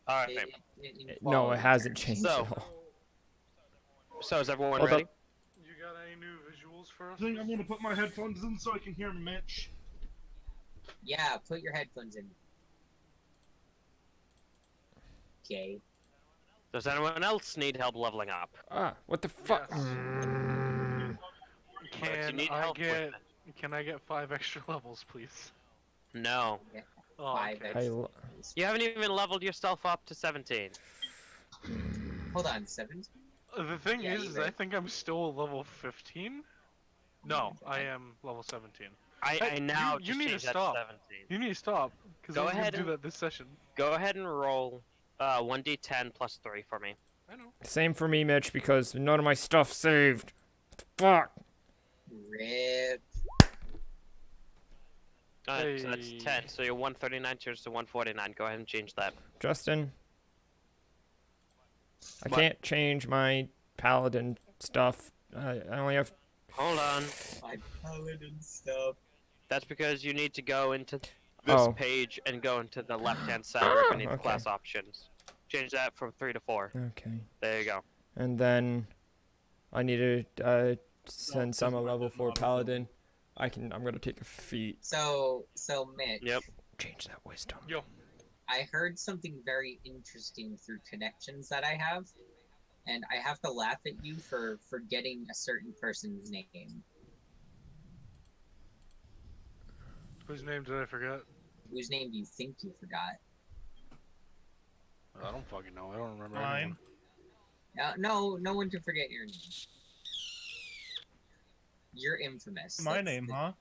Alright. No, it hasn't changed at all. So is everyone Hold ready? up. You got any new visuals for us? I think I'm gonna put my headphones in so I can hear Mitch. Yeah, put your headphones in. Okay. Does anyone else need help leveling up? Ah, what the fuck? Yes. You need help with it. Can I get 5 extra levels, please? No. Oh, Five okay. extra. You haven't even leveled yourself up to 17. Hold on, 7? The thing Yeah, is, you're I right. think I'm still level 15. No, I am level 17. I Hey, now you just need to changed that stop. to 17. You need to stop, because Go I was gonna ahead do and- that this session. Go ahead and roll 1d10 plus 3 for me. I know. Same for me, Mitch, because none of my stuff saved. Fuck. Rip. So that's Hey. 10, so you're 139 turns to 149. Go ahead and change that. Justin, I What? can't change my paladin stuff. I only have. Hold on. My paladin stuff. That's because you need to go into this Oh. page and go into the left-hand side where beneath Okay. class options. Change that from 3 to 4. Okay. There you go. And then I need to send some a level 4 paladin. I'm gonna take a feat. So Mitch. Yep. Change that wisdom. Yo. I heard something very interesting through connections that I have, and I have to laugh at you for forgetting a certain person's name. Whose name did I forget? Whose name do you think you forgot? I don't fucking know. I don't remember Mine. anyone. No one can forget your name. You're infamous. My That's name, the- huh?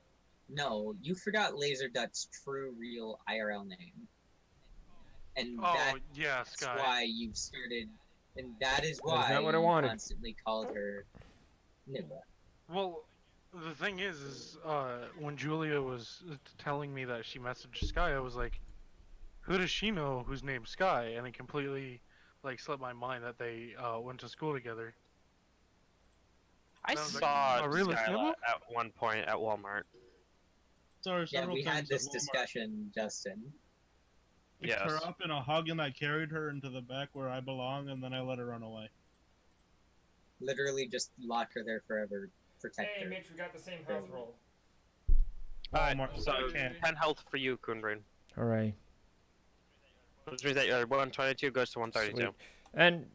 No, you forgot Laserdut's true, real IRL name. And Oh, that's yeah, Sky. why you've started, and that is why not what I you wanted. constantly called her Nibba. Well, the thing is, when Julia was telling me that she messaged Sky, I was like, who does she know whose name's Sky? And it completely, like, slipped my mind that they, went to school together. I Sounds like saw a real Skyla Snibble? at one point at Walmart. Sorry, Yeah, several we had times this at Walmart. discussion, Justin. Picked Yes. her up in a hug and I carried her into the back where I belong, and then I let her run away. Literally just lock her there forever, protect her. we got the same health roll. Alright, Walmart, so I can't. 10 health for you, Kunbrin. Alright. Which means that your 122 goes to 132. Sweet. And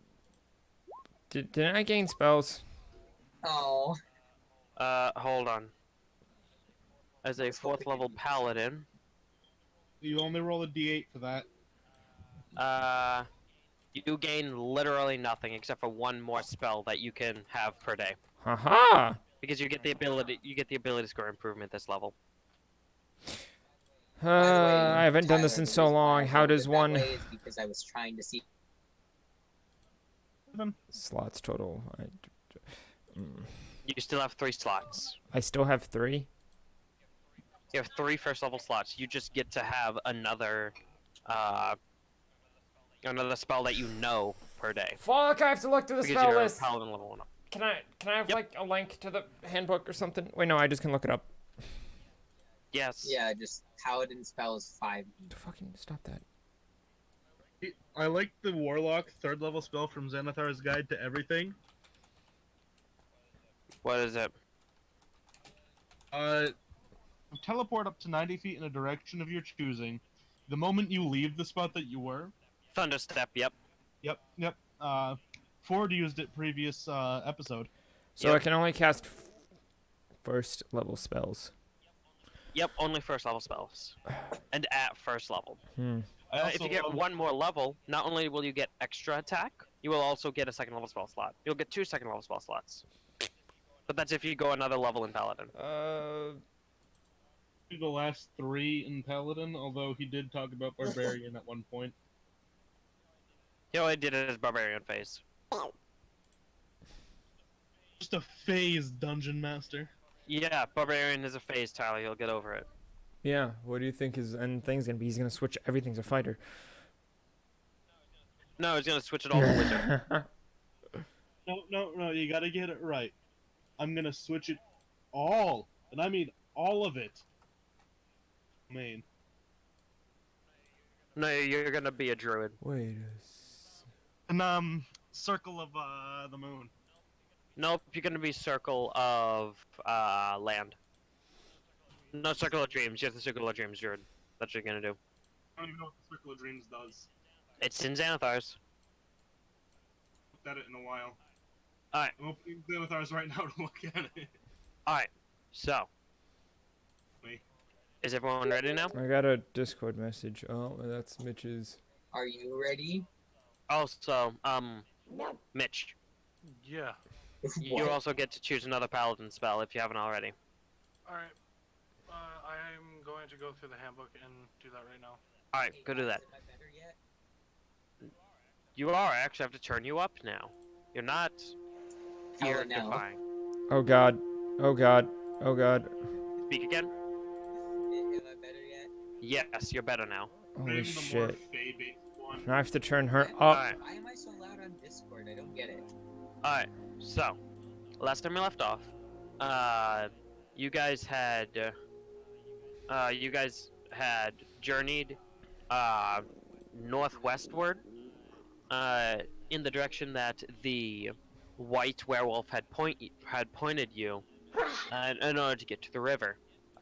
didn't I gain spells? Oh, Hold on. As a 4th level paladin, You only roll a d8 for that. you gain literally nothing except for one more spell that you can have per day. Haha. Because you get the ability score improvement this level. by the way, I haven't done this Tyler, in the so reason why long. I How wrote does it that one way is because I was trying to see. slots total? You still have 3 slots. I still have 3. You have 3 first level slots. You just get to have another spell that you know per day. Fuck! I have to look through the Because spell you're list. paladin level 1 up. Can I have Yep. like a link to the handbook or something? Wait, no, I just can look it up. Yes. Yeah, just paladin spells 5. Fucking stop that. I like the Warlock 3rd level spell from Xanathar's Guide to Everything. What is it? Teleport up to 90 feet in a direction of your choosing. The moment you leave the spot that you were. Thunderstep, yep. Yep. Ford used it previous episode. So Yep. I can only cast first level spells. Yep, only first level spells. And at first level. If you get one more level, not only will you get extra attack, you will also get a 2nd level spell slot. You'll get 2 2nd level spell slots. But that's if you go another level in Paladin. The last 3 in Paladin, although he did talk about Barbarian at one point. He only did it as Barbarian phase. Just a phased Dungeon Master. Yeah, Barbarian is a phase, Tyler. You'll get over it. Yeah. What do you think his end thing's gonna be? He's gonna switch everything to fighter. No, he's gonna switch it all to Wizard. No, you gotta get it right. I'm gonna switch it all, and I mean all of it. Main. No, you're gonna be a druid. Wait. And circle of the moon. Nope, you're gonna be circle of land. No, circle of dreams. You have the circle of dreams, druid. That's what you're gonna do. I don't even know what the circle of dreams does. It's in Xanathar's. Looked at it in a while. Alright. I'm opening Xanathar's right now to look at it. Alright. So. Wait. Is everyone ready now? I got a Discord message. Oh, that's Mitch's. Are you ready? Also, Mitch, Yeah. you What? also get to choose another paladin spell if you haven't already. Alright. I am going to go through the handbook and do that right now. Alright, Hey, go do that. guys, am I better yet? You are. I actually have to turn you up now. You're not Oh, fear no. defying. Oh god. Oh god. Oh god. Speak again? Am I better yet? Yes, you're better now. Holy Maybe the more shit. Fey-based one. Now I have to turn her up. Alright. Why am I so loud on Discord? I don't get it. Alright, so, last time we left off, you guys had journeyed, northwestward, in the direction that the white werewolf had pointed you, in order to get to the river.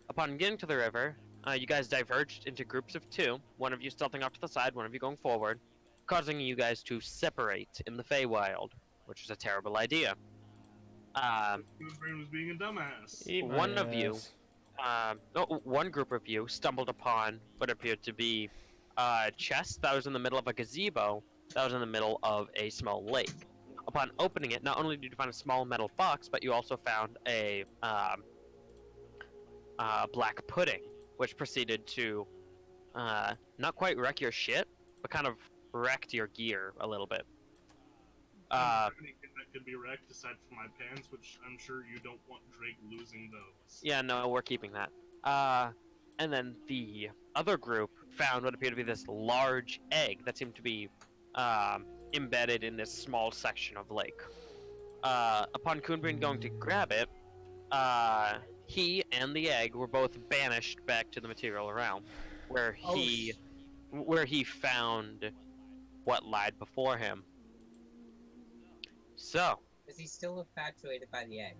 Upon getting to the river, you guys diverged into groups of two, one of you stealthing off to the side, one of you going forward, causing you guys to separate in the Feywild, which is a terrible idea. Brain was being a dumbass. Eat my One of you, ass. one group of you stumbled upon what appeared to be a chest that was in the middle of a gazebo that was in the middle of a small lake. Upon opening it, not only did you find a small metal box, but you also found a black pudding, which proceeded to not quite wreck your shit, but kind of wrecked your gear a little bit. Anything that could be wrecked aside from my pants, which I'm sure you don't want Drake losing those. Yeah, no, we're keeping that. And then the other group found what appeared to be this large egg that seemed to be embedded in this small section of lake. Upon Coonbean going to grab it, he and the egg were both banished back to the material realm, where he found what lied before him. So, Is he still infatuated by the egg?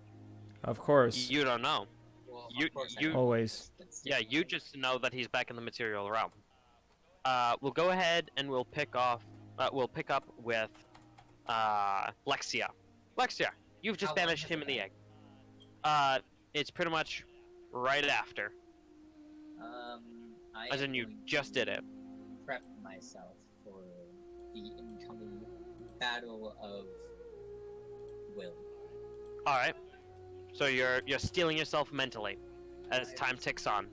Of course. you don't know. Well, You- of course I you- know, Always. but still. Yeah, you just know that he's back in the material realm. We'll go ahead and we'll pick up with Lexia. Lexia, you've just How long banished has him it and the been? egg. It's pretty much right after, I as am in you going just to did it. Prep myself for the incoming battle of will. All right. So you're stealing yourself mentally as time ticks on.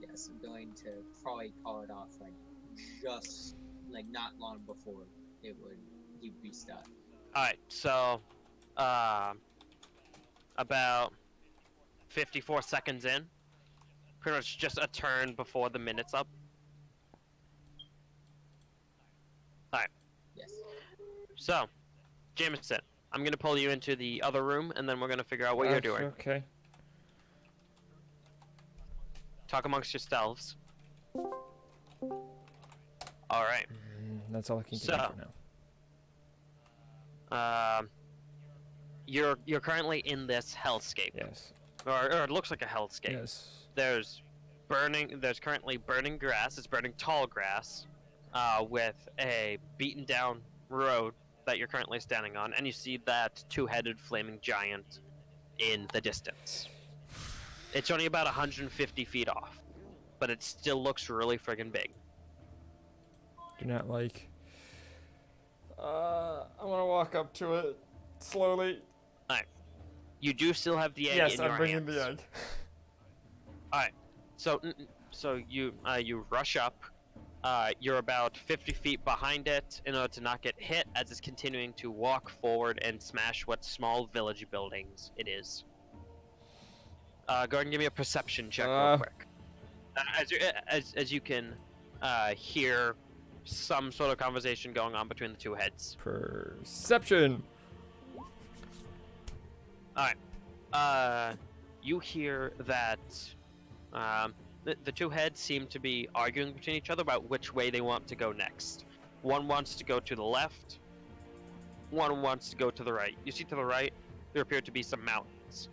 Yes, I'm going to probably call it off just not long before he'd be stuck. All right. So, about 54 seconds in, pretty much just a turn before the minute's up. Yes. So, Jameson, I'm gonna pull you into the other room, and then we're gonna figure out what you're doing. Okay. Talk amongst yourselves. All right. That's all I can get So- for now. You're currently in this hellscape, Yes. or it looks like a hellscape. Yes. There's currently burning grass. It's burning tall grass, with a beaten down road that you're currently standing on, and you see that two-headed flaming giant in the distance. It's only about 150 feet off, but it still looks really friggin' big. Do not like. I want to walk up to it slowly. You do still have the egg Yes, in I'm your bringing hands. the egg. So you rush up. You're about 50 feet behind it in order to not get hit, as it's continuing to walk forward and smash what small village buildings it is. Go ahead and give me a perception check real quick. As you can hear some sort of conversation going on between the two heads. Perception. You hear that the two heads seem to be arguing between each other about which way they want to go next. One wants to go to the left. One wants to go to the right. You see to the right, there appear to be some mountains.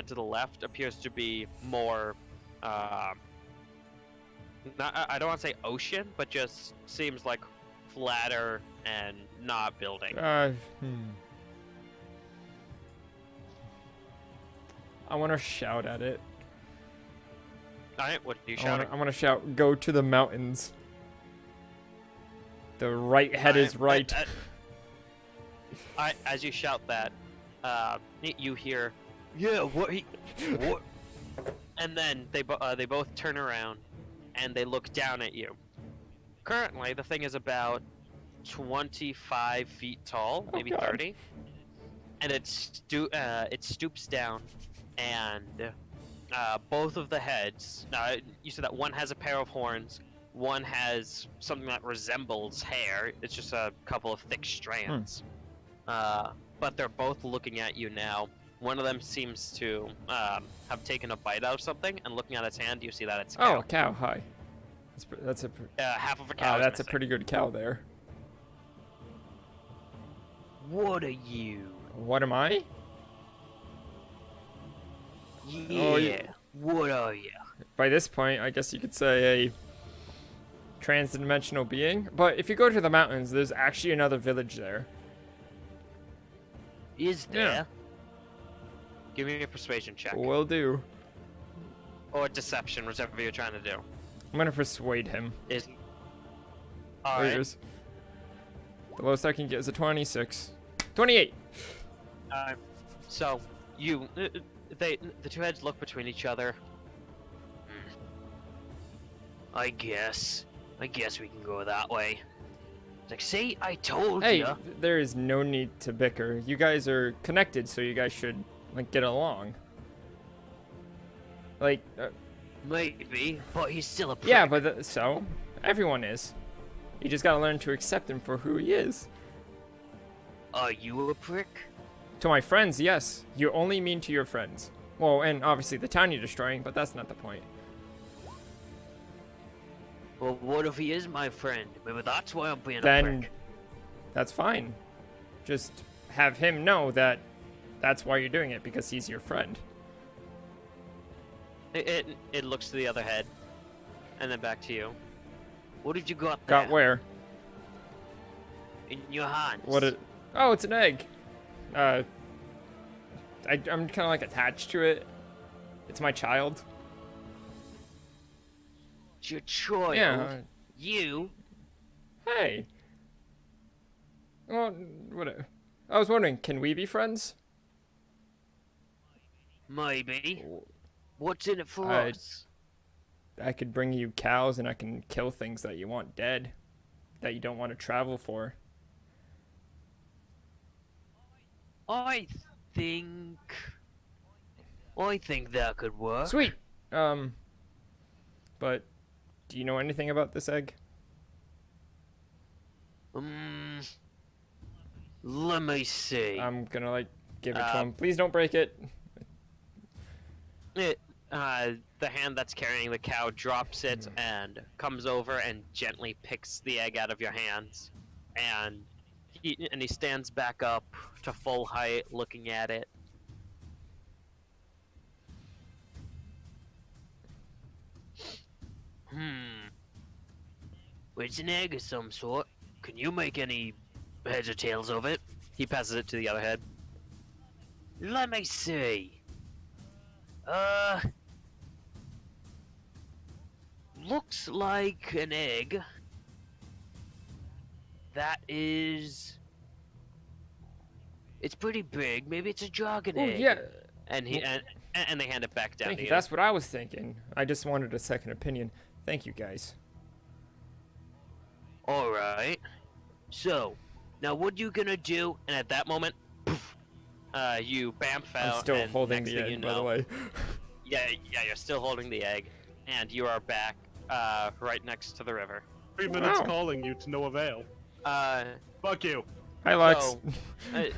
To the left appears to be more, I don't want to say ocean, but just seems like flatter and not building. I want to shout at it. Alright, what are you shouting? I want to shout, go to the mountains. The right head is right. As you shout that, you hear, yeah, what? What? And then they both turn around and they look down at you. Currently, the thing is about 25 feet tall, maybe 30, and it stoops down, and both of the heads. You said that one has a pair of horns, one has something that resembles hair. It's just a couple of thick strands. But they're both looking at you now. One of them seems to have taken a bite out of something, and looking at its hand, you see that it's a cow. Oh, a cow. Hi. That's a. Half of a cow. That's a pretty good cow there. What are you? What am I? Yeah. Oh, yeah. What are you? By this point, I guess you could say a trans-dimensional being. But if you go to the mountains, there's actually another village there. Is there? Yeah. Give me a persuasion check. Will do. Or deception, whichever you're trying to do. I'm gonna persuade him. Alright. Here's- The lowest I can get is a 26. 28! So, the two heads look between each other. I guess we can go that way. It's like, see, I told Hey, you. there is no need to bicker. You guys are connected, so you guys should, like, get along. Like, Maybe, but he's still a prick. yeah, but so? Everyone is. You just gotta learn to accept him for who he is. Are you a prick? To my friends, yes. You're only mean to your friends. Well, and obviously the town you're destroying, but that's not the point. Well, what if he is my friend? Maybe that's why I'm being a Then, prick. that's fine. Just have him know that that's why you're doing it, because he's your friend. It looks to the other head, and then back to you. What did you got there? Got where? In your hands. Oh, it's an egg. I'm kind of like attached to it. It's my child. It's your child. Yeah. You. Hey. Well, whatever. I was wondering, can we be friends? Maybe. What's in it for I- us? I could bring you cows and I can kill things that you want dead, that you don't want to travel for. I think that could work. Sweet. But do you know anything about this egg? Let me see. I'm gonna like give it to him. Please don't break it. The hand that's carrying the cow drops it and comes over and gently picks the egg out of your hands, and he stands back up to full height, looking at it. Well, it's an egg of some sort. Can you make any heads or tails of it? He passes it to the other head. Let me see. Looks like an egg. That is... It's pretty big. Maybe it's a dragon Oh egg. yeah. And they hand it back down Thank to you. you. That's what I was thinking. I just wanted a second opinion. Thank you guys. Alright. So, now what you gonna do? And at that moment, poof, you bamf out. I'm still and holding next the thing egg, you by the know- way. Yeah, you're still holding the egg. And you are back, right next to the river. 3 minutes Wow. calling you to no avail. Fuck you. Hi, Lex. So,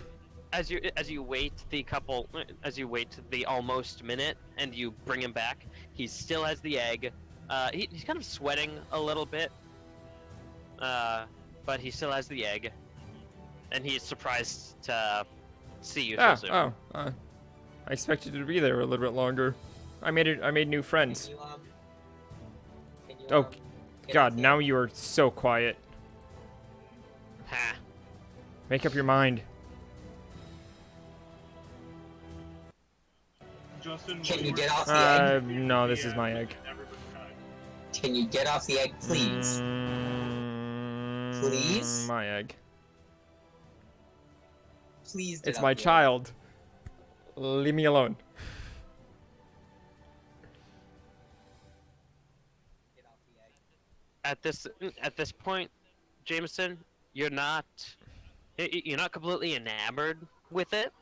as you wait the almost minute, and you bring him back, he still has the egg. He's kind of sweating a little bit, but he still has the egg, and he's surprised to see you so soon. I expected you to be there a little bit longer. I made new friends. Can you, Oh, get God, off the now egg? you are so quiet. Ha. Make up your mind. Justin, Can when you were- get off the egg? No, this is my egg. Never been tried. Can you get off the egg, please? Please? My egg. Please. Get It's off my the egg. child. Leave me alone. Get off the egg. At this point, Jameson, you're not completely enamored with it.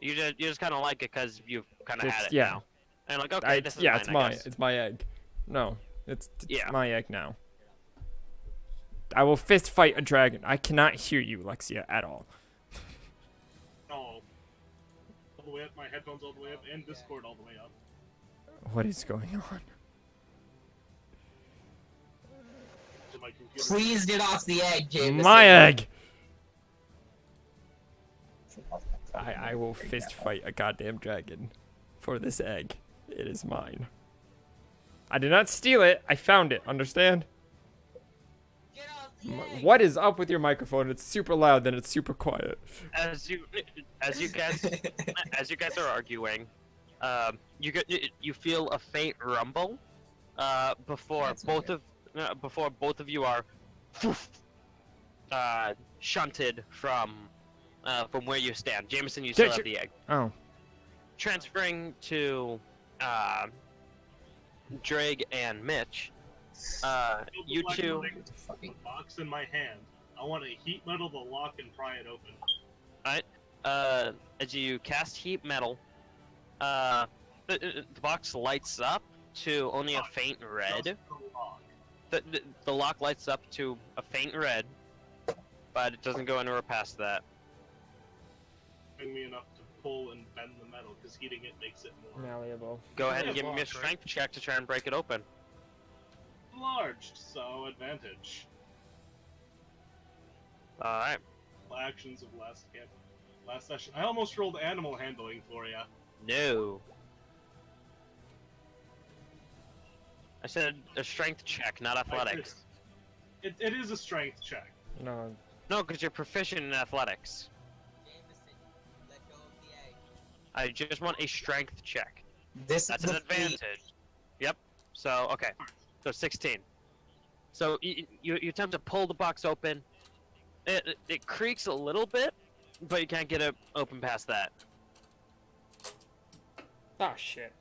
You just kind of like it because you've kind of had it Yeah. now, and like okay, this is mine, it's I my guess. it's my egg. No, it's Yeah. my egg now. I will fist fight a dragon. I cannot hear you, Lexia, at all. Oh. All the way up, my headphones all the way up, and Discord all the way up. What is going on? To my computer. Please get off the egg, Jameson. My egg. I will fist fight a goddamn dragon for this egg. It is mine. I did not steal it. I found it. Understand? Get off the egg. What is up with your microphone? It's super loud, then it's super quiet. As you guys are arguing, you feel a faint rumble, before That's not both of you are, shunted from where you stand. Jameson, you still have the egg. Oh. Transferring to Drake and Mitch, you Black two. Knight with the box in my hand. I want to heat metal the lock and pry it open. As you cast heat metal, the box lights up to only a faint red. Just the lock. The lock lights up to a faint red, but it doesn't go anywhere past that. Me enough to pull and bend the metal, because heating it makes it more Malleable. Go ahead and Yeah, give me a box, right? strength check to try and break it open. enlarged, so advantage. Alright. Actions of last session. I almost rolled animal handling for ya. No. I said a strength check, not athletics. It is a strength check. No. No, because you're proficient in athletics. Jameson, let go of the egg. I just want a strength check. This That's is an the thing. advantage. Yep. So, okay. So 16. So you attempt to pull the box open. It creaks a little bit, but you can't get it open past that. Oh shit.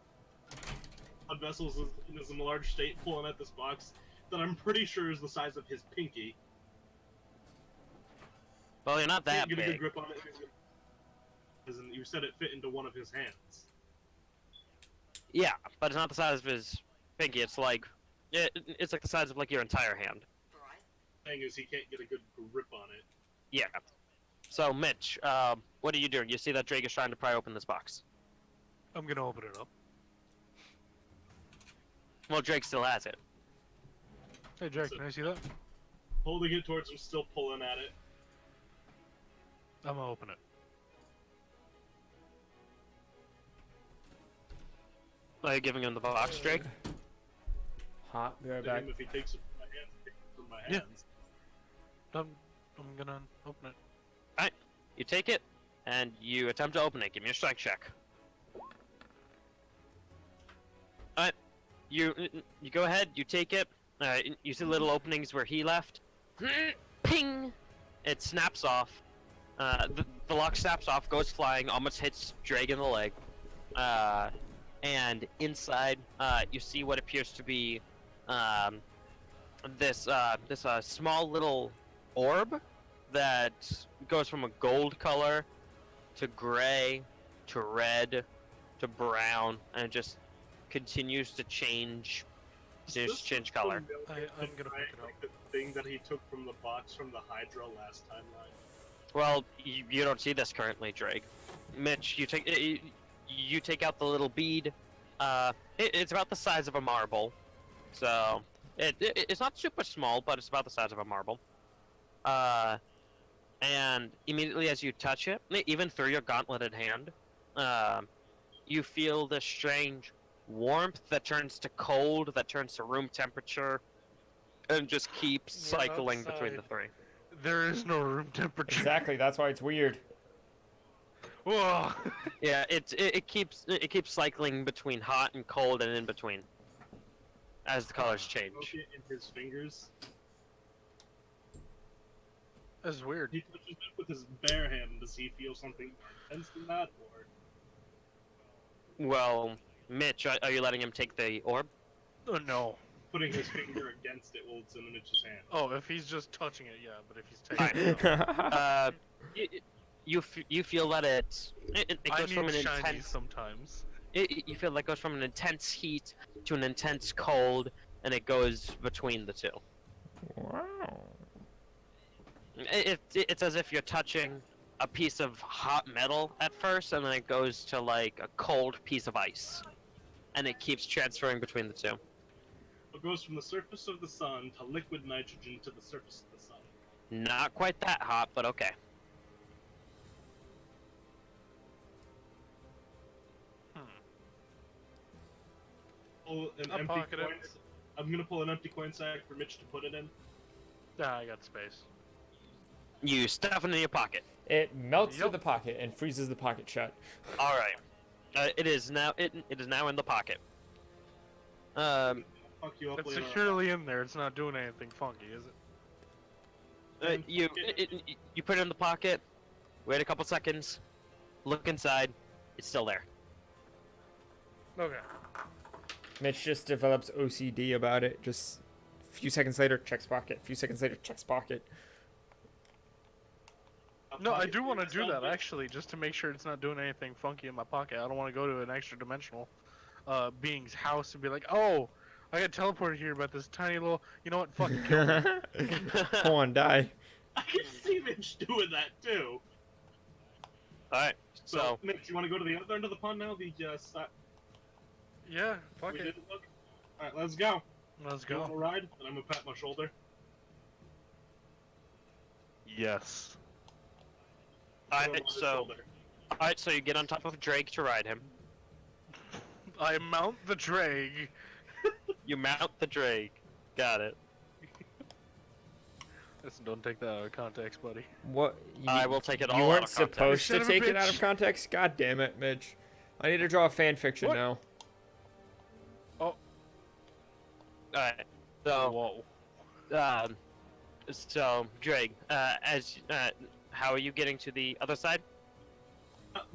Blood Vessels is in a large state pulling at this box that I'm pretty sure is the size of his pinky. Well, you're not that Can't get a good big. grip on it. As in, you said it fit into one of his hands. Yeah, but it's not the size of his pinky. It's like it's like the size of like your entire hand. Thing is, he can't get a good grip on it. Yeah. So Mitch, what are you doing? You see that Drake is trying to pry open this box. I'm gonna open it up. Well, Drake still has it. Hey, Jack, can I see that? Holding it towards him, still pulling at it. I'm gonna open it. Are you giving him the box, Drake? Hot. Be right To back. him, if he takes it from my hands, he takes it from my Yeah. hands. I'm gonna open it. You take it, and you attempt to open it. Give me a strength check. Alright. You go ahead, you take it. You see little openings where he left. Ping! It snaps off. The lock snaps off, goes flying, almost hits Drake in the leg. And inside, you see what appears to be this small little orb that goes from a gold color to gray to red to brown, and it just continues to change color. I'm gonna pick it up. Like the thing that he took from the box from the Hydra last timeline. Well, you don't see this currently, Drake. Mitch, you take out the little bead. It's about the size of a marble. So it's not super small, but it's about the size of a marble. And immediately as you touch it, even through your gauntleted hand, you feel this strange warmth that turns to cold, that turns to room temperature, and just keeps We're cycling between the outside. three. There is no room temperature. Exactly. That's why it's weird. Whoa. Yeah, it keeps cycling between hot and cold and in between as the colors change. Poke it in his fingers. That's weird. He touches it with his bare hand. Does he feel something more intense than that, or Well, Mitch, are you letting him take the orb? Oh no. putting his finger against it while it's in Mitch's hand? Oh, if he's just touching it, yeah. But if he's taking it, no. You feel that it I goes from need an shinies intense sometimes. you feel like it goes from an intense heat to an intense cold, and it goes between the two. Wow. It's as if you're touching a piece of hot metal at first, and then it goes to like a cold piece of ice, and it keeps transferring between the two. It goes from the surface of the sun to liquid nitrogen to the surface of the sun. Not quite that hot, but okay. Pull an I'll empty pocket it. coin. I'm gonna pull an empty coin sack for Mitch to put it in. Ah, I got space. You stuff it in your pocket. It melts through Yup. the pocket and freezes the pocket shut. All right. It is now in the pocket. Fuck you up It's later. securely in there. It's not doing anything funky, is it? You put it in the pocket. Wait a couple seconds. Look inside. It's still there. Okay. Mitch just develops OCD about it. Just a few seconds later, checks pocket. A few seconds later, checks pocket. No, I do want to do that actually, just to make sure it's not doing anything funky in my pocket. I don't want to go to an extra dimensional being's house and be like, oh, I got teleported here by this tiny little. You know what? Fucking kill me. Go on, die. I can see Mitch doing that too. All right. So Mitch, you want to go to the other end of the pond now? The Yeah, fuck we it. didn't look. All right, let's go. Let's You want go. to ride? And I'm gonna pat my shoulder. Yes. all Put him right. on his So shoulder. all right. So you get on top of Drake to ride him. I mount the drag. You mount the Drake. Got it. Listen, don't take that out of context, buddy. What? I will take it all You out weren't of context. supposed Son to of a take it out of bitch. context? God damn it, Mitch. I need to draw a fan fiction What? now. All right. So Whoa. so Drake, how are you getting to the other side?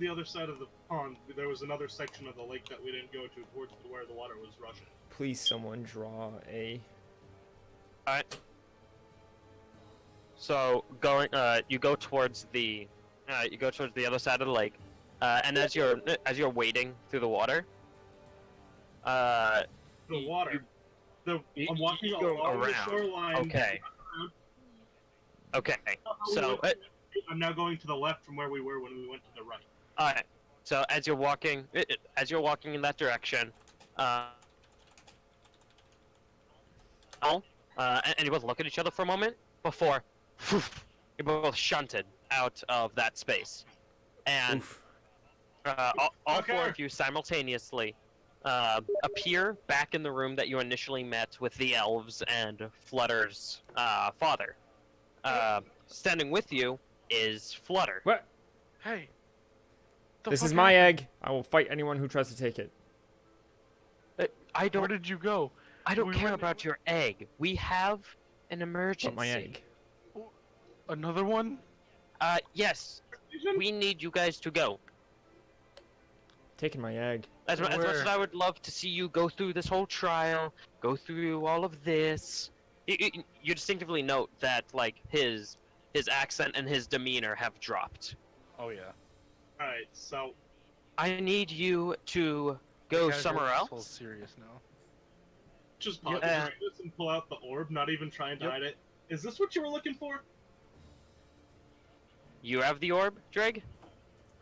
The other side of the pond, there was another section of the lake that we didn't go to towards where the water was rushing. Please, someone draw a. All right. So you go towards the other side of the lake, and as you're wading through the water, The water. I'm walking you go along the around. shoreline. Okay. Okay. So I'm now going to the left from where we were when we went to the right. all right. So as you're walking in that direction, and you both look at each other for a moment before you're both shunted out of that space, and Oof. all four of you simultaneously appear back in the room that you initially met with the elves and Flutter's father. Standing with you is Flutter. What? Hey. The This fuck is my happened? egg. I will fight anyone who tries to take it. I Where don't. did you go? I don't we care went- about your egg. We have an emergency. But my egg. Another one? Yes. We need you guys to go. Taking my egg. As much Where? as I would love to see you go through this whole trial, go through all of this, you distinctly note that like his accent and his demeanor have dropped. Oh yeah. Alright, so I need you to go Guys, somewhere we're else. so serious now. just pop Yeah. this and pull out the orb, not even trying to Yep. hide it. Is this what you were looking for? You have the orb, Drake?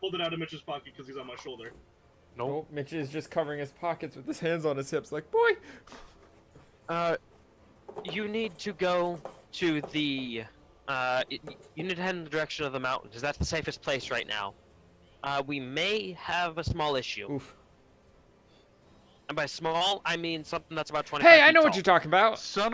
Pulled it out of Mitch's pocket because he's on my shoulder. Nope. Mitch is just covering his pockets with his hands on his hips, like, boy. You need to go to the. You need to head in the direction of the mountain, because that's the safest place right now. We may have a small issue. Oof. And by small, I mean something that's about 25 Hey, I feet know what tall. you're talking about. Son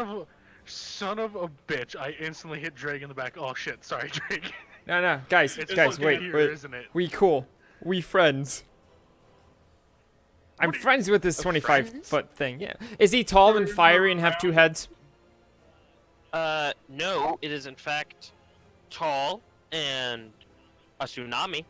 of a bitch! I instantly hit Drake in the back. Oh shit! Sorry, Drake. No, guys, It's guys, fucking wait, here, wait. isn't it? We cool. We friends. I'm friends with this 25-foot thing. Yeah. Is he tall and fiery and have 2 heads? No, it is in fact tall and a tsunami.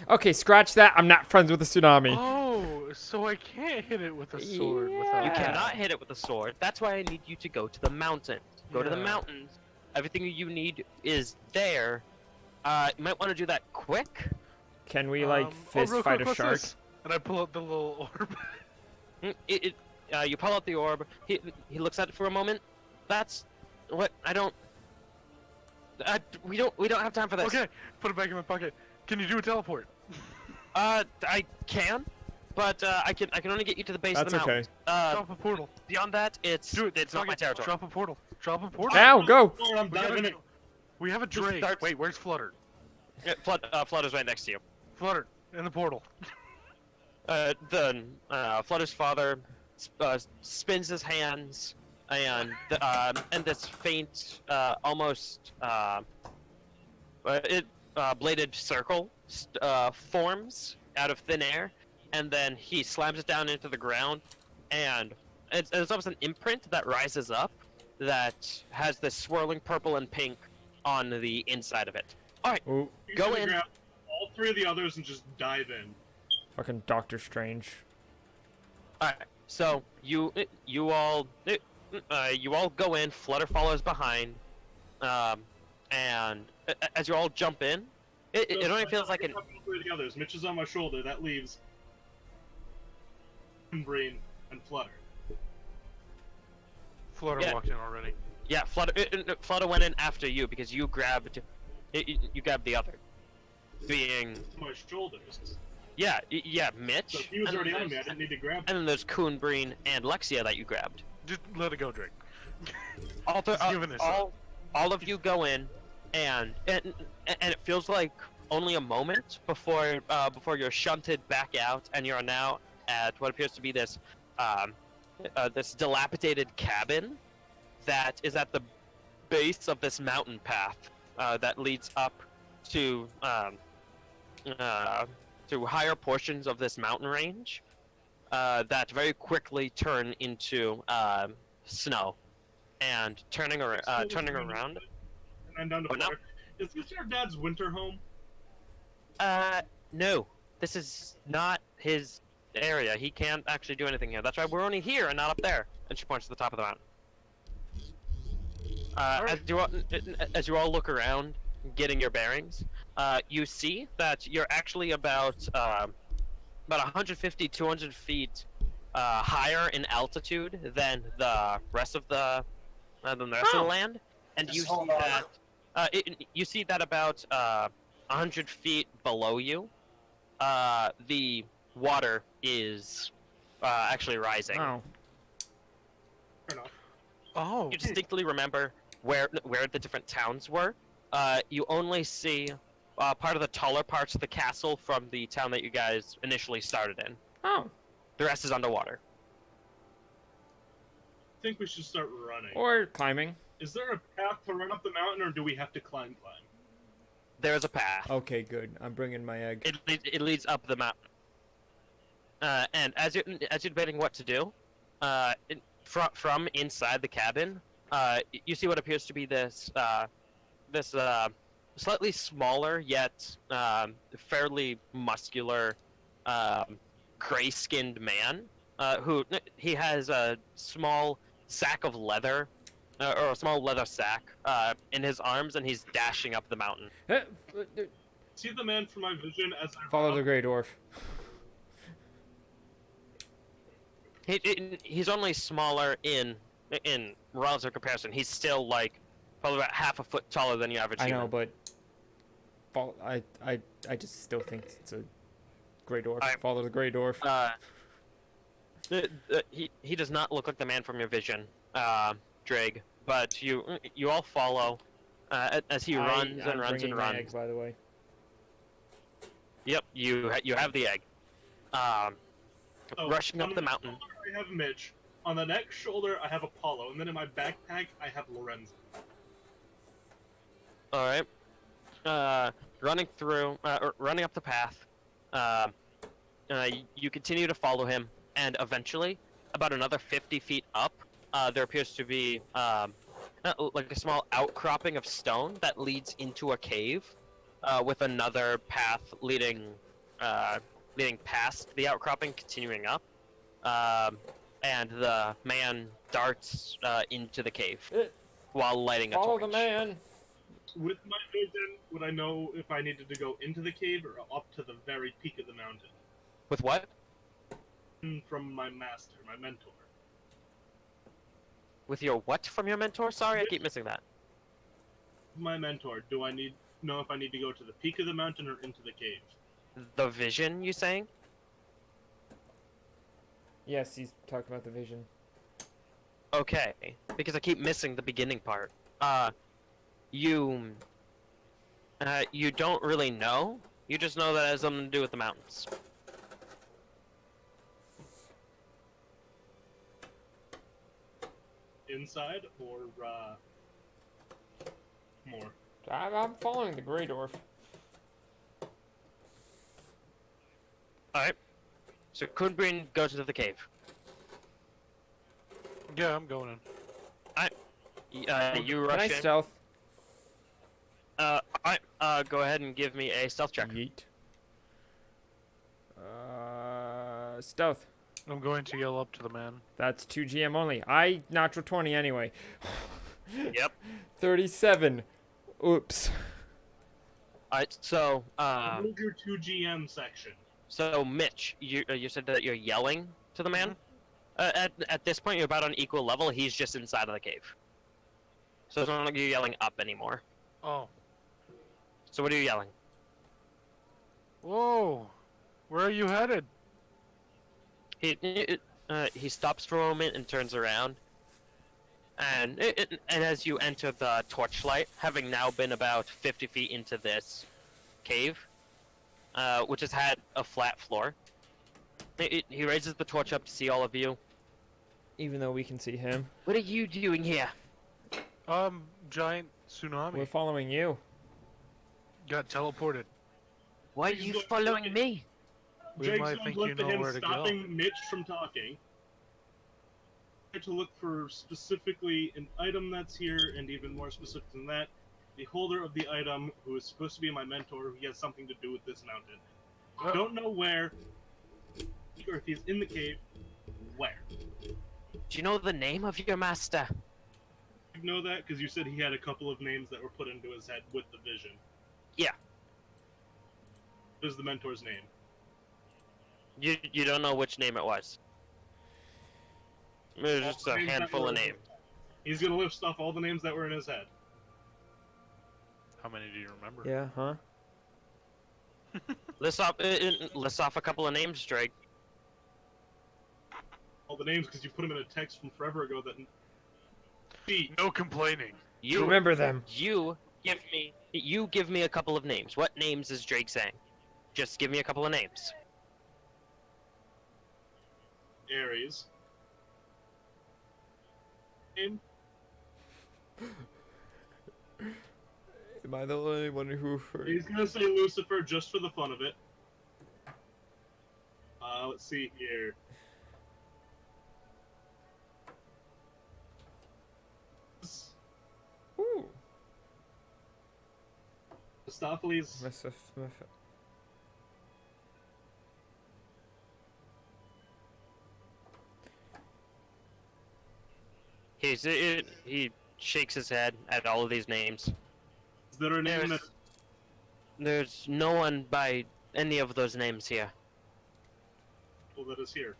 Okay, scratch that. I'm not friends with a tsunami. Oh, so I can't hit it with a sword without. You Yeah. cannot hit it with a sword. That's why I need you to go to the mountains. Go to the Yeah. mountains. Everything you need is there. You might want to do that quick. Can we like fist real fight quick, a what's shark? this? And I pull out the little orb. You pull out the orb. He looks at it for a moment. That's what I don't. We don't have time for this. Okay, put it back in my pocket. Can you do a teleport? I can, but I can only get you to the base of That's the mountain. okay. Drop a portal. Beyond that, it's Do it. it's not Fuck my it. territory. Drop a portal. Drop a portal. Ow, go! Lord, I'm We gotta diving in. do- We have a Just Drake. start- Wait, where's Flutter? Flutter's right next to you. Flutter in the portal. Flutter's father spins his hands, and this faint, almost bladed circle forms out of thin air, and then he slams it down into the ground, and it's almost an imprint that rises up that has this swirling purple and pink on the inside of it. All right, Ooh, He's Go gonna in. grab all 3 of the others and just dive in. fucking Doctor Strange. all right. So you all go in. Flutter follows behind, and as you all jump in, it only feels like an. All 3 of the others. Mitch is on my shoulder. That leaves Brain and Flutter. Flutter Yeah. walked in already. Yeah, Flutter went in after you because you grabbed the other, being My shoulders. yeah Mitch. So if he was and already then on me, I there's- didn't need to grab him. And then there's Kuhn, Breen, and Lexia that you grabbed. Just let it go, Drake. All, He's giving this all of you go in, and it feels like only a moment before you're shunted back out, and you're now at what appears to be this this dilapidated cabin that is at the base of this mountain path that leads up to higher portions of this mountain range that very quickly turn into snow. And turning around. And then down to What now? Flutter. Is this your dad's winter home? No, this is not his area. He can't actually do anything here. That's why we're only here and not up there. And she points to the top of the mountain. As you all look around, getting your bearings, you see that you're actually about 150, 200 feet higher in altitude than the rest of the land, and you see that you see that about 100 feet below you, the water is actually rising. Oh. Fair enough. Oh. You distinctly remember where the different towns were. You only see part of the taller parts of the castle from the town that you guys initially started in. Oh. The rest is underwater. I think we should start running. Or climbing. Is there a path to run up the mountain, or do we have to climb? There is a path. Okay, good. I'm bringing my egg. It leads up the mountain. And as you're debating what to do, from inside the cabin, you see what appears to be this slightly smaller yet fairly muscular, gray-skinned man who he has a small sack of leather. Or a small leather sack in his arms, and he's dashing up the mountain. See the man from my vision as I Follow run the up? Grey Dwarf. He's only smaller in relative comparison. He's still like probably about half a foot taller than the average I human. know, but I just still think it's a Grey Dwarf. Alright. Follow the Grey Dwarf. He does not look like the man from your vision. Drake, but you all follow as he runs and I'm runs bringing and my runs. egg, by the way. Yep, you have the egg. So, Rushing up on the my mountain. shoulder, I have Mitch. On the next shoulder, I have Apollo, and then in my backpack, I have Lorenzo. All right. Running through, running up the path. You continue to follow him, and eventually, about another 50 feet up, there appears to be like a small outcropping of stone that leads into a cave, with another path leading past the outcropping, continuing up. And the man darts into the cave while lighting a torch. Follow the man. With my vision, would I know if I needed to go into the cave or up to the very peak of the mountain? With what? From my master, my mentor. With your what from your mentor? Sorry, I keep missing that. My mentor, do I know if I need to go to the peak of the mountain or into the cave? The vision, you saying? Yes, he's talking about the vision. Okay, because I keep missing the beginning part. You don't really know. You just know that it has something to do with the mountains. Inside or more? I'm following the Grey Dwarf. Alright. So Kunbrin goes into the cave. Yeah, I'm going in. You Can rush I in. stealth? Alright, go ahead and give me a stealth check. Yeet. Stealth. I'm going to yell up to the man. That's 2 GM only. Natural 20 anyway. Yep. 37. Oops. Alright, so, Move your 2 GM section. so Mitch, you said that you're yelling to the man? At this point, you're about on equal level. He's just inside of the cave. So it's not like you're yelling up anymore. Oh. So what are you yelling? Whoa. Where are you headed? He stops for a moment and turns around. And as you enter the torchlight, having now been about 50 feet into this cave, which has had a flat floor, he raises the torch up to see all of you. Even though we can see him. What are you doing here? Giant tsunami. We're following you. Got teleported. Why are you following me? We Jake might sounds think looked you at know him where to go. stopping Mitch from talking. Try to look for specifically an item that's here, and even more specific than that, the holder of the item who is supposed to be my mentor, who has something to do with this mountain. I don't know where, or if he's in the cave, where. Do you know the name of your master? You know that because you said he had a couple of names that were put into his head with the vision. Yeah. What is the mentor's name? You don't know which name it was. There's just a handful of names. He's gonna list off all the names that were in his head. How many do you remember? Yeah, huh? List off a couple of names, Drake. All the names because you put them in a text from forever ago that. No complaining. You Remember them. You give me a couple of names. What names is Drake saying? Just give me a couple of names. Aries. Name? Am I the only one who heard? He's gonna say Lucifer just for the fun of it. Let's see here. Ooh. Mistopheles. He shakes his head at all of these names. Is there a name in it? There's no one by any of those names here. Well, that is here.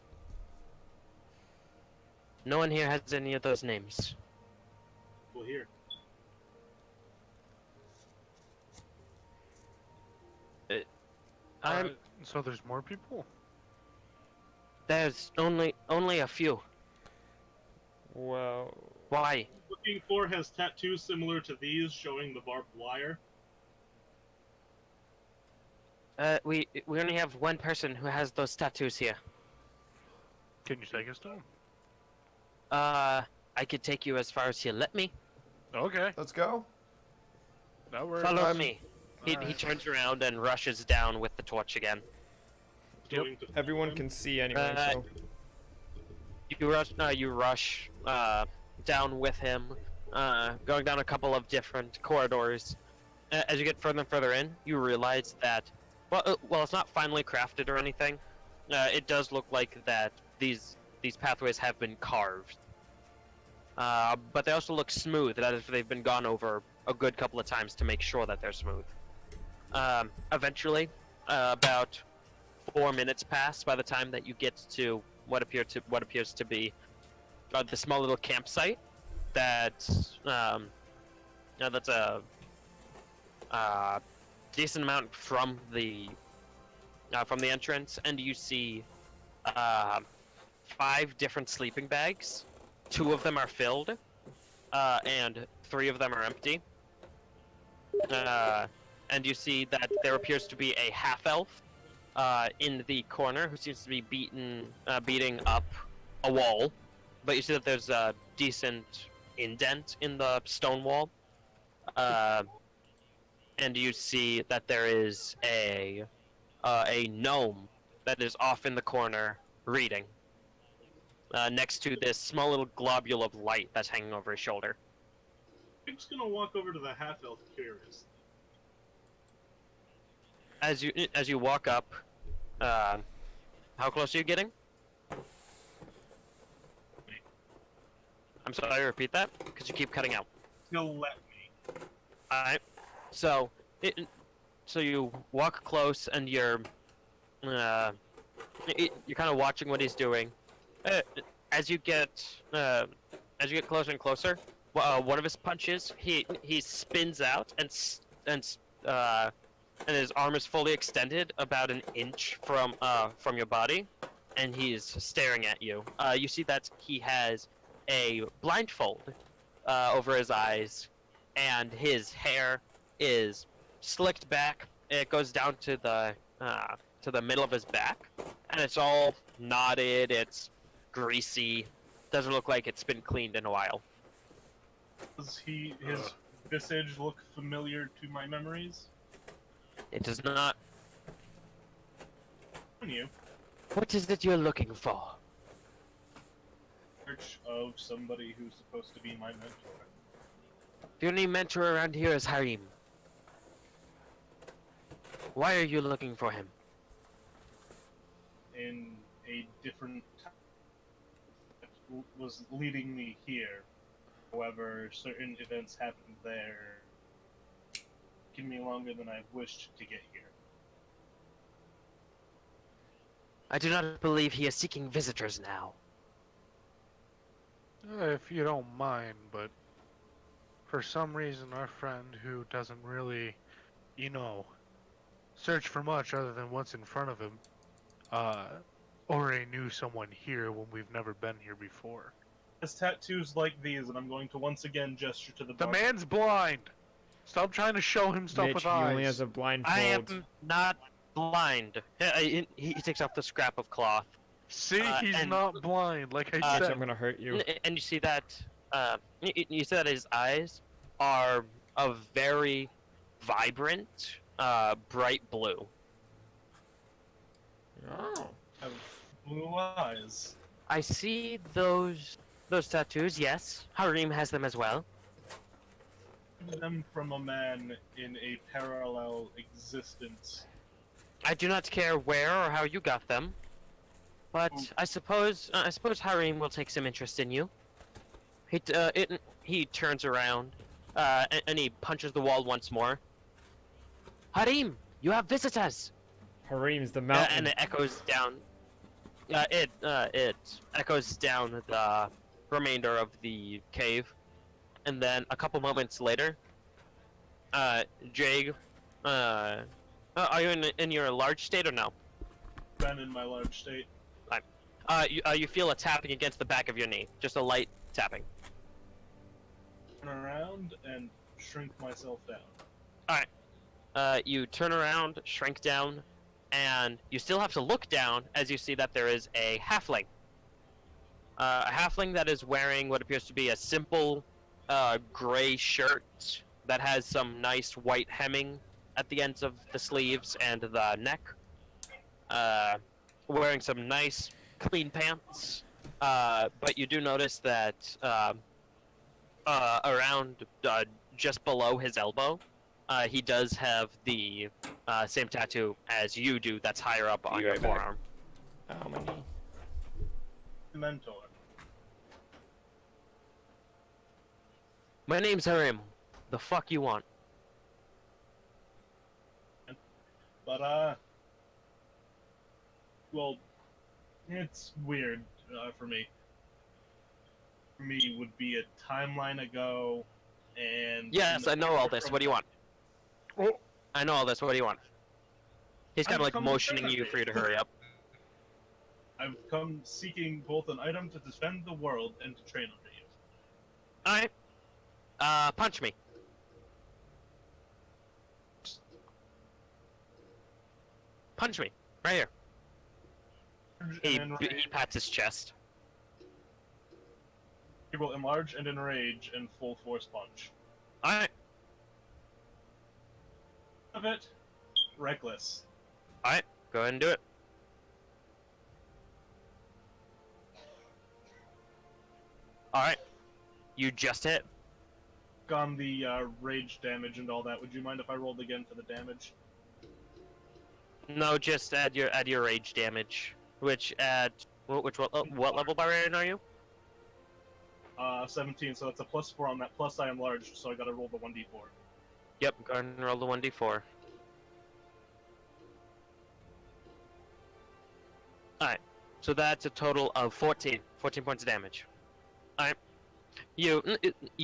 No one here has any of those names. Well, here. So there's more people? There's only a few. Well, Why? Looking for has tattoos similar to these, showing the barbed wire. We only have one person who has those tattoos here. Can you take us to him? I could take you as far as you let me. Okay, Let's go. that works. Follow me. He Alright. turns around and rushes down with the torch again. Yep. Going to everyone him. can see anyway, so. You rush down with him, going down a couple of different corridors. As you get further and further in, you realize that, well, it's not finely crafted or anything. It does look like that these pathways have been carved. But they also look smooth, that is, they've been gone over a good couple of times to make sure that they're smooth. Eventually, about 4 minutes pass by the time that you get to what appears to be the small little campsite that's a decent amount from the entrance, and you see 5 different sleeping bags. 2 of them are filled, and 3 of them are empty. And you see that there appears to be a half-elf in the corner who seems to be beating up a wall. But you see that there's a decent indent in the stone wall. And you see that there is a gnome that is off in the corner reading, next to this small little globule of light that's hanging over his shoulder. I'm just gonna walk over to the half-elf curious. As you walk up, how close are you getting? I'm sorry, repeat that, because you keep cutting out. He'll let me. Alright, so you walk close and you're kind of watching what he's doing. As you get closer and closer, one of his punches, he spins out and his arm is fully extended about an inch from your body, and he's staring at you. You see that he has a blindfold over his eyes, and his hair is slicked back. It goes down to the middle of his back, and it's all knotted. It's greasy. Doesn't look like it's been cleaned in a while. Does his visage look familiar to my memories? It does not. On you. What is it you're looking for? Search of somebody who's supposed to be my mentor. The only mentor around here is Harim. Why are you looking for him? In a different time that was leading me here. However, certain events happened there, taking me longer than I wished to get here. I do not believe he is seeking visitors now. If you don't mind, but for some reason our friend who doesn't really, search for much other than what's in front of him, already knew someone here when we've never been here before. Has tattoos like these, and I'm going to once again gesture to the The bar. man's blind! Stop trying to show him stuff Mitch, with he eyes. only has a blindfold. I am not blind. He takes off the scrap of cloth. See, he's and- not blind, like I Mitch, said. I'm gonna hurt you. And you see that you see that his eyes are a very vibrant, bright blue. Oh. Have blue eyes. I see those tattoos. Yes, Harim has them as well. Them from a man in a parallel existence. I do not care where or how you got them, but I suppose Harim will take some interest in you. He turns around, and he punches the wall once more. Harim, you have visitors. Harim's the mountain. And it echoes down. It echoes down the remainder of the cave, and then a couple moments later, Jake, are you in your large state or no? Been in my large state. You feel a tapping against the back of your knee, just a light tapping. Turn around and shrink myself down. You turn around, shrink down, and you still have to look down as you see that there is a halfling. A halfling that is wearing what appears to be a simple gray shirt that has some nice white hemming at the ends of the sleeves and the neck. Wearing some nice clean pants. But you do notice that around just below his elbow, he does have the same tattoo as you do that's higher up on your forearm. Oh, my knee. Mentor. My name's Harim. The fuck you want? But, well, it's weird for me. For me, would be a timeline ago, and... Yes, I know all this. What do you want? Oh. I know all this. What do you want? He's kind of like come motioning to you for you to hurry up. I've come seeking both an item to defend the world and to train under you. Alright. Punch me. Punch me. Right here. He pats his chest. He will enlarge and enrage and full force punch. Alright. Of it, reckless. Alright. Go ahead and do it. Alright. You just hit. On the rage damage and all that, would you mind if I rolled again for the damage? No, just add your rage damage. Which what level barbarian are you? 17, so that's a +4 on that. Plus I enlarged, so I gotta roll the 1d4. Yep, go ahead and roll the 1d4. Alright, so that's a total of 14 points of damage. Alright, you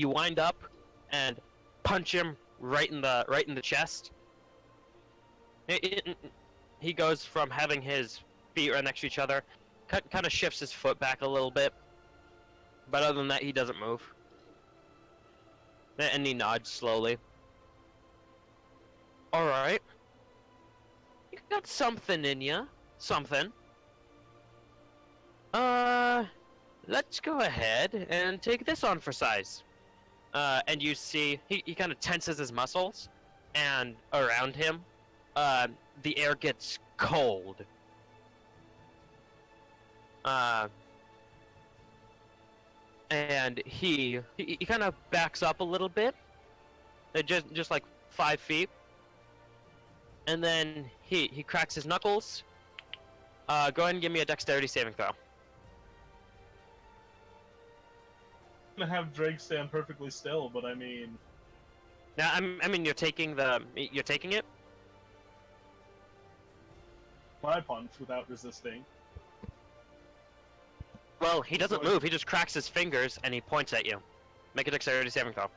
wind up and punch him right in the chest. He goes from having his feet right next to each other, kind of shifts his foot back a little bit, but other than that, he doesn't move. And he nods slowly. Alright. You got something in ya. Something. Let's go ahead and take this on for size. And you see, he kind of tenses his muscles, and around him, the air gets cold. And he kind of backs up a little bit, just like 5 feet, and then he cracks his knuckles. Go ahead and give me a dexterity saving throw. I'm gonna have Drake stand perfectly still, but I mean... Now, I mean, you're taking it. My punch without resisting. Well, he doesn't move. He just cracks his fingers and he points at you. Make a dexterity saving throw.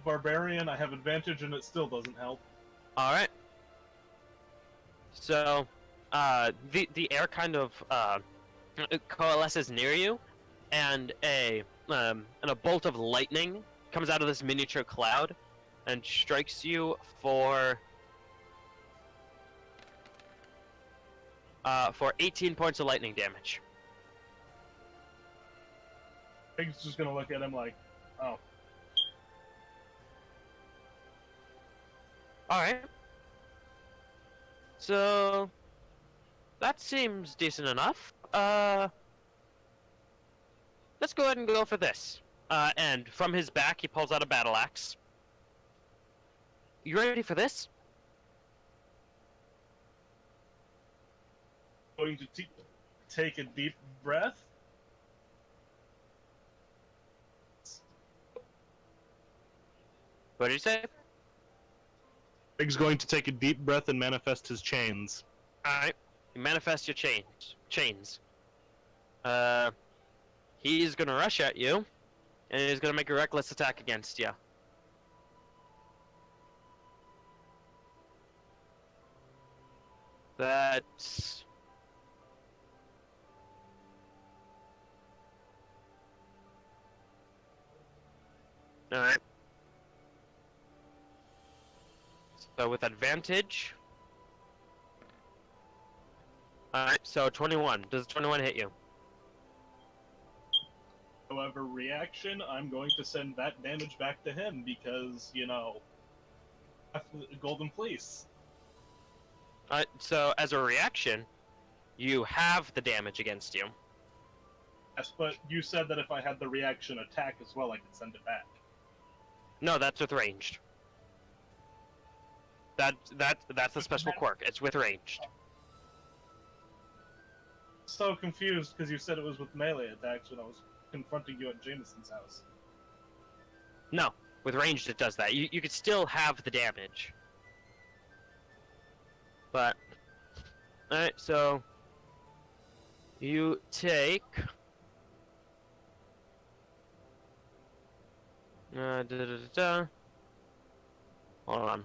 Barbarian, I have advantage and it still doesn't help. All right. So, the air kind of coalesces near you, and a bolt of lightning comes out of this miniature cloud and strikes you for 18 points of lightning damage. Drake's just gonna look at him like, oh. Alright. So, that seems decent enough. Let's go ahead and go for this. And from his back, he pulls out a battle axe. You ready for this? Going to take a deep breath. What did you say? Drake's going to take a deep breath and manifest his chains. Alright. You manifest your chains. He's gonna rush at you, and he's gonna make a reckless attack against you. That's Alright. So with advantage. Alright, so 21. Does 21 hit you? However, reaction, I'm going to send that damage back to him because, you know, Golden Fleece. So as a reaction, you have the damage against you. Yes, but you said that if I had the reaction attack as well, I could send it back. No, that's with ranged. That's the special quirk. It's with ranged. So confused because you said it was with melee attacks when I was confronting you at Jameson's house. No, with ranged it does that. You could still have the damage. But alright, so you take Hold on.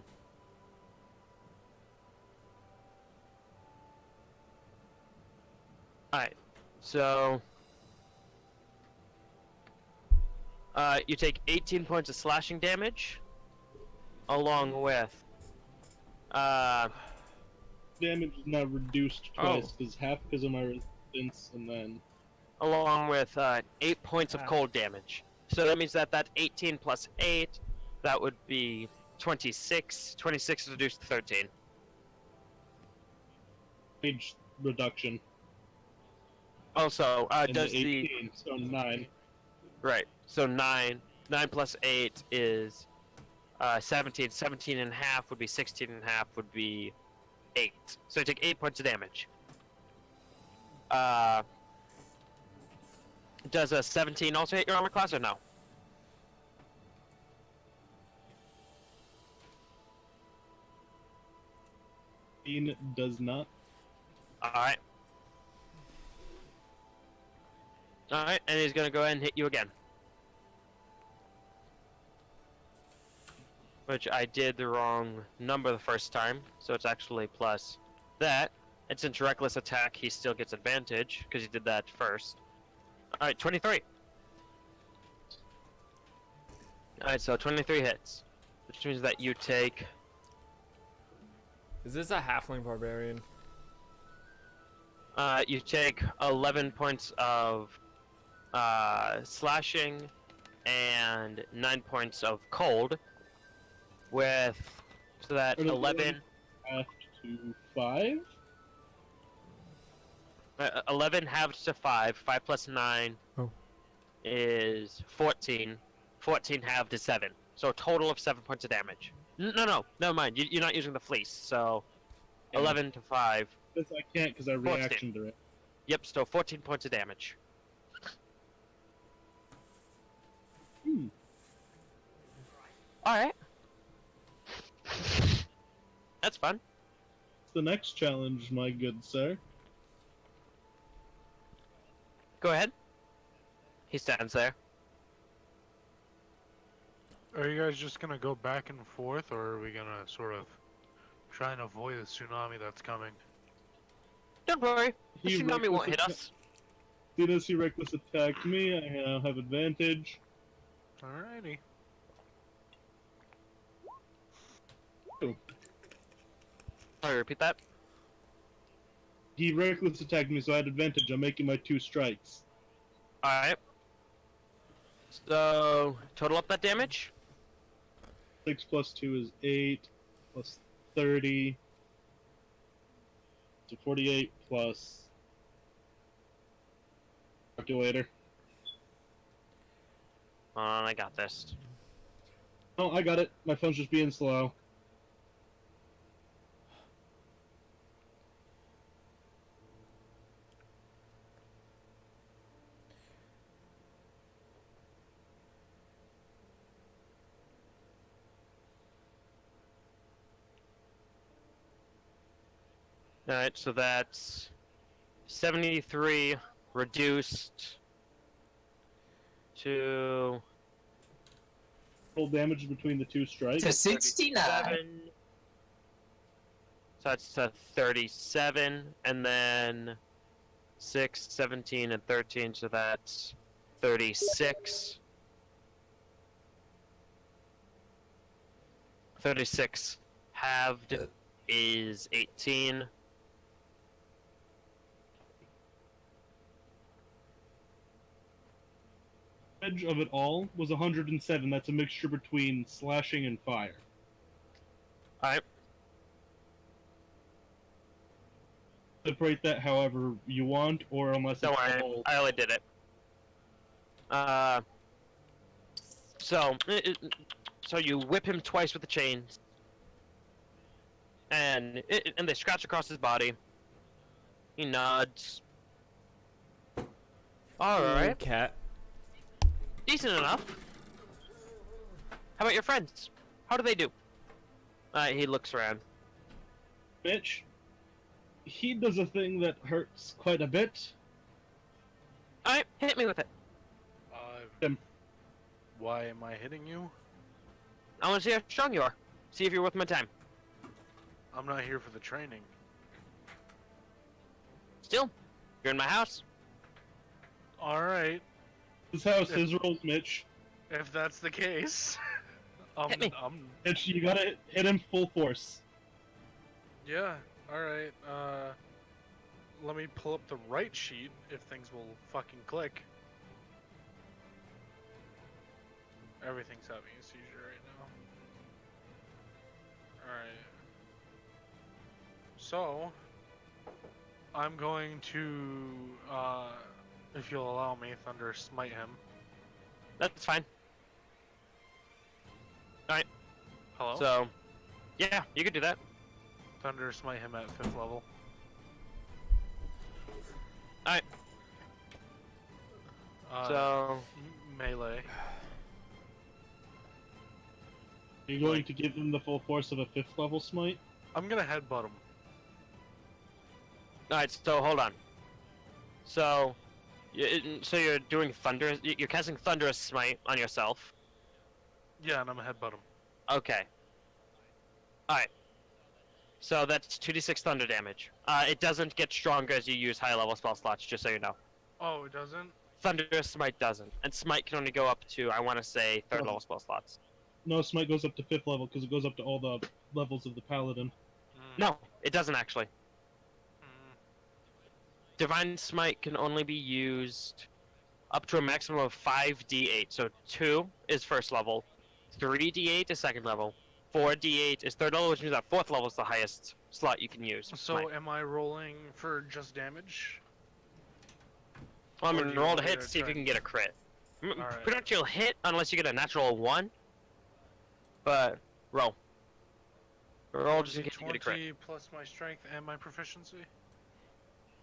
Alright, so you take 18 points of slashing damage, along with Damage is now reduced twice, because half because of my resistance, and then... along with 8 points of cold damage. So that means that 18 plus 8, that would be 26. 26 is reduced to 13. Age reduction. Also, And does 18, so 9. Right, so 9. 9 plus 8 is 17. 17 and a half would be 16 and a half would be 8. So you take 8 points of damage. Does a 17 also hit your armor class or no? Does not. Alright. Alright, and he's gonna go ahead and hit you again. Which I did the wrong number the first time, so it's actually plus that. And since reckless attack, he still gets advantage, because he did that first. Alright, 23. Alright, so 23 hits. Which means that you take... Is this a halfling barbarian? You take 11 points of slashing and 9 points of cold. With... So that 11... Half to 5? 11 halved to 5. 5 plus 9 is 14. 14 halved is 7. So a total of 7 points of damage. No, never mind. You're not using the fleece, so 11 to 5. Because I can't, because I reactioned to it. Yep, so 14 points of damage. Alright. That's fun. The next challenge, my good sir. Go ahead. He stands there. Are you guys just gonna go back and forth, or are we gonna sort of try and avoid the tsunami that's coming? Don't worry. The tsunami won't hit us. Soon as he reckless attacked me, I now have advantage. Alrighty. Sorry, repeat that. He reckless attacked me, so I had advantage. I'm making my 2 strikes. Alright. So, total up that damage? 6 plus 2 is 8, plus 30. So 48 plus... Calculator. I got this. Oh, I got it. My phone's just being slow. Alright, so that's 73 reduced to Total damage between the 2 strikes. To 69. 37. So that's to 37, and then 6, 17, and 13, so that's 36. 36 halved is 18. Edge of it all was 107. That's a mixture between slashing and fire. Alright. Separate that however you want, or unless Don't it's worry, all... I only did it. So you whip him twice with the chains, and they scratch across his body. He nods. Alright. Cat. Decent enough. How about your friends? How do they do? He looks around. Mitch, he does a thing that hurts quite a bit. Alright, hit me with it. Why am I hitting you? I want to see how strong you are. See if you're worth my time. I'm not here for the training. Still, you're in my house. Alright, His house, his rules, Mitch. if that's the case. Hit me. Mitch, you gotta hit him full force. Yeah, alright. Let me pull up the right sheet if things will fucking click. Everything's having a seizure right now. Alright. So, I'm going to, if you'll allow me, Thunder Smite him. That's fine. Alright, Hello? so, yeah, you can do that. Thunder Smite him at 5th level. Alright, so, Melee. Are you going to give him the full force of a 5th level smite? I'm gonna headbutt him. alright, so hold on. So you're doing thunder, you're casting Thunderous Smite on yourself. Yeah, and I'm gonna headbutt him. Okay. Alright. So that's 2d6 thunder damage. It doesn't get stronger as you use high level spell slots, just so you know. Oh, it doesn't? Thunderous Smite doesn't. And Smite can only go up to, I want to say, 3rd level spell slots. No, smite goes up to 5th level because it goes up to all the levels of the paladin. No, it doesn't actually. Mm. Divine Smite can only be used up to a maximum of 5d8. So 2 is 1st level, 3d8 is 2nd level, 4d8 is 3rd level, which means that 4th level is the highest slot you can use. So Smite. am I rolling for just damage? Well, I'm or gonna do you roll want to me hit to to see if try you can get a crit. Alright. Pretty much you'll hit unless you get a natural 1. But roll. Roll just in case you get a crit. 20 plus my strength and my proficiency.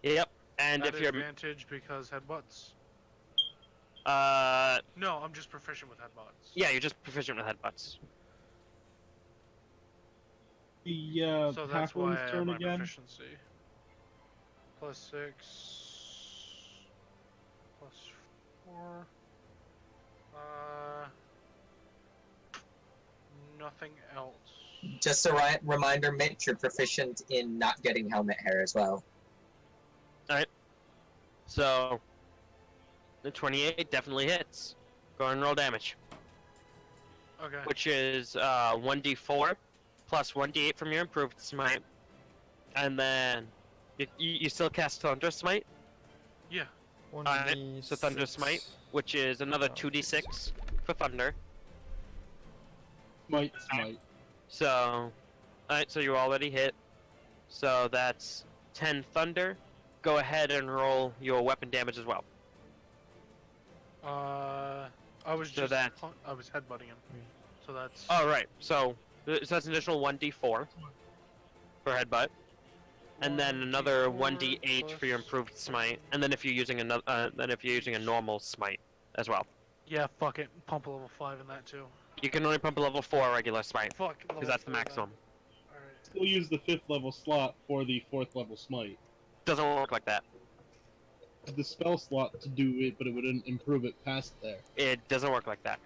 Yep. And At if you're advantage because headbutts. No, I'm just proficient with headbutts. yeah, you're just proficient with headbutts. The So that's why I halfling's have turn my again. proficiency. Plus 6. Plus 4. Nothing else. Just a reminder, Mitch, you're proficient in not getting helmet hair as well. So the 28 definitely hits. Go and roll damage, Okay. which is 1d4 plus 1d8 from your improved smite, and then you still cast Thunder Smite. Yeah. Alright, so Thunder Smite, which is another 2d6 for thunder. Smite. So, alright, so you already hit. So that's 10 thunder. Go ahead and roll your weapon damage as well. I was So just that- I was headbutting him. So that's Oh, right. So that's an additional 1d4 for headbutt. And then another 1d8 for your improved smite. And then if you're using a normal smite as well. Yeah, fuck it. Pump a level 5 in that too. You can only pump a level 4 regular smite, Fuck. because that's the maximum. Alright. Still use the 5th level slot for the 4th level smite. Doesn't work like that. The spell slot to do it, but it wouldn't improve it past there. It doesn't work like that.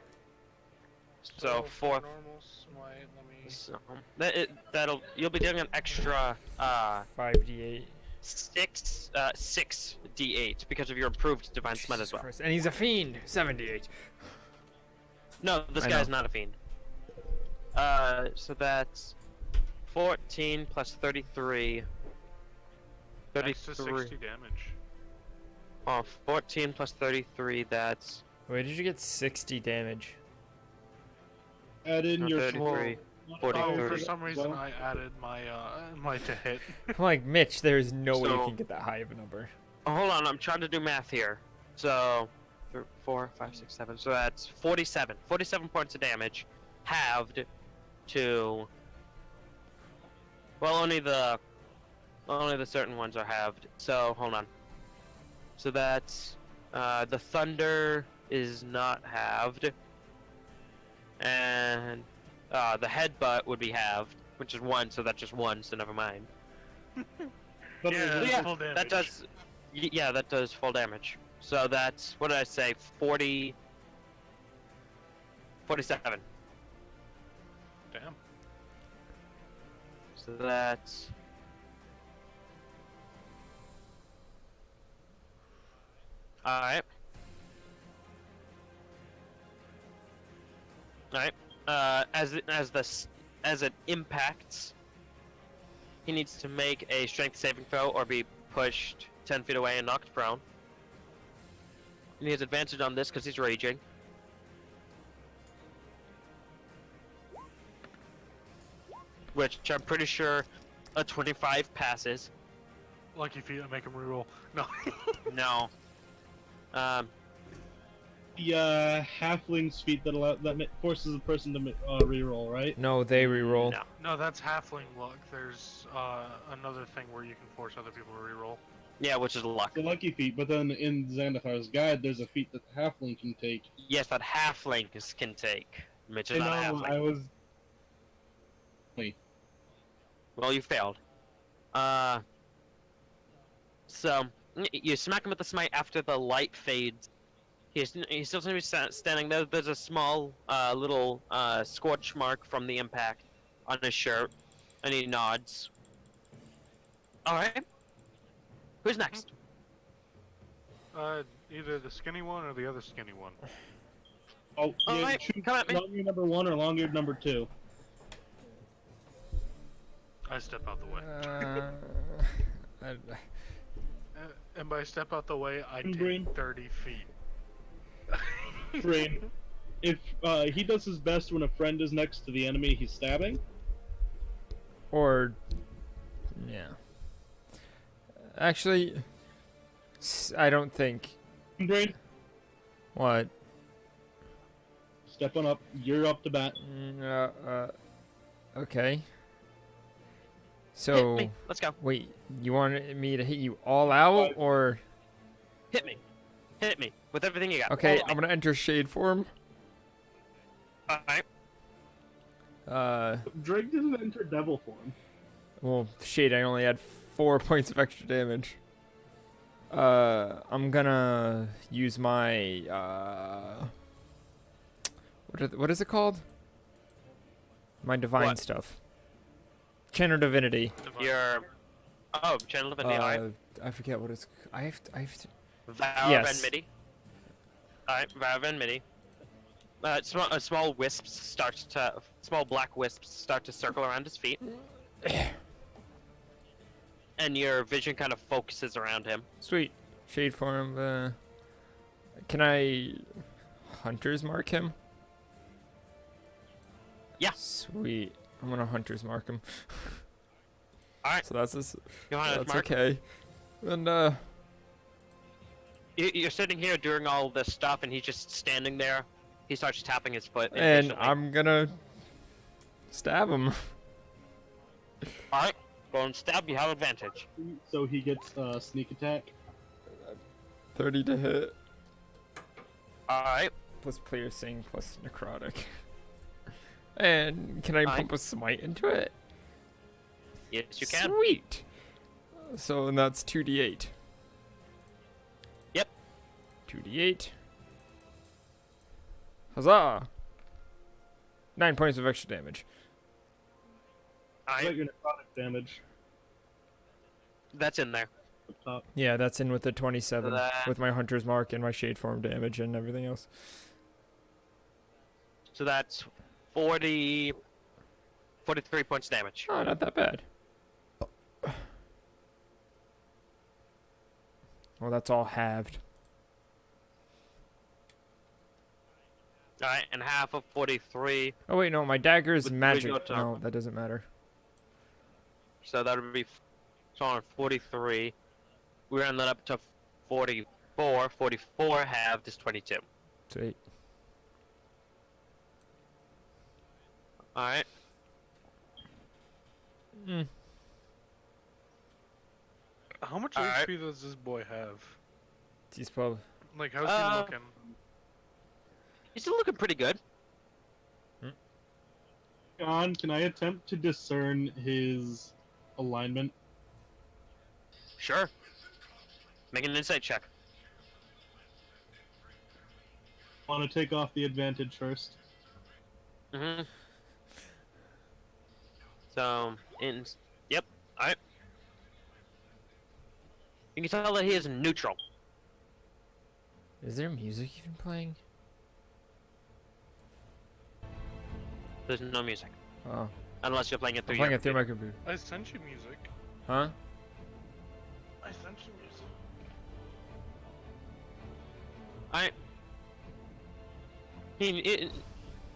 So for for normal smite, let me. so you'll be doing an extra 5d8. 6 d8 because of your improved divine smite as well. Christ. And he's a fiend. 78. No, this I guy's know. not a fiend. So that's 14 plus 33. Next to 60 damage. Oh, 14 plus 33, that's Where did you get 60 damage? Add in your 33. Oh, 43. for some reason Well- I added my my to hit. I'm like, Mitch, there is no way you So- can get that high of a number. Oh, hold on, I'm trying to do math here. So, 4, 5, 6, 7. So that's 47. 47 points of damage, halved to. Well, only the certain ones are halved. So hold on. So that's the thunder is not halved, and the headbutt would be halved, which is 1. So that's just 1. So never mind. But Yeah, But that's yeah, full damage. that does. Yeah, that does full damage. So that's, what did I say? 40. 47. Damn. So that's. Alright. Alright. As it impacts, he needs to make a strength saving throw or be pushed 10 feet away and knocked prone. And he has advantage on this because he's raging. Which I'm pretty sure a 25 passes. Lucky feet, I make him reroll. No. No. The halfling's feat that forces a person to reroll, right? No, they reroll. No. No, that's halfling luck. There's another thing where you can force other people to reroll. Yeah, which is luck. The lucky feat, but then in Xanathar's guide, there's a feat that the halfling can take. Yes, that halflings can take. Mitch is I not a know, halfling. I was. Well, you failed. So you smack him with the smite after the light fades. He's still going to be standing there. There's a small little scorch mark from the impact on his shirt, and he nods. All right. Who's next? Either the skinny one or the other skinny one. Oh, yeah, Alright, choose come at me. longer number 1 or longer number 2. I step out the way. I- And by step out the way, I Brain. take 30 feet. Brain. If he does his best when a friend is next to the enemy he's stabbing. or, yeah. Actually, I don't think. Brain, What? step on up. You're up to bat. Okay. Hit So, me. Let's go. wait, you want me to hit you all out, or? Hit me. Hit me with everything you got. Okay, All I'm gonna enter shade form. right. Drake doesn't enter devil form. Well, shade, I only had 4 points of extra damage. I'm gonna use my, what is it called? My divine What? stuff. Channel Divinity. Your channel of India. I forget what it's, I have to, Vow yes. of Enmity. Alright, Vow of Enmity. Small black wisps start to circle around his feet. And your vision kind of focuses around him. sweet. Shade form, can I hunter's mark him? Yeah. Sweet. I'm gonna hunter's mark him. Alright. So that's You want to that's mark? okay. And You're sitting here doing all this stuff, and he's just standing there. He starts tapping his foot. and impatiently. I'm gonna stab him. Alright, go and stab. You have advantage. So he gets sneak attack. 30 to hit. Alright. Plus piercing, plus necrotic. And can I Fine. pump a smite into it? Yes, you can. Sweet. So and that's 2d8. Yep. 2d8. Huzzah! 9 points of extra damage. Is that Alright, your necrotic damage that's in there. up top? Yeah, that's in with the 27 That- with my hunter's mark and my shade form damage and everything else. So that's 40. 43 points damage. Oh, not that bad. Well, that's all halved. Alright, and half of 43. Oh wait, no, my dagger is With magic. your turn. No, that doesn't matter. So that would be so on 43. We round that up to 44. 44 halved is 22. Sweet. Alright. Mm. How much Alright. HP does this boy have? He's probably. Like, how's he looking? He's still looking pretty good. John, can I attempt to discern his alignment? Sure. Make an insight check. Want to take off the advantage first? Mm-hmm. So, yep, alright. You can tell that he is neutral. Is there music even playing? There's no music. Oh, Unless you're playing it through I'm playing your it through my computer. I sent you music. Huh? I sent you music. Alright.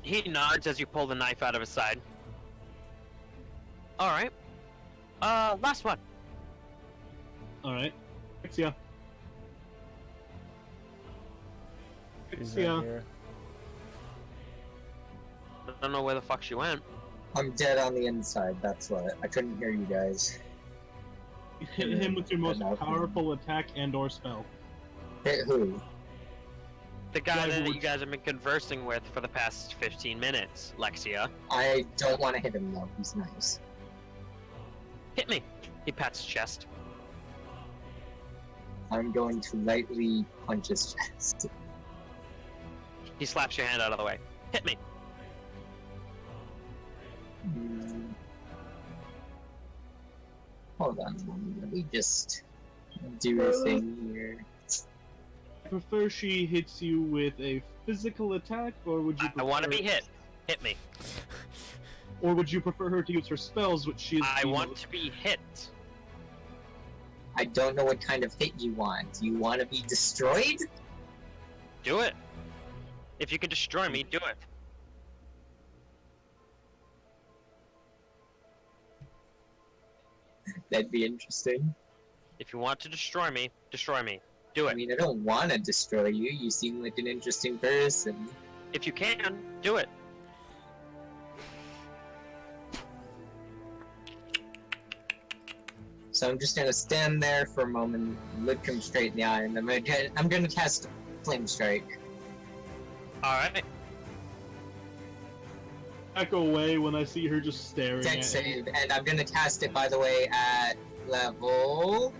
He nods as you pull the knife out of his side. Alright. Last one. Alright. Exia. He's Yeah. right here. I don't know where the fuck she went. I'm dead on the inside, that's what. I couldn't hear you guys. Hit him with your most Enough. powerful attack and/or spell. Hit who? The guy Yeah, that who you guys have been conversing with for the past 15 minutes, Lexia. I don't want to hit him though, he's nice. Hit me. He pats his chest. I'm going to lightly punch his chest. He slaps your hand out of the way. Hit me. Mm. Hold on, let me just do a thing here. I prefer she hits you with a physical attack, or would you? I want to be hit. Hit me. Or would you prefer her to use her spells, which she is? I want to be hit. I don't know what kind of hit you want. You want to be destroyed? Do it. If you can destroy me, do it. That'd be interesting. If you want to destroy me, destroy me. Do I it. mean, I don't want to destroy you. You seem like an interesting person. If you can, do it. So I'm just gonna stand there for a moment, look him straight in the eye, and I'm gonna cast Flame Strike. Alright. back away when I see her just staring Deck at save, and I'm gonna cast it, by the way, at level...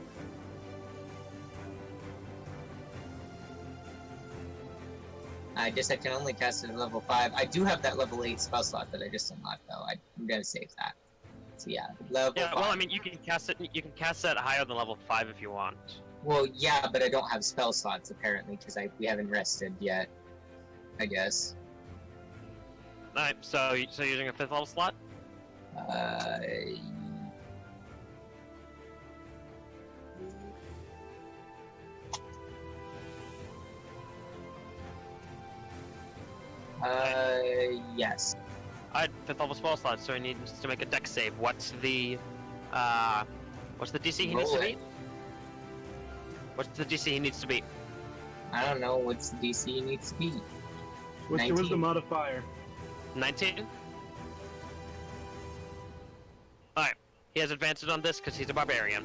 I guess I can only cast it at level 5. I do have that level 8 spell slot that I just unlocked, though. I'm gonna save that. So yeah, level 5. Well, I mean, you can cast it. You can cast that higher than level 5 if you want. Well, yeah, but I don't have spell slots apparently because we haven't rested yet. I guess. All right. So using a 5th level slot. Yes. All right, 5th level spell slot. So he needs to make a deck save. What's the DC he needs to Roll beat? What's the DC he needs to beat? I don't know what's the DC he needs to beat. What's your 19. wisdom modifier? 19. All right. He has advantage on this because he's a barbarian.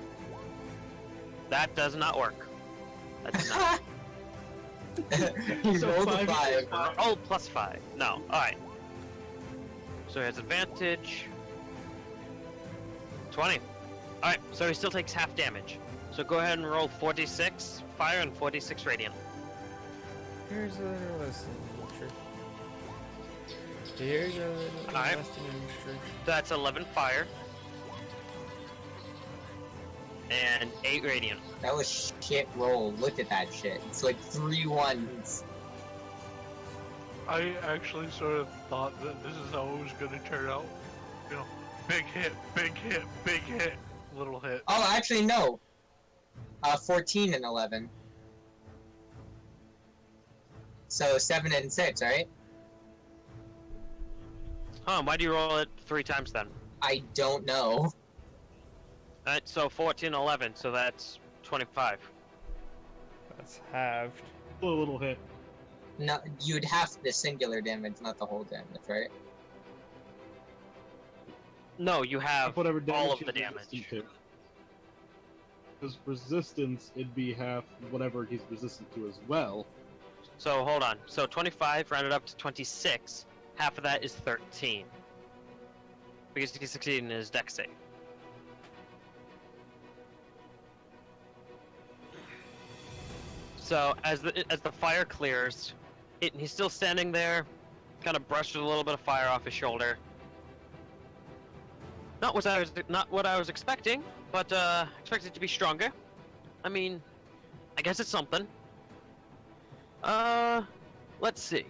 That does not work. That does not. He So rolled a 5 5. equals 5. Oh, plus 5. No. Alright. So he has advantage. 20. Alright, so he still takes half damage. So go ahead and roll 46 fire and 46 radiant. Here's a little lesson in trick. Here's a little Alright. lesson in trick. That's 11 fire. And 8 radiant. That was shit roll. Look at that shit. It's like 3 1s. I actually sort of thought that this is how it was gonna turn out. You know, Big hit, big hit, big hit. Little hit. Oh, actually, no. 14 and 11. So 7 and 6, right? Huh, why do you roll it 3 times then? I don't know. Alright, so 14, 11, so that's 25. That's halved. A little hit. No, you'd have the singular damage, not the whole damage, right? No, you have Whatever damage all of he's the damage. resistant to. His resistance, it'd be half whatever he's resistant to as well. So hold on. So 25 rounded up to 26. Half of that is 13. Because he succeeded in his dex save. So as the fire clears, he's still standing there, kind of brushes a little bit of fire off his shoulder. Not what I was expecting, but expected it to be stronger. I mean, I guess it's something. Let's see.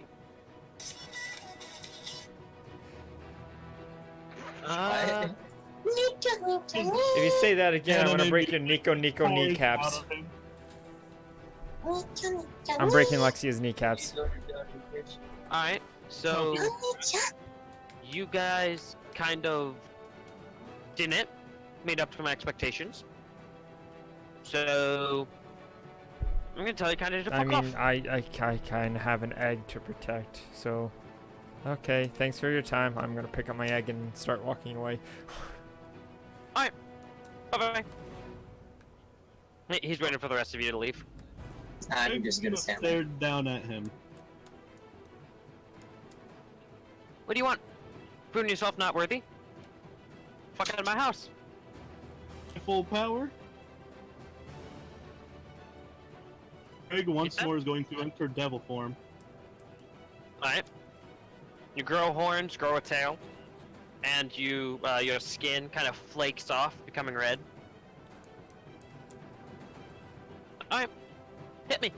What? If you say that again, I'm gonna break your Nico kneecaps. I'm breaking Lexia's kneecaps. Alright, so you guys kind of didn't made up to my expectations. So I'm gonna tell you kind of to fuck I mean, off. I kind of have an egg to protect, so... Okay, thanks for your time. I'm gonna pick up my egg and start walking away. Alright, bye-bye. He's waiting for the rest of you to leave. I'm just gonna stand there. Stare down at him. What do you want? Proving yourself not worthy? Fuck out of my house. Full power. Greg once Yeah. more is going to enter devil form. Alright. You grow horns, grow a tail, and your skin kind of flakes off, becoming red. Alright. Hit me.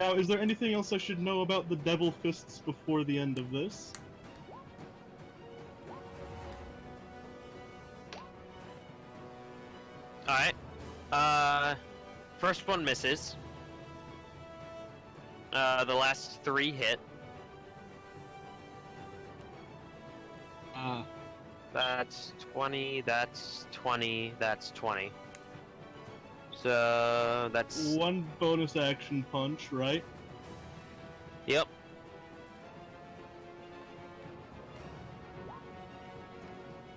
Now, is there anything else I should know about the devil fists before the end of this? Alright. First one misses. The last 3 hit. That's 20, that's 20, that's 20. So, that's... One bonus action punch, right? Yep.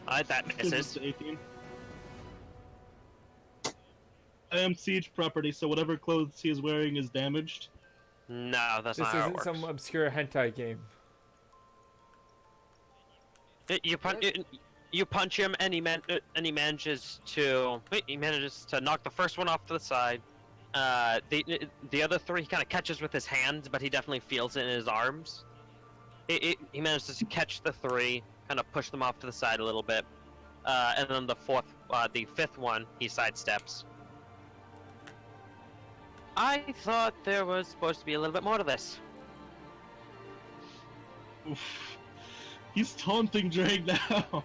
Alright, that misses. 18. I am siege property, so whatever clothes he is wearing is damaged. No, that's This not how it isn't works. some obscure hentai game. You punch him, and he manages to knock the first one off to the side. The other 3 he kind of catches with his hands, but he definitely feels it in his arms. He manages to catch the 3, kind of push them off to the side a little bit, and then the 5th one he sidesteps. I thought there was supposed to be a little bit more to this. Oof. He's taunting Drake now.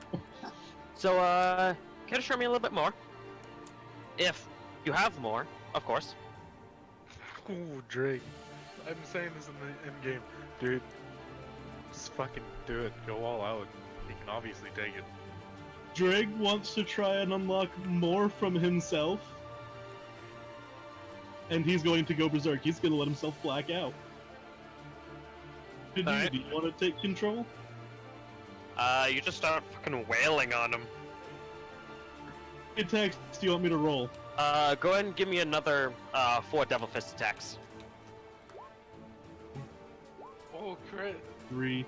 So, can you show me a little bit more? If you have more, of course. Ooh, Drake. I'm saying this in the end game. Dude, just fucking do it. Go all out. He can obviously take it. Drake wants to try and unlock more from himself. And he's going to go berserk. He's going to let himself black out. Do you want to take control? You just start fucking wailing on him. Attacks do you want me to roll? Go ahead and give me another 4 Devil Fist attacks. Oh, crit. 3,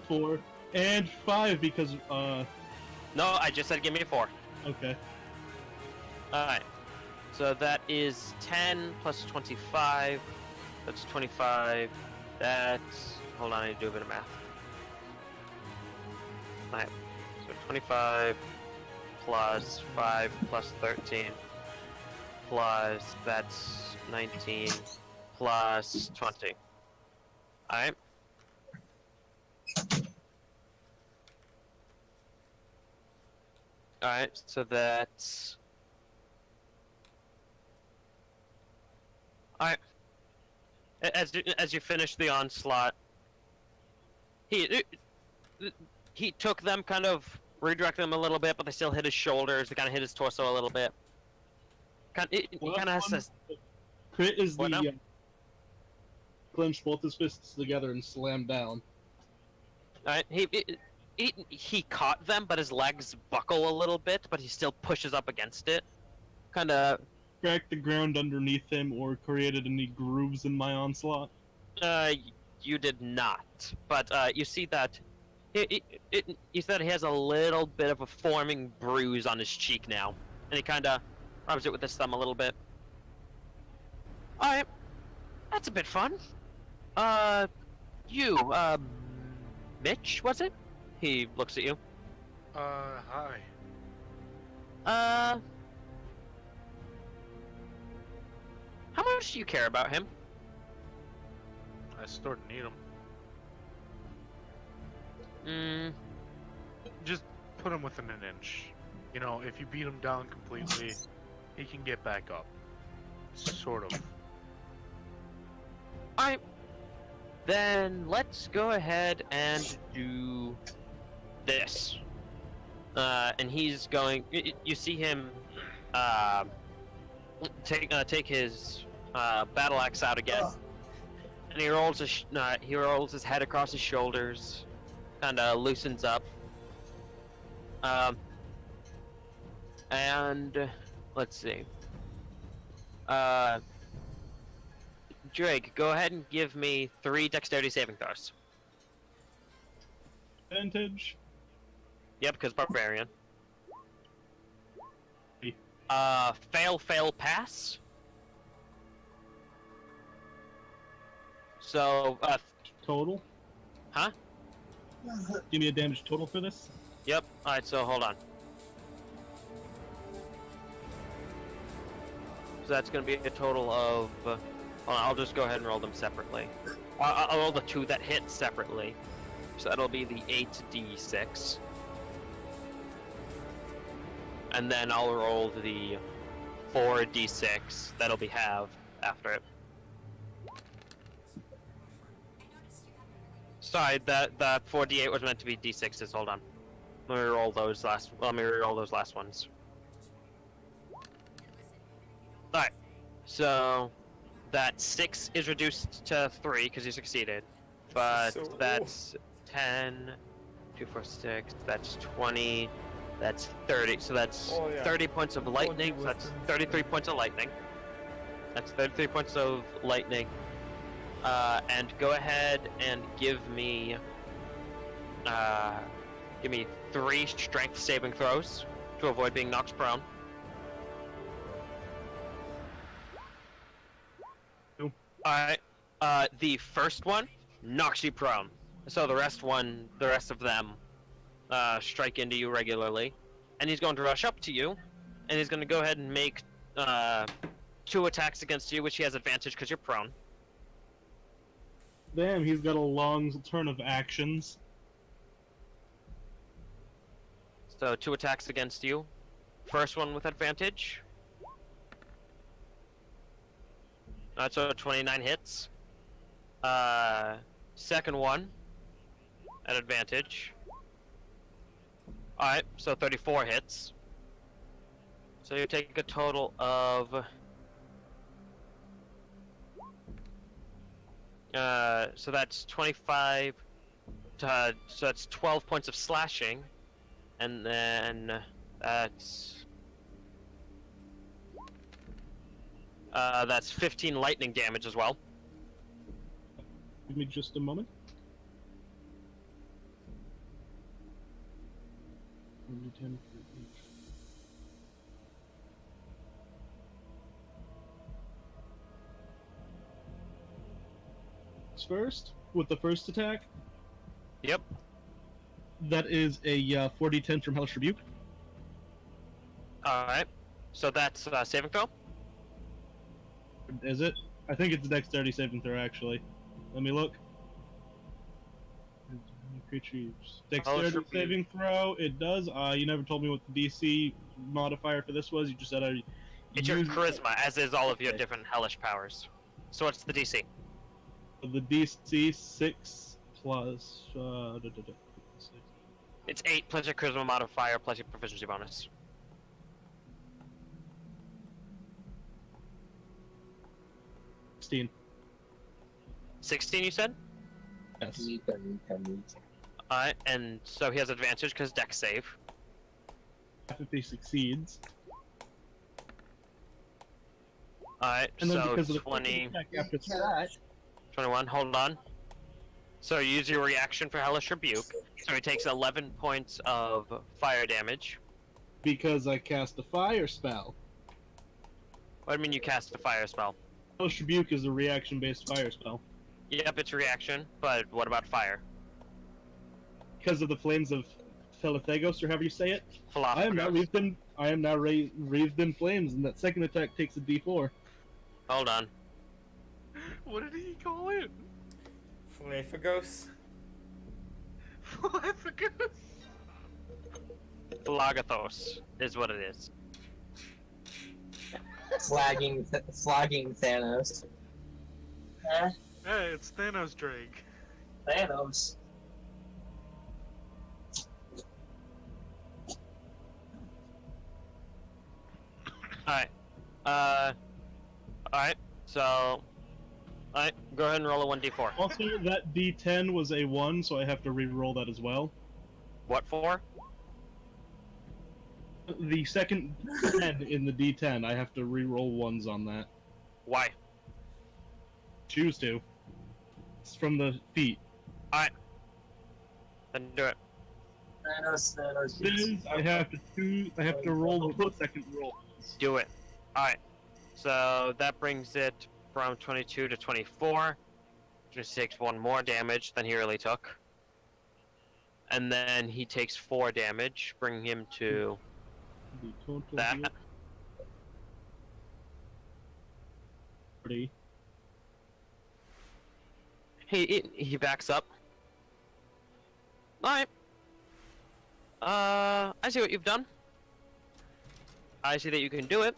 4, and 5 because, No, I just said give me a 4. Okay. Alright. So that is 10 plus 25. That's 25. That's... Hold on, I need to do a bit of math. Alright. So 25 plus 5 plus 13 plus... That's 19 plus 20. Alright. Alright, so that's... Alright. As you finish the onslaught, he took them, kind of redirected them a little bit, but they still hit his shoulders, they kind of hit his torso a little bit. He kind of has to... Crit is What now? the clench both his fists together and slam down. Alright, he caught them, but his legs buckle a little bit, but he still pushes up against it. Kind of... Cracked the ground underneath him or created any grooves in my onslaught? You did not. But, you see that... You said he has a little bit of a forming bruise on his cheek now. And he kind of rubs it with his thumb a little bit. Alright. That's a bit fun. Mitch, was it? He looks at you. Hi. How much do you care about him? I sort of need him. Just put him within an inch. You know, if you beat him down completely, he can get back up. Sort of. Alright. Then let's go ahead and do this. And he's going... You see him take his battle axe out again. And he rolls his head across his shoulders. Kind of loosens up. And let's see. Drake, go ahead and give me 3 dexterity saving throws. Advantage. Yep, because barbarian. Hey. Fail, pass. So, Total? huh? Give me a damage total for this. Yep. Alright, so hold on. So that's going to be a total of... hold on, I'll just go ahead and roll them separately. I'll roll the 2 that hit separately. So that'll be the 8d6. And then I'll roll the 4d6 that'll be halved after it. Sorry, that 4d8 was meant to be d6s. Hold on. Let me roll those last ones. Alright. So that 6 is reduced to 3 because you succeeded. But So- that's 10, 2, 4, 6, that's 20, that's 30. So that's Oh, yeah. 30 points of lightning. So that's 33 points of lightning. That's 33 points of lightning. And go ahead and give me 3 strength saving throws to avoid being knocked prone. Alright. The first one knocks you prone. So the rest of them strike into you regularly. And he's going to rush up to you, and he's going to go ahead and make 2 attacks against you, which he has advantage because you're prone. Damn, he's got a long turn of actions. So 2 attacks against you. First one with advantage. So 29 hits. Second one at advantage. Alright, so 34 hits. So you take a total of... so that's 25... so that's 12 points of slashing. And then that's 15 lightning damage as well. Give me just a moment. First, with the first attack, Yep. that is a 4d10 from Hellish Rebuke. Alright. So that's saving throw? Is it? I think it's a dexterity saving throw, actually. Let me look. creatures. Dexterity Hellish saving throw. It does. You never told me what the DC modifier for this was. You just said I. It's your use- charisma, as is all of your Okay. different hellish powers. So what's the DC? The DC 6 plus. It's 8 plus your charisma modifier plus your proficiency bonus. $16. 16, you said? Yes. Alright, and so he has advantage because Dex save. If he succeeds. Alright, And then so because of the 20, attack after that, 21, hold on. So you use your reaction for Hellish Rebuke. So he takes 11 points of fire damage. because I cast a fire spell. What do you mean you cast a fire spell? Hellish Rebuke is a reaction-based fire spell. Yep, it's reaction, but what about fire? Because of the flames of Philithagos, or however you say it. I am now Philophagos. wreathed in flames, and that second attack takes a D4. Hold on. What did he call it? Philophagos? Philophagos? Philagathos is what it is. Flogging Thanos. Eh, Hey, it's Thanos Drake. Thanos. Alright. Alright, so... Alright, go ahead and roll a 1d4. Also, that D10 was a 1, so I have to re-roll that as well. What for? The second 10 in the D10, I have to re-roll 1s on that. Why? Choose to. It's from the feet. Then do it. Thanos. Then I have to roll the second roll. Do it. Alright. So that brings it from 22 to 24. Just takes 1 more damage than he really took. And then he takes 4 damage, bringing him to The total that. heal- 30. He backs up. Alright. I see what you've done. I see that you can do it.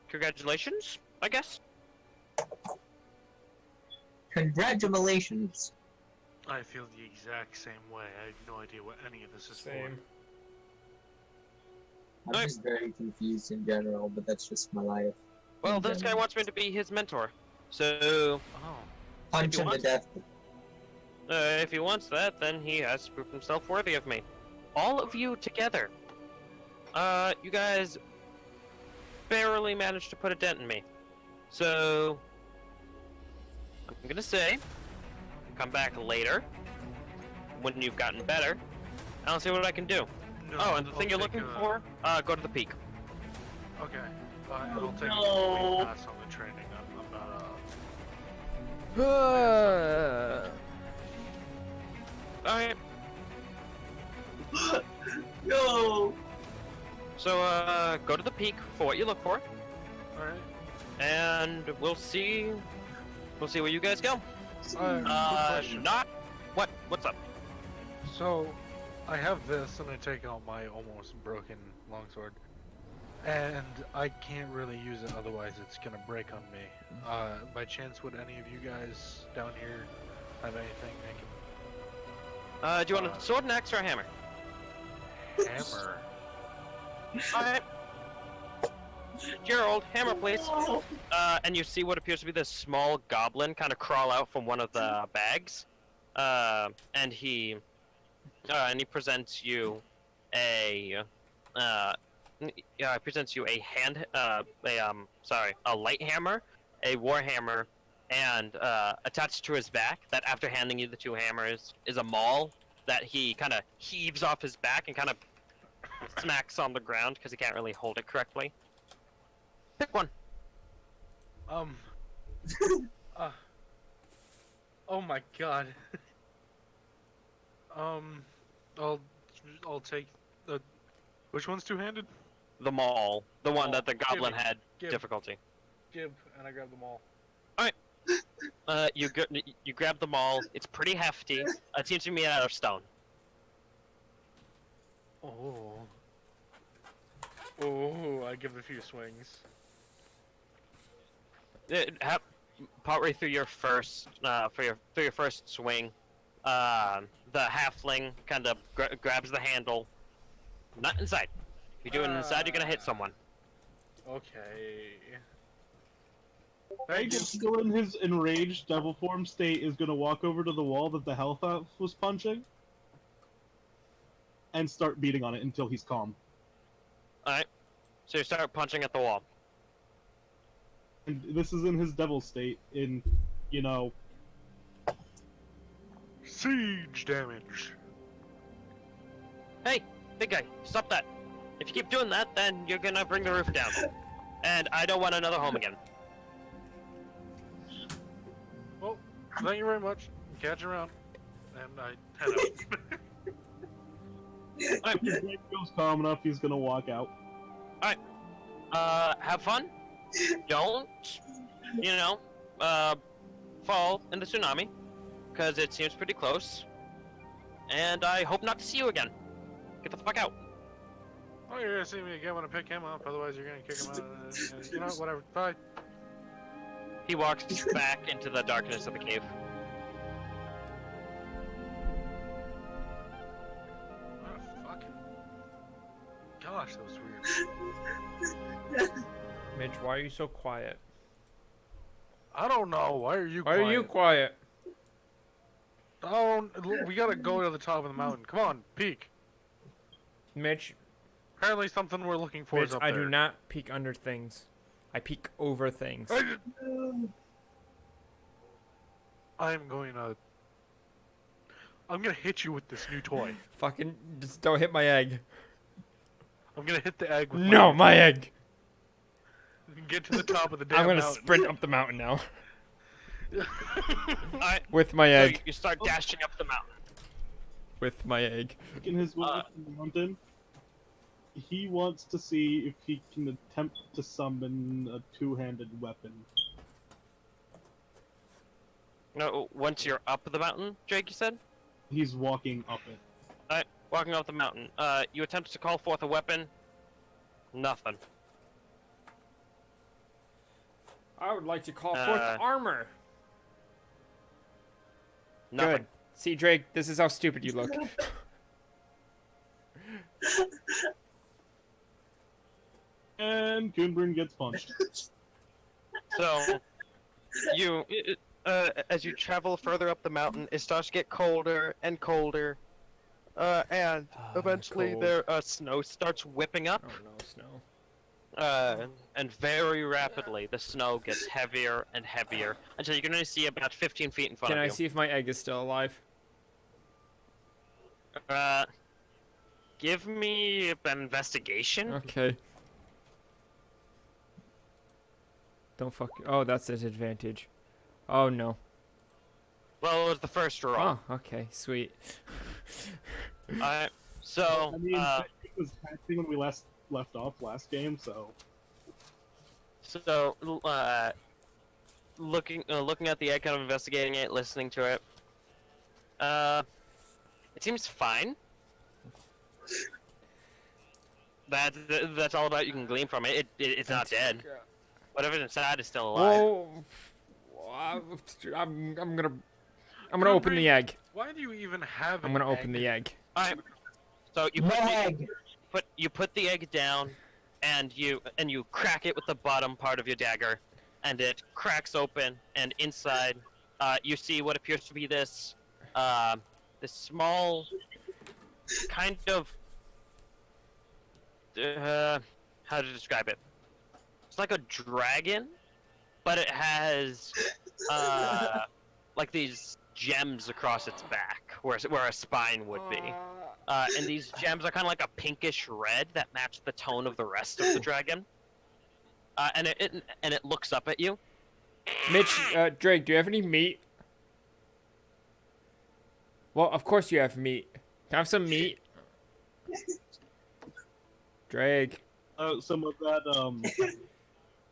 Congratulations, I guess. Congratulations. I feel the exact same way. I have no idea what any of this is Same. I'm Alright. just very confused in general, but that's just my life. Well, in this guy general. wants me to be his mentor. So, for. Oh. Punch you him to want- death. if he wants that, then he has to prove himself worthy of me. All of you together. You guys barely managed to put a dent in me. So, I'm gonna say, come back later, when you've gotten better, and I'll see what I can do. No, Oh, and the I'll thing you're take looking a- for, go to the peak. Okay. I'll take no. a complete pass on the training. I'm not, Alright, No. so, go to the peak for what you look for, Alright. and we'll see where you guys go. Quick question. Not, what's up? So, I have this, and I take out my almost broken longsword, and I can't really use it. Otherwise, it's gonna break on me. By chance, would any of you guys down here have anything they Do you want a sword, an axe, or a hammer? can hammer? Alright. Gerald, hammer please. And you see what appears to be this small goblin kind of crawl out from one of the bags. And he presents you a a light hammer, a war hammer, and attached to his back, that after handing you the 2 hammers, is a maul that he kind of heaves off his back and kind of smacks on the ground because he can't really hold it correctly. Pick one. Oh my god. I'll take the. Which one's two-handed? The maul, the one that the Gimme. goblin had Give. difficulty. jib, and I grab them all. You grab them all. It's pretty hefty. It seems to be made out of stone. Oh. Oh, I give it a few swings. Partway through your first through your first swing, the halfling kind of grabs the handle. Not inside. If you do it inside, you're gonna hit someone. Okay. Greg, still in his enraged devil form state, is gonna walk over to the wall that the health elf was punching and start beating on it until he's calm. Alright. So you start punching at the wall. And this is in his devil state, in, you know... Siege damage. Hey, big guy, stop that. If you keep doing that, then you're gonna bring the roof down. And I don't want another home again. Well, thank you very much. Catch you around. And I head out. If Greg feels calm enough, he's gonna walk out. Have fun. Don't, fall in the tsunami, because it seems pretty close. And I hope not to see you again. Get the fuck out. Oh, you're gonna see me again when I pick him up, otherwise you're gonna kick him out. You know, whatever. Bye. He walks back into the darkness of the cave. What a fucking... Gosh, that was weird. Mitch, why are you so quiet? I don't know. Why are you Why quiet? are you quiet? Oh, we gotta go to the top of the mountain. Come on, peek. Mitch, Apparently something we're looking for is up I there. do not peek under things. I peek over things. I'm gonna hit you with this new toy. Fucking, just don't hit my egg. I'm gonna hit the egg with No, my egg! Get to the top of the damn I'm gonna mountain. sprint up the mountain now. Alright, With my so egg. you start dashing up the mountain. With my egg. In his way up the mountain, he wants to see if he can attempt to summon a two-handed weapon. No, once you're up the mountain, Drake, you said? He's walking up it. Alright, walking up the mountain. You attempt to call forth a weapon. Nothing. I would like to call forth armor. Nothing. Good. See, Drake, this is how stupid you look. And Coonburn gets punched. So, as you travel further up the mountain, it starts to get colder and colder. And eventually cold. snow starts whipping up. Oh no, snow. And very rapidly, the snow gets heavier and heavier until you can only see about 15 feet in front Can of I you. see if my egg is still alive? Give me an investigation. Okay. Don't fuck. Oh, that's an advantage. Oh no. Well, it was the first roll. Oh, okay, sweet. Alright, so, I mean, it was hatching when we left off last game, so... looking at the egg, kind of investigating it, listening to it. It seems fine. That's all about you can glean from it. It's not dead. Whatever's inside is still alive. Oh, I'm gonna open the egg. Why do you even have I'm an gonna open egg? the egg. Alright. So you put the egg down, and you crack it with the bottom part of your dagger, and it cracks open, and inside, you see what appears to be this small, kind of, how to describe it? It's like a dragon, but it has, like these gems across its back, where a spine would be. And these gems are kind of like a pinkish red that match the tone of the rest of the dragon. And it looks up at you. Mitch, Drake, do you have any meat? Well, of course you have meat. Can I have some meat? Drake. Some of that,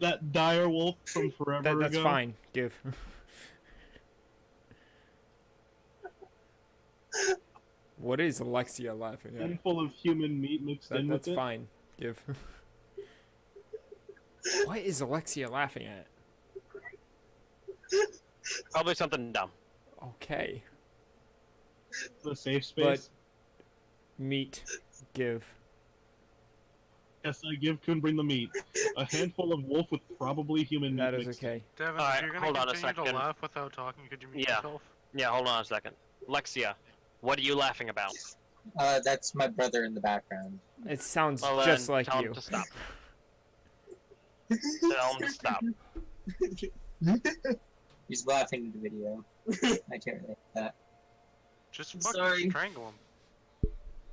That dire wolf from forever That's ago. fine. Give. What is Alexia laughing at? Handful of human meat mixed in with That's it. fine. Give. What is Alexia laughing at? Probably something dumb. Okay. The safe space. Meat. Give. Yes, I give Kun bring the meat. A handful of wolf with probably human meat That is mixed okay. Devin, Alright, if you're hold gonna on a continue to second. laugh without talking, could you mute Yeah. yourself? Yeah, hold on a second. Lexia, what are you laughing about? That's my brotber in the background. It sounds Well, just then, like tell you. him to stop. Tell him to stop. He's laughing at the video. I can't relate to that. Just fucking Sorry. strangle him.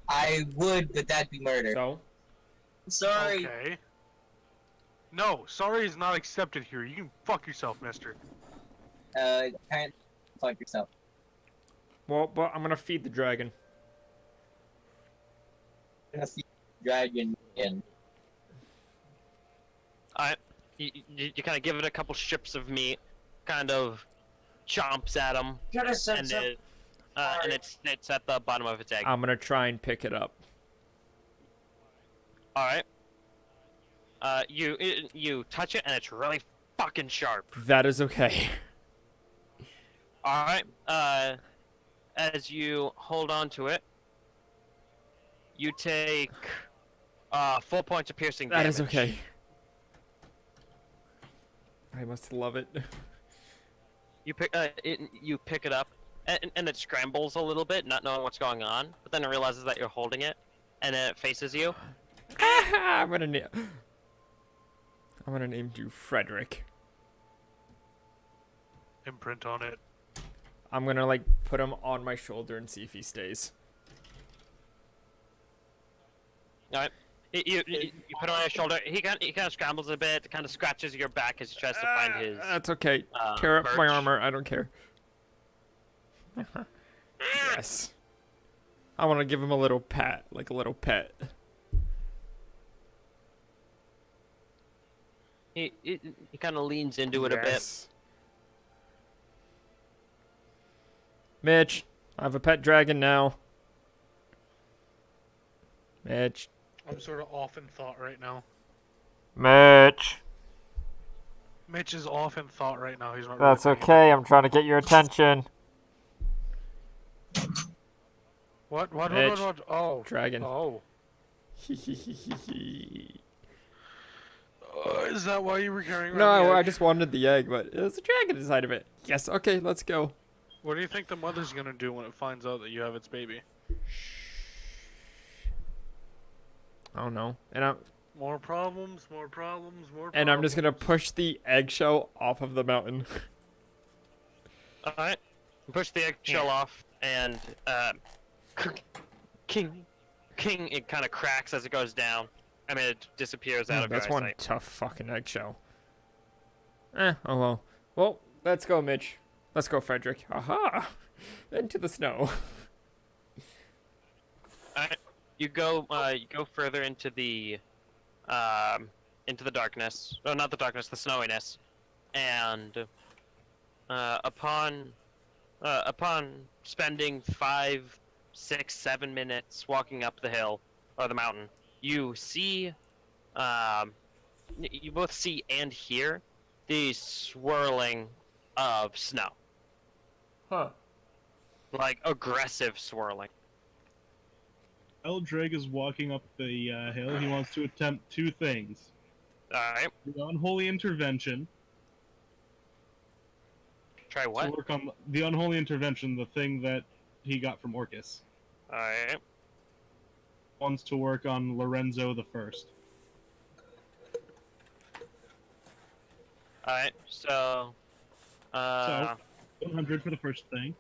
I would, but that'd be murder. So, Sorry. Okay. No, sorry is not accepted here. You can fuck yourself, mister. Can't fuck yourself. well, but I'm gonna feed the dragon. I'm gonna feed the dragon in. Alright, you kind of give it a couple strips of meat, kind of chomps at him, and it sits at the bottom of its egg. I'm gonna try and pick it up. Alright. You touch it and it's really fucking sharp. That is okay. Alright, as you hold on to it, you take 4 points of piercing damage. That is okay. I must love it. You pick it up, and it scrambles a little bit, not knowing what's going on, but then it realizes that you're holding it, and then it faces you. I'm gonna name you Frederick. Imprint on it. I'm gonna like put him on my shoulder and see if he stays. Alright. You put it on your shoulder. He kind of scrambles a bit, kind of scratches your back as he tries to find his. That's okay. Tear up my birch. armor. I don't care. Yes. I want to give him a little pat, like a little pet. He kind of leans into it a bit. Yes. Mitch, I have a pet dragon now. Mitch. I'm sort of off in thought right now. Mitch. Mitch is off in thought right now. He's not. That's really okay. I'm trying to get your attention. What? Mitch. Oh. Dragon. Oh. Is that why you were carrying around No, the I egg? just wanted the egg, but there's a dragon inside of it. Yes, okay, let's go. What do you think the mother's gonna do when it finds out that you have its baby? I don't know. More problems, more problems, more problems. And I'm just gonna push the eggshell off of the mountain. Alright. Push the eggshell off, and King, it kind of cracks as it goes down. I mean, it disappears out of your That's one eyesight. tough fucking eggshell. Oh well. Well, let's go, Mitch. Let's go, Frederick. Aha! Into the snow. Alright. You go further into the darkness. Oh, not the darkness, the snowiness. And upon spending 5, 6, 7 minutes walking up the hill or the mountain, you see, you both see and hear the swirling of snow. Huh. Like aggressive swirling. Eldrag is walking up the hill. He wants to attempt two things. Alright. The unholy intervention. Try To what? work on the unholy intervention, the thing that he got from Orcus. Alright. Wants to work on Lorenzo the First. Alright, so 100 for the first thing.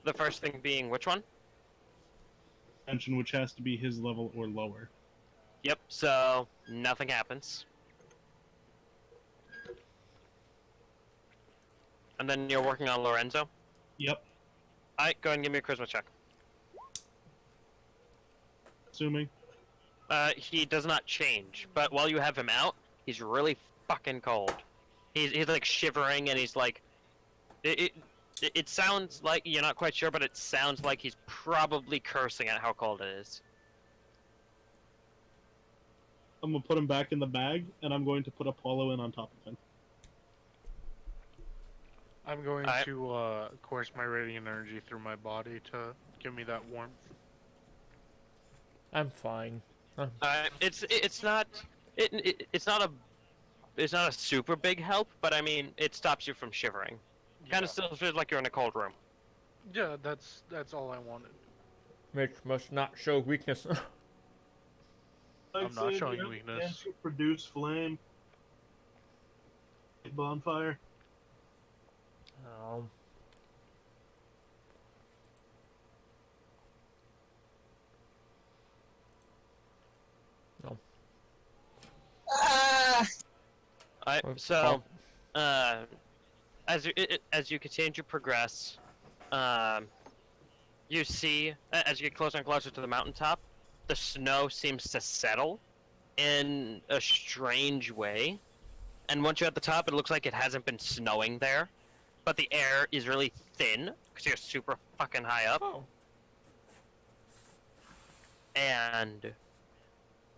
the first thing being which one? Intervention, which has to be his level or lower. Yep, so nothing happens. And then you're working on Lorenzo? Yep. Alright, go ahead and give me a charisma check. Assuming. He does not change, but while you have him out, he's really fucking cold. He's like shivering, and he's like, it sounds like you're not quite sure, but it sounds like he's probably cursing at how cold it is. I'm gonna put him back in the bag, and I'm going to put Apollo in on top of him. I'm going to course my radiant energy through my body to give me that warmth. I'm fine. It's not a super big help, but I mean it stops you from shivering. Kind of still feels like you're in a cold room. Yeah, that's all I wanted. Mitch must not show weakness. I'm not showing weakness. Can't you produce flame? Bonfire. Oh. No. So, as you continue to progress, you see as you get closer and closer to the mountaintop, the snow seems to settle in a strange way. And once you're at the top, it looks like it hasn't been snowing there, but the air is really thin because you're super fucking high up. Oh. And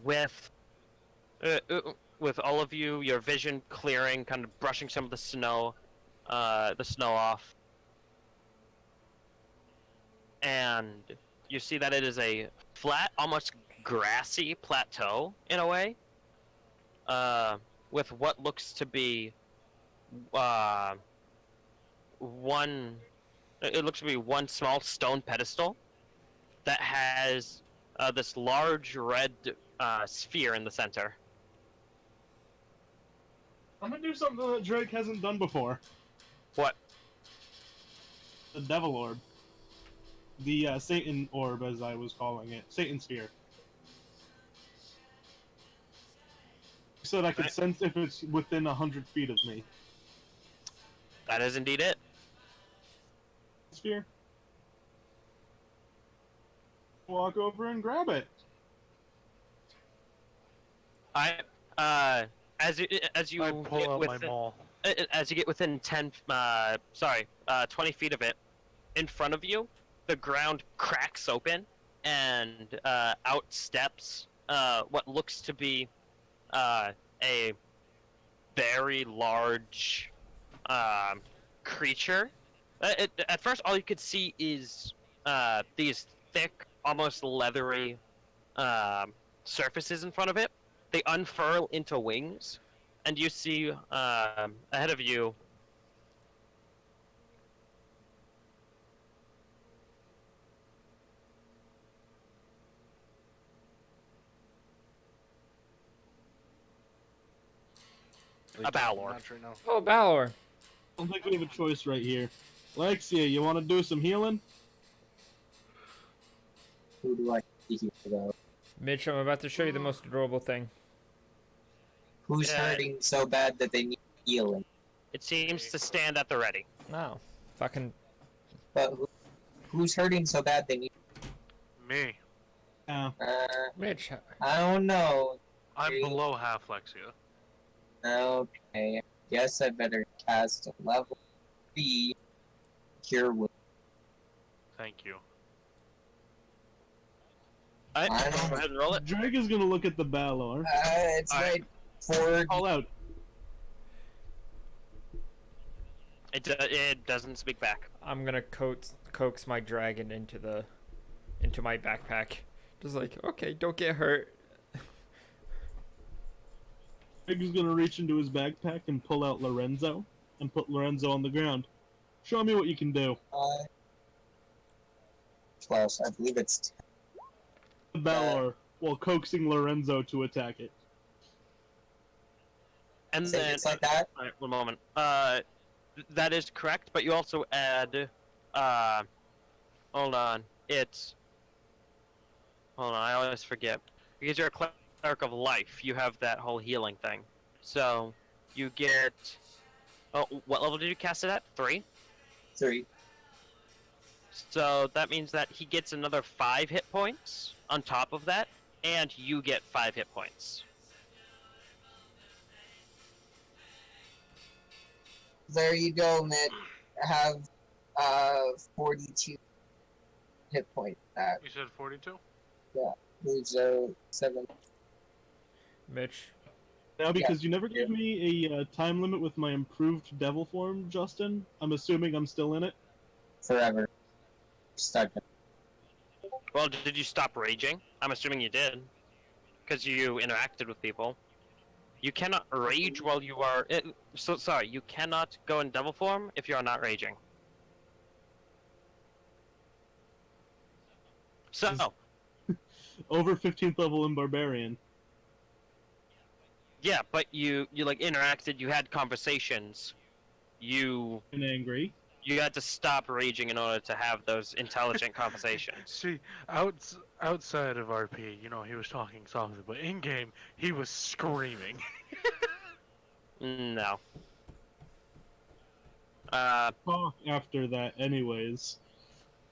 with all of you, your vision clearing, kind of brushing some of the snow off, and you see that it is a flat, almost grassy plateau in a way, with what looks to be one small stone pedestal that has this large red sphere in the center. I'm gonna do something that Drake hasn't done before. What? The Devil Orb. The Satan Orb, as I was calling it. Satan Sphere. So that I could sense if it's within 100 feet of me. That is indeed it. Sphere. Walk over and grab it. As you I pull get out within, my maul. as you get within 20 feet of it, in front of you, the ground cracks open, and out steps what looks to be a very large creature. At first, all you could see is these thick, almost leathery surfaces in front of it. They unfurl into wings, and you see ahead of you a Balor. Oh, Balor. I don't think we have a choice right here. Lexia, you want to do some healing? Who do I heal about? Mitch, I'm about to show you the most adorable thing. Who's hurting so bad that they need healing? It seems to stand at the ready. No. Fucking... But who's hurting so bad they need? Me. Mitch. I don't know. I'm below half Lexia. Okay, I guess I better cast a level 3 Cure Wounds. Thank you. Alright, I don't- go ahead and roll it. Drake is gonna look at the Balor. It's right for Call out. It doesn't speak back. I'm gonna coax my dragon into my backpack. Just like, okay, don't get hurt. Drake is gonna reach into his backpack and pull out Lorenzo, and put Lorenzo on the ground. Show me what you can do. plus, I believe it's The Balor, while coaxing Lorenzo to attack it. And Say then it's like that. Alright, one moment. That is correct, but you also add hold on. Hold on, I always forget. Because you're a cleric of life, you have that whole healing thing. So you get what level did you cast it at? 3? 3. So that means that he gets another 5 hit points on top of that, and you get 5 hit points. There you go, Mitt. I have 42 hit points back. You said 42? Moves 7. Mitch. Now, because you never gave me a time limit with my improved devil form, Justin, I'm assuming I'm still in it. Forever. Stuck. Well, did you stop raging? I'm assuming you did. Because you interacted with people. You cannot rage while you are... you cannot go in devil form if you are not raging. So... Over 15th level in Barbarian. Yeah, but you like interacted, you had conversations. You And angry. had to stop raging in order to have those intelligent conversations. See, outside of RP, you know, he was talking softly, but in game, he was screaming. No. Talk after that, anyways.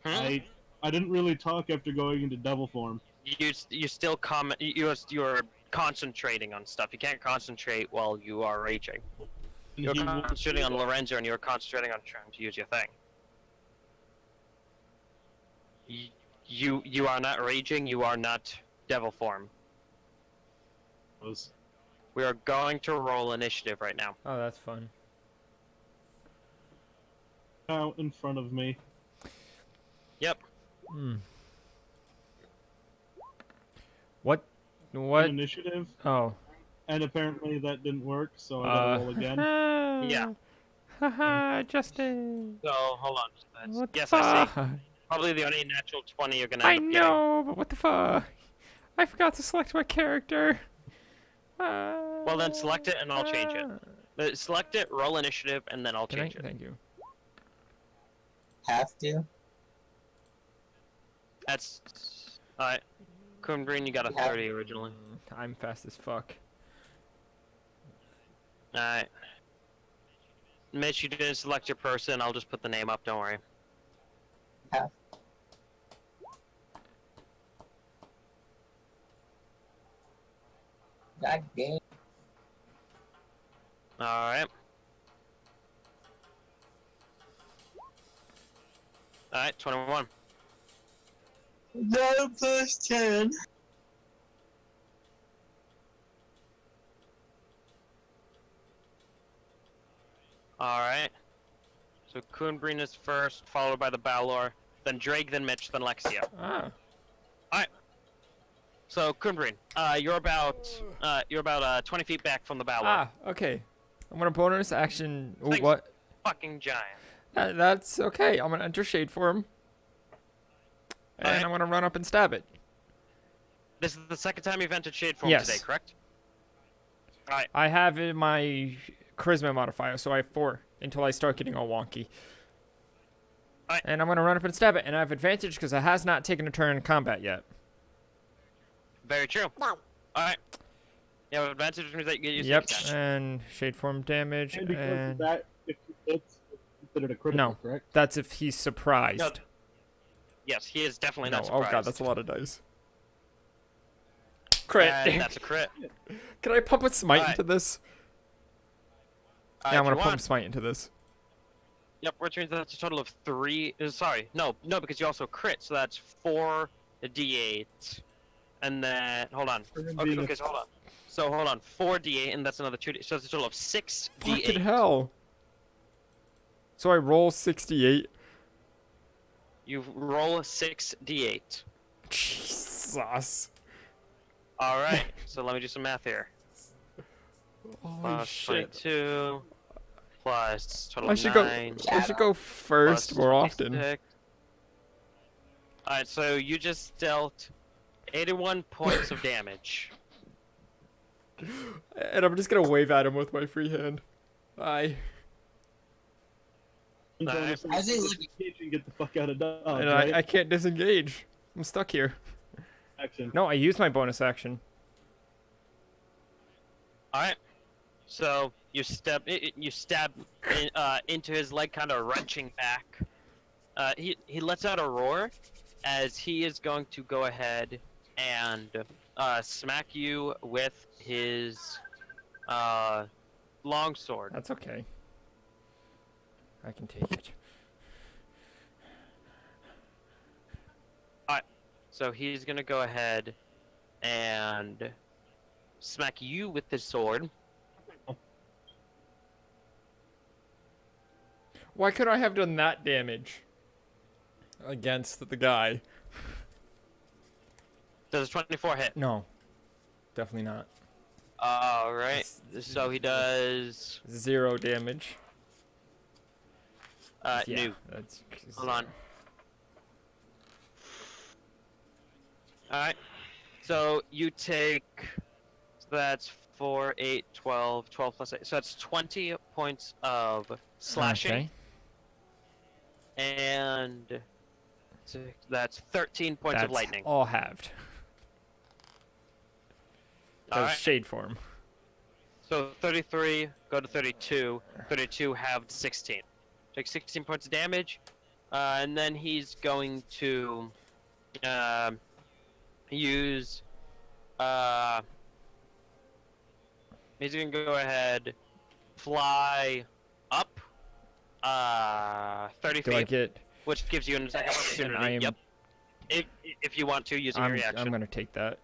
Hmm? I didn't really talk after going into devil form. You still you're concentrating on stuff. You can't concentrate while you are raging. And You're he concentrating on Lorenzo and you're concentrating on trying to use your thing. You are not raging, you are not devil form. was We are going to roll initiative right now. Oh, that's fun. out in front of me. Yep. Hmm. What? What? Initiative, Oh. and apparently that didn't work, so I gotta roll again. Yeah. Haha, Justin. So, hold on. What the Yes, I see. fuck? Probably the only natural 20 you're gonna I end up getting. know, but what the fuck? I forgot to select my character. Well, then select it and I'll change it. Select it, roll initiative, and then I'll change it. Thank you. Have to? That's... Alright. Coon Green, you got a 30 originally. I'm fast as fuck. Alright. Mitch, you didn't select your person, I'll just put the name up, don't worry. God damn. Alright. Alright, 21. 9 plus 10. Alright. So Coonbreen is first, followed by the Balor, then Drake, then Mitch, then Lexia. Ah. Alright. So Coonbreen, you're about 20 feet back from the Balor. Ah, okay. I'm gonna bonus action. Ooh, Thanks. what? Fucking giant. That's okay. I'm gonna enter shade form. And Alright. I'm gonna run up and stab it. This is the second time you've entered Shade Form Yes. today, correct? Alright. I have in my charisma modifier, so I have 4 until I start getting all wonky. Alright. And I'm gonna run up and stab it, and I have advantage because it has not taken a turn in combat yet. Very true. Alright. You have advantage, which means that you get used Yep. to that. And shade form damage, And because of and that, if it's considered a critical, No. correct? that's if he's surprised. No, Yes, he is definitely No, not oh surprised. god, that's a lot of dice. Crit. And that's a crit. Can I pump a smite Alright. into this? Yeah, I'm If gonna you pump want. smite into this. Yep, which means that's a total of 3. Sorry, no, because you also crit, so that's 4 d8. And then, hold on. Okay, so hold on. So hold on, 4 d8, and that's another 2 d8. So it's a total of 6 d8. Fucking hell. So I roll 68. You roll 6 d8. Jesus. Alright, so let me do some math here. Holy Plus shit. 22, plus total I of should 9. go. I should go first plus more often. 26. Alright, so you just dealt 81 points of damage. And I'm just gonna wave at him with my free hand. Bye. Alright. How's he looking? Get the fuck out of Dodge, And right? I can't disengage. I'm stuck here. Action. No, I used my bonus action. Alright. So you stab into his leg, kind of wrenching back. He lets out a roar as he is going to go ahead and smack you with his longsword. That's okay. I can take it. Alright, so he's gonna go ahead and smack you with his sword. Why could I have done that damage against the guy? Does 24 hit? No, definitely not. Alright, so he does 0 damage. Yeah, new. that's Hold on. Alright. So you take, so that's 4, 8, 12, 12 plus 8. So that's 20 points of slashing. Okay. And that's 13 points That's of lightning. all halved. That was Alright. shade form. So 33, go to 32. 32 halved 16. Take 16 points of damage. And then he's going to use he's gonna go ahead, fly up 30 Do I feet, get? which gives you an attack of opportunity. I am- Yep. If you want to, using your reaction. I'm gonna take that.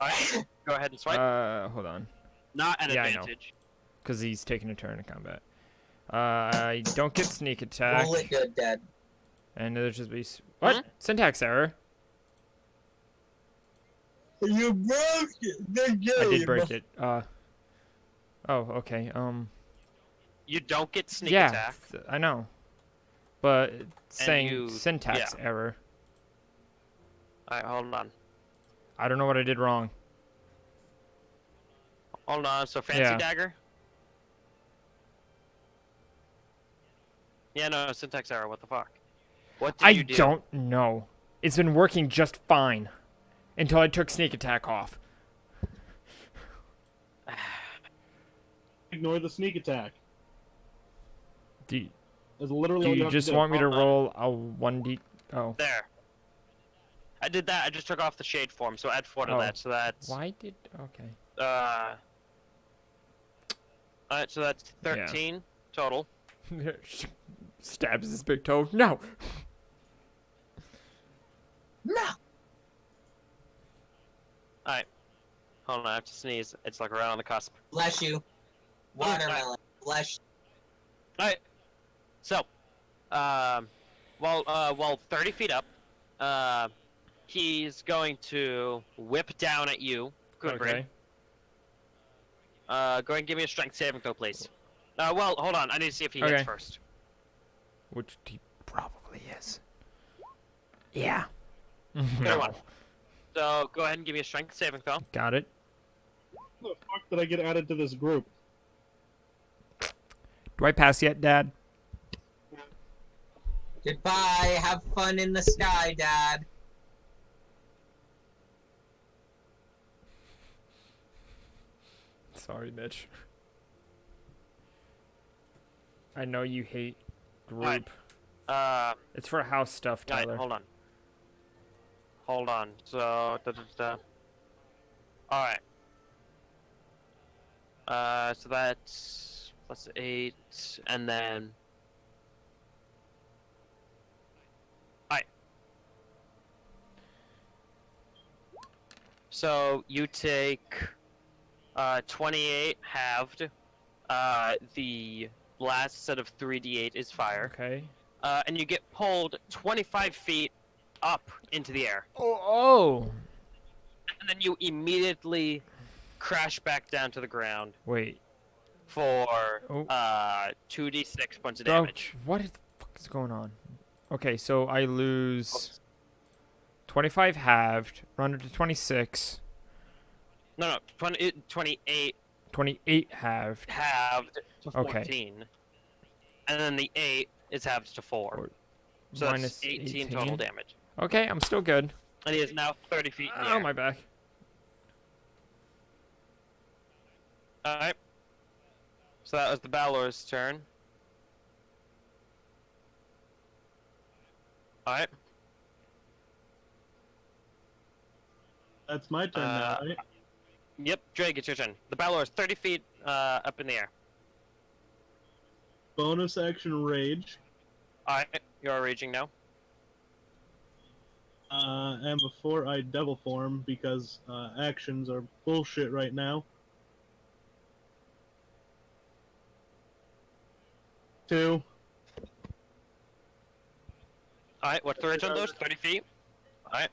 Alright, go ahead and swipe. Hold on. Not an yeah, I know. advantage. Because he's taking a turn in combat. I don't get sneak attack. Roll it good, Dad. And there's just be what? Syntax error. You broke the game. I did break it. Oh, okay. You don't get sneak yeah, attack. I know. But it's saying you- syntax yeah. error. Alright, hold on. I don't know what I did wrong. Hold on, so fancy Yeah. dagger? Yeah, no, syntax error, what the fuck? What did I you do? don't know. It's been working just fine until I took sneak attack off. Ignore the sneak attack. Do It's literally all you have just to do. want me to Hold on. roll a 1d? Oh. There. I did that, I just took off the shade form, so add 4 to Oh. that, so that's... Why did? Okay. Alright, so that's 13 total. Stabs his big toe. No. No. Alright. Hold on, I have to sneeze. It's like right on the cusp. Bless you. Watermelon. Bless. Alright. So, while 30 feet up, he's going to whip down at you. Good Okay. Go ahead and give me a strength saving throw, please. Well, hold on. I need to see if he hits Okay. first. Which he probably is. Yeah. Good one. So, go ahead and give me a strength saving throw. Got it. How the fuck did I get added to this group? Do I pass yet, Dad? Goodbye. Have fun in the sky, Dad. Sorry, Mitch. I know you hate group. Alright. It's for house stuff, Alright, Tyler. hold on. Hold on. So, Alright. So that's plus 8, and then... Alright. So, you take 28 halved. The last set of 3d8 is fire. Okay. And you get pulled 25 feet up into the air. Oh. And then you immediately crash back down to the ground Wait. for Oh. 2d6 points of damage. What the fuck is going on? Okay, so I lose 25 halved, run it to 26, No, 28 28 halved. halved to 14. Okay. And then the 8 is halved to 4. So Minus that's 18 total damage. Okay, I'm still good. And he is now 30 feet in the Oh, air. my back. Alright. So that was the Balor's turn. Alright. That's my turn now, right? Yep, Drake, it's your turn. The Balor is 30 feet up in the air. Bonus action rage. Alright, you're raging now. And before I devil form, because actions are bullshit right now. 2. Alright, what's the range on those? 30 feet? Alright.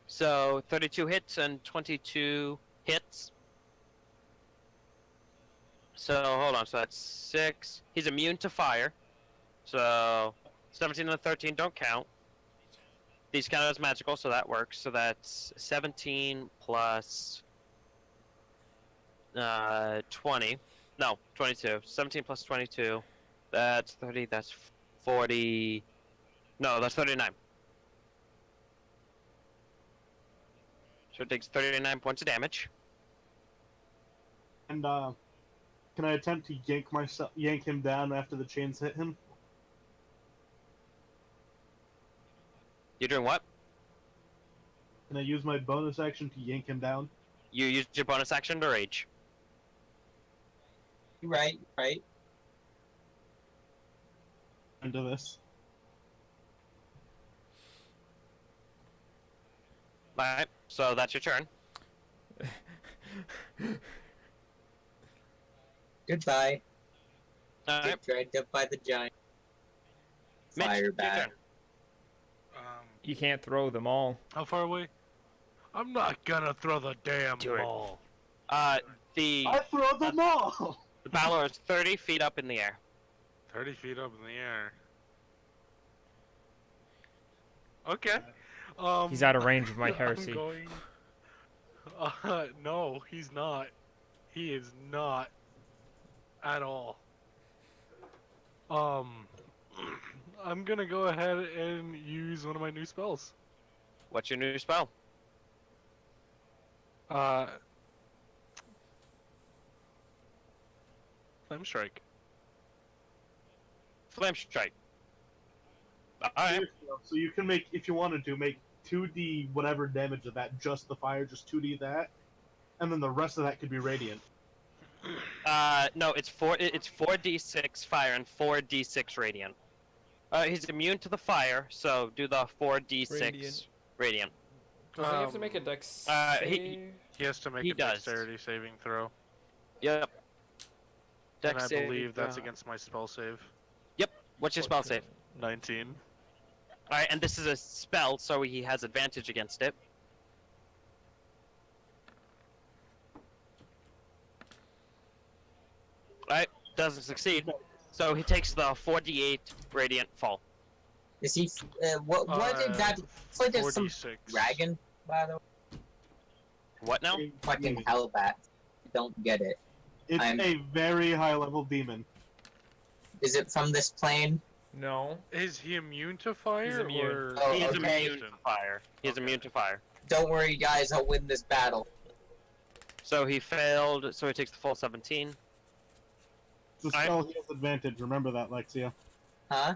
So, 32 hits and 22 hits. So, hold on, so that's 6. He's immune to fire. So, 17 and 13 don't count. These count as magical, so that works. So that's 17 plus 20. No, 22. 17 plus 22. That's 30, that's 40. No, that's 39. So it takes 39 points of damage. And can I attempt to yank him down after the chains hit him? You're doing what? Can I use my bonus action to yank him down? You used your bonus action to rage. Right. Into this. Alright, so that's your turn. Goodbye. Alright, Get dragged up by the giant. Mitch, Fire your back. turn. You can't throw them all. How far away? I'm not gonna throw the damn Do it. ball. The I throw them all! Balor is 30 feet up in the air. 30 feet up in the air. Okay. He's out of range of my I'm heresy. going... no, he's not. He is not. At all. I'm gonna go ahead and use one of my new spells. What's your new spell? Flame Strike. Flame Strike. Alright. So you can make, if you wanted to, make 2d whatever damage of that, just the fire, just 2d that, and then the rest of that could be radiant. No, it's 4d6 fire and 4d6 radiant. He's immune to the fire, so do the 4d6 radiant. Does he have to make a dex he has to make he a does. dexterity saving throw. Yep. And I Dex saving believe that's throw. against my spell save. Yep. What's your spell save? 19. Alright, and this is a spell, so he has advantage against it. Alright, doesn't succeed. So he takes the 4d8 radiant fall. Is he? What did that? It's like there's some 46. dragon, by the way. What now? Fucking hellbat. Don't get it. It's I'm- a very high level demon. Is it from this plane? No. Is he immune to fire? He's immune. Or... Oh, He is okay. immune to fire. He is Okay. immune to fire. Don't worry, guys. I'll win this battle. So he failed, so he takes the full 17. It's a spell, he has advantage, remember that, Lexia. Huh?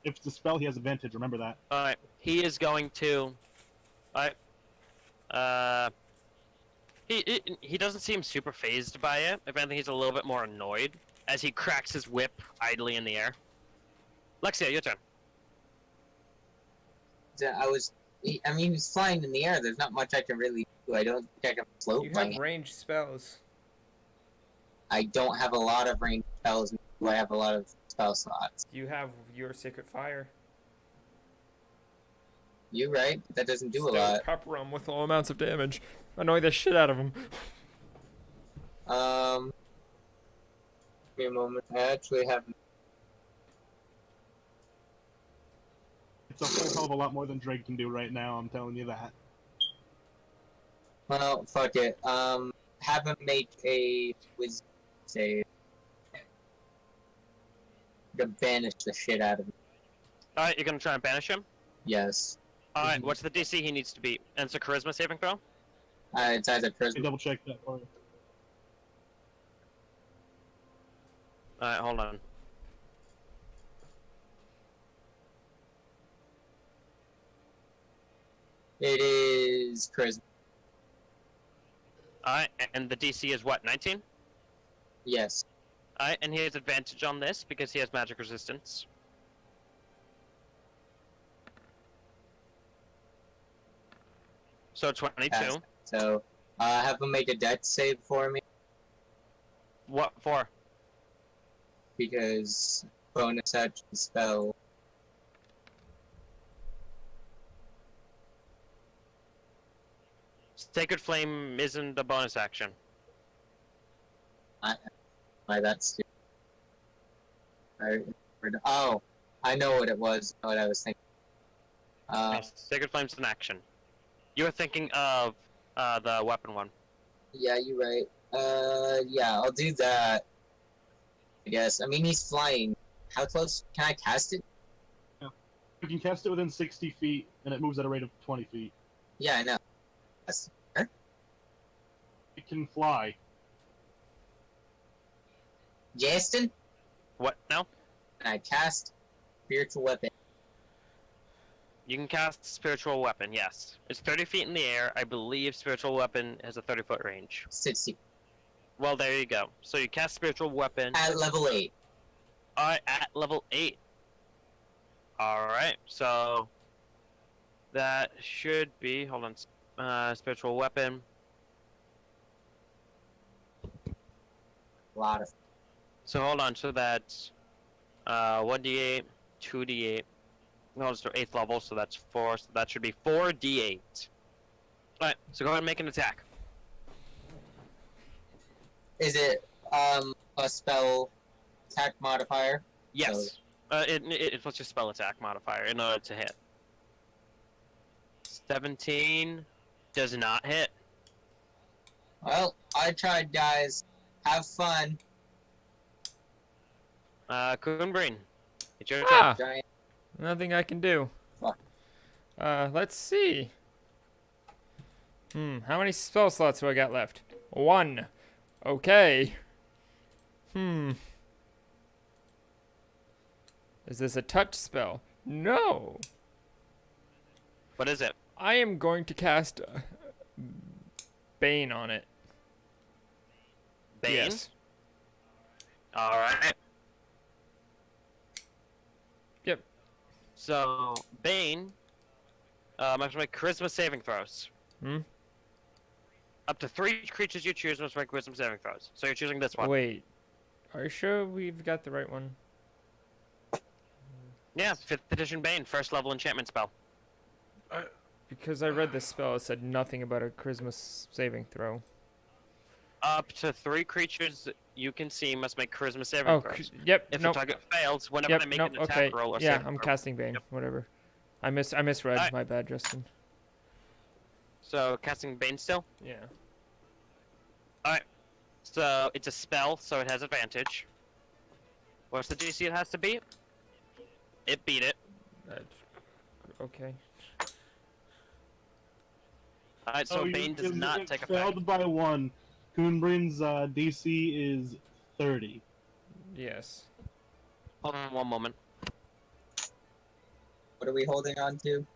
If it's a spell, he has advantage, remember that. Alright, he is going to... Alright. He doesn't seem super phased by it. If anything, he's a little bit more annoyed as he cracks his whip idly in the air. Lexia, your turn. I mean, he's flying in the air. There's not much I can really do. I don't think I can float. You my have ranged spells. I don't have a lot of range spells. I have a lot of spell slots. You have your Sacred Fire. You right? That doesn't do a Still lot. pepper him with low amounts of damage. Annoy the shit out of him. Give me a moment. I actually have. It's a whole hell of a lot more than Drake can do right now, I'm telling you that. Well, fuck it. Have him make a wisdom save to banish the shit out of him. Alright, you're gonna try and banish him? Yes. Alright, what's the DC he needs to beat? And it's a charisma saving throw? It's either Let me charisma. double check that for you. Alright, hold on. It is charisma. Alright, and the DC is what, 19? Yes. Alright, and he has advantage on this because he has magic resistance. So 22. Pass. So, have him make a dex save for me What for? because bonus action spell. Sacred Flame isn't a bonus action. Why that's stupid. Oh, I know what it was. What I was thinking. Nice. Sacred Flame's an action. You were thinking of the weapon one. Yeah, you're right. Yeah, I'll do that. I guess. I mean, he's flying. How close can I cast it? You can cast it within 60 feet, and it moves at a rate of 20 feet. Yeah, I know. That's It can fly. Justin, What now? and I cast spiritual weapon. You can cast Spiritual Weapon, yes. It's 30 feet in the air. I believe Spiritual Weapon has a 30-foot range. 60 Well, there you go. So you cast Spiritual Weapon. at level 8. Alright, at level 8. Alright, so that should be, hold on, Spiritual Weapon. A lot of. So hold on, so that's 1d8, 2d8. No, it's 8th level, so that's 4, so that should be 4d8. Alright, so go ahead and make an attack. Is it a spell attack modifier? Yes. It's just a spell attack modifier in order to hit. 17 does not hit. Well, I tried, guys. Have fun. Coonbrain, it's your turn. Ah, Giant. nothing I can do. Fuck. Let's see. How many spell slots do I got left? 1. Okay. Is this a touch spell? No. What is it? I am going to cast Bane on it. Bane? Yes. Alright. Yep. So, Bane, must make charisma saving throws. Up to 3 creatures you choose must make charisma saving throws. So you're choosing this one. Wait. Are you sure we've got the right one? Yeah, 5th edition Bane, 1st level enchantment spell. Because I read this spell, it said nothing about a charisma saving throw. Up to 3 creatures you can see must make charisma saving throws. Yep. If nope. the target fails, whenever they make an attack okay. roll or Yeah, saving I'm throw. casting Bane. Yep. Whatever. I misread. Alright. My bad, Justin. So, casting Bane still? Yeah. Alright. So, it's a spell, so it has advantage. What's the DC it has to beat? It beat it. Okay. Alright, so Bane does not take effect. Failed by 1. Coonbrain's DC is 30. Yes. Hold on one moment. What are we holding on to?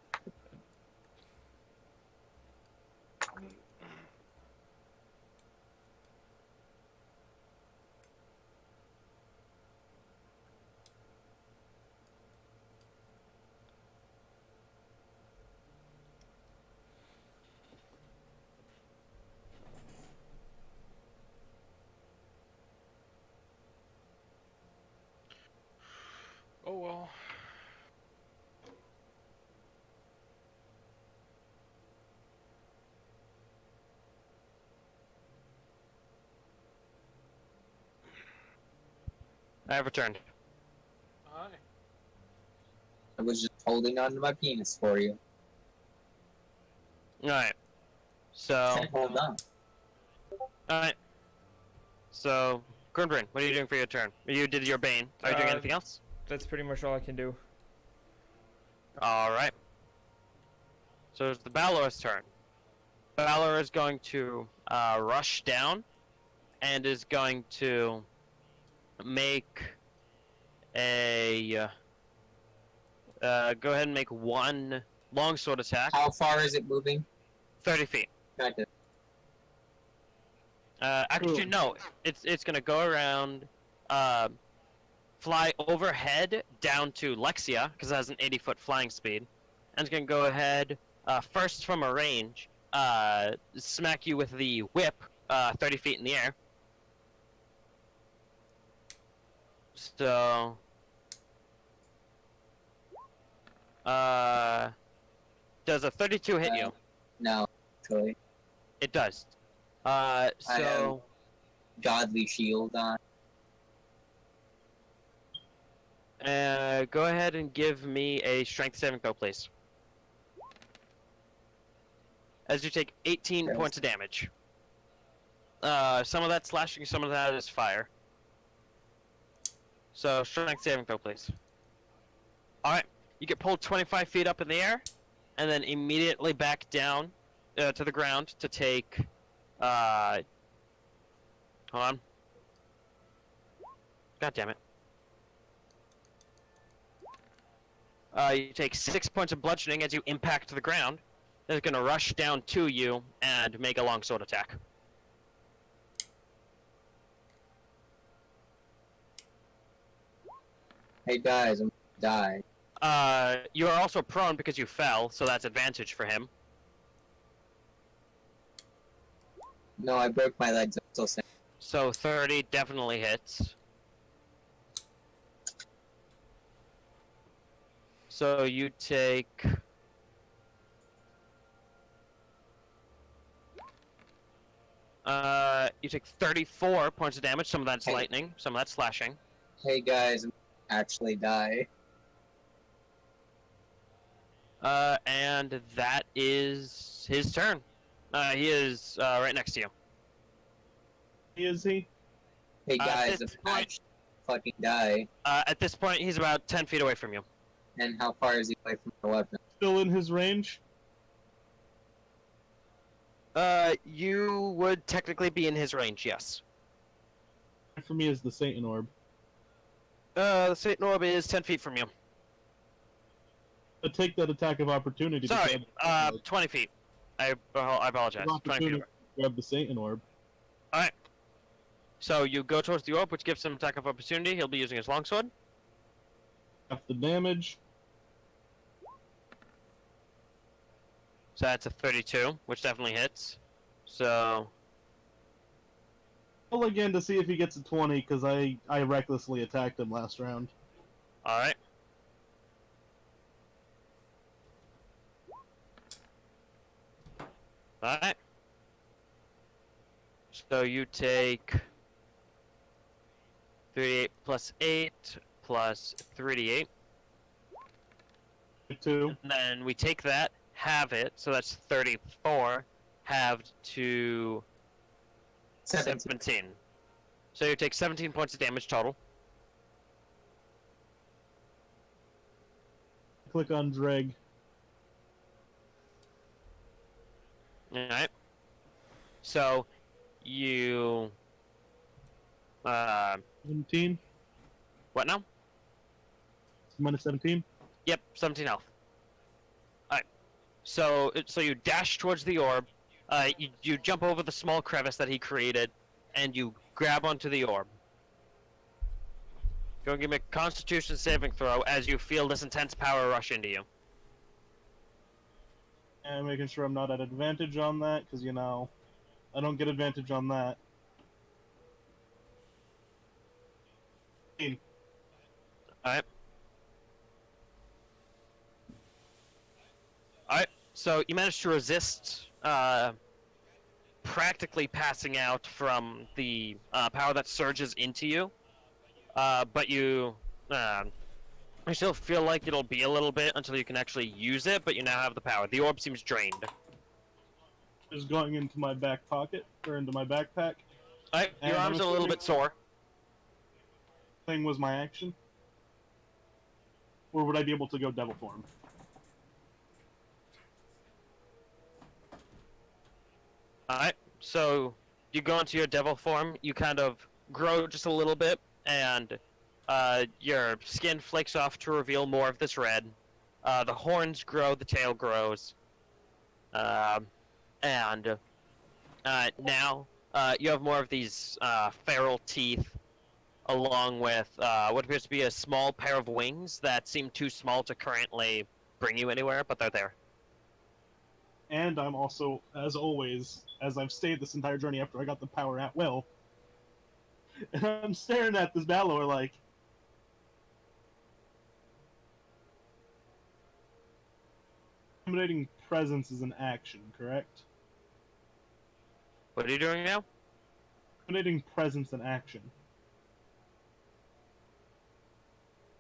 Oh well. I have returned. Hi. I was just holding on to my penis for you. Alright. So, Hold on. alright. So, Gundren, what are you doing for your turn? You did your Bane. Are you doing anything else? That's pretty much all I can do. Alright. So it's the Balor's turn. Balor is going to rush down and is going to make a go ahead and make one longsword attack. How far is it moving? 30 feet. Gotcha. Actually, no. It's gonna go around, fly overhead down to Lexia because it has an 80-foot flying speed, and it's gonna go ahead first from a range, smack you with the whip 30 feet in the air. So, does a 32 hit you? No, actually. It does. So Godly shield on. go ahead and give me a strength saving throw, please. As you take 18 Yes. points of damage. Some of that's slashing, some of that is fire. So strength saving throw, please. All right, you get pulled 25 feet up in the air, and then immediately back down to the ground to take. Hold on. God damn it. You take 6 points of bludgeoning as you impact the ground. Then it's gonna rush down to you and make a longsword attack. Hey guys, I'm gonna die. You are also prone because you fell, so that's advantage for him. No, I broke my legs. I'm still saying. So 30 definitely hits. So you take... you take 34 points of damage. Some of that's Hey. lightning, some of that's slashing. Hey guys, I'm gonna actually die. And that is his turn. He is right next to you. Is he? Hey guys, this I'm point- actually fucking die. At this point, he's about 10 feet away from you. And how far is he away from the weapon? Still in his range? You would technically be in his range, yes. For me is the Satan Orb. The Satan Orb is 10 feet from you. Take that attack of opportunity. to Sorry, grab- 20 feet. I apologize. 20 feet opportunity away. to grab the Satan Orb. Alright. So you go towards the orb, which gives him attack of opportunity. He'll be using his longsword. Half the damage. So that's a 32, which definitely hits. So, Roll again to see if he gets a 20, because I recklessly attacked him last round. alright. Alright. So you take 38 plus 8 plus 38. 2. And then we take that, halve it, so that's 34, halved to 17. So you take 17 points of damage total. Click on Dreg. Alright. So, you... 17. what now? Minus 17. Yep, 17 health. Alright. So you dash towards the orb, you jump over the small crevice that he created, and you grab onto the orb. Go and give me a Constitution saving throw as you feel this intense power rush into you. And making sure I'm not at advantage on that, because, you know, I don't get advantage on that. Alright. Alright, so you managed to resist practically passing out from the power that surges into you. But you still feel like it'll be a little bit until you can actually use it, but you now have the power. The orb seems drained. Is going into my back pocket, or into my backpack. Alright, your And I'm arms are a little assuming- bit sore. Thing was my action? Or would I be able to go devil form? Alright, so you go into your devil form, you kind of grow just a little bit, and your skin flakes off to reveal more of this red. The horns grow, the tail grows, and now you have more of these feral teeth, along with what appears to be a small pair of wings that seem too small to currently bring you anywhere, but they're there. And I'm also, as always, as I've stayed this entire journey after I got the power at will, and I'm staring at this Balor like, intimidating presence is an action, correct? What are you doing now? Intimidating presence and action.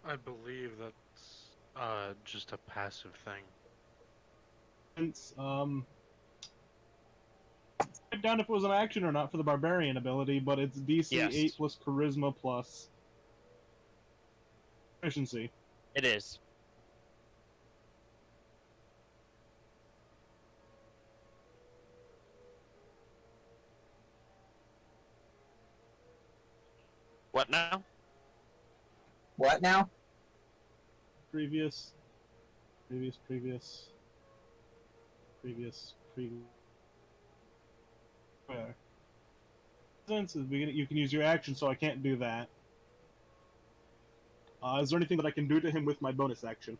I believe that's just a passive thing. Hence, write down if it was an action or not for the barbarian ability, but it's DC Yes. 8 plus charisma plus efficiency. It is. What now? What now? Previous. Where? Since you can use your action, so I can't do that. Is there anything that I can do to him with my bonus action?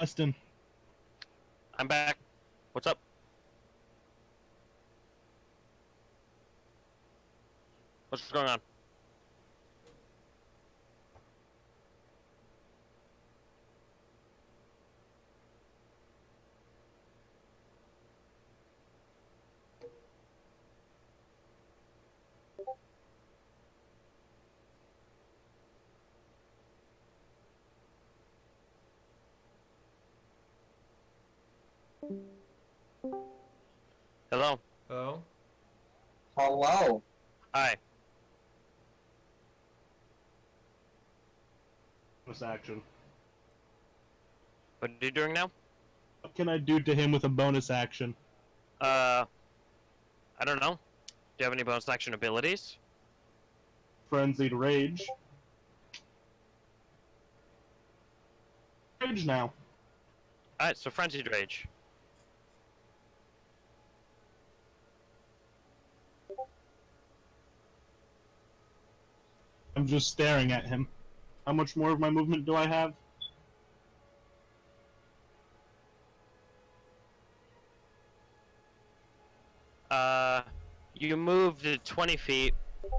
Weston. I'm back. What's up? What's going on? Hello? Hello? Hello. Hi. Bonus action. What are you doing now? What can I do to him with a bonus action? I don't know. Do you have any bonus action abilities? Frenzied Rage. Rage now. Alright, so Frenzied Rage. I'm just staring at him. How much more of my movement do I have? You moved 20 feet,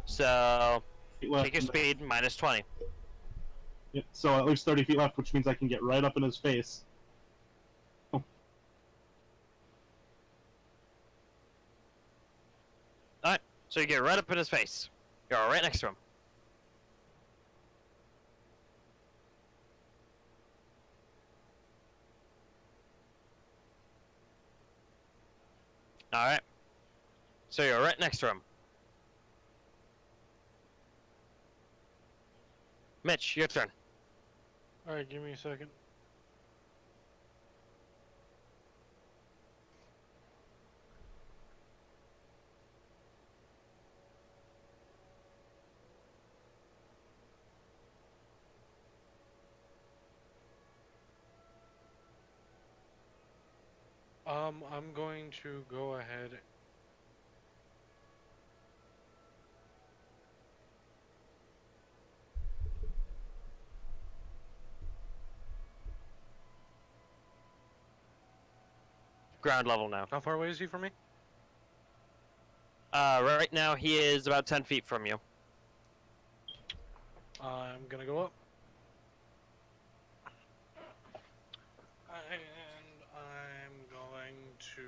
so Feet left. take your speed minus 20. Yep, so at least 30 feet left, which means I can get right up in his face. Oh. Alright, so you get right up in his face. You're right next to him. Alright. So you're right next to him. Mitch, your turn. Alright, give me a second. I'm going to go ahead. Ground level now. How far away is he from me? Right now he is about 10 feet from you. I'm gonna go up. And I'm going to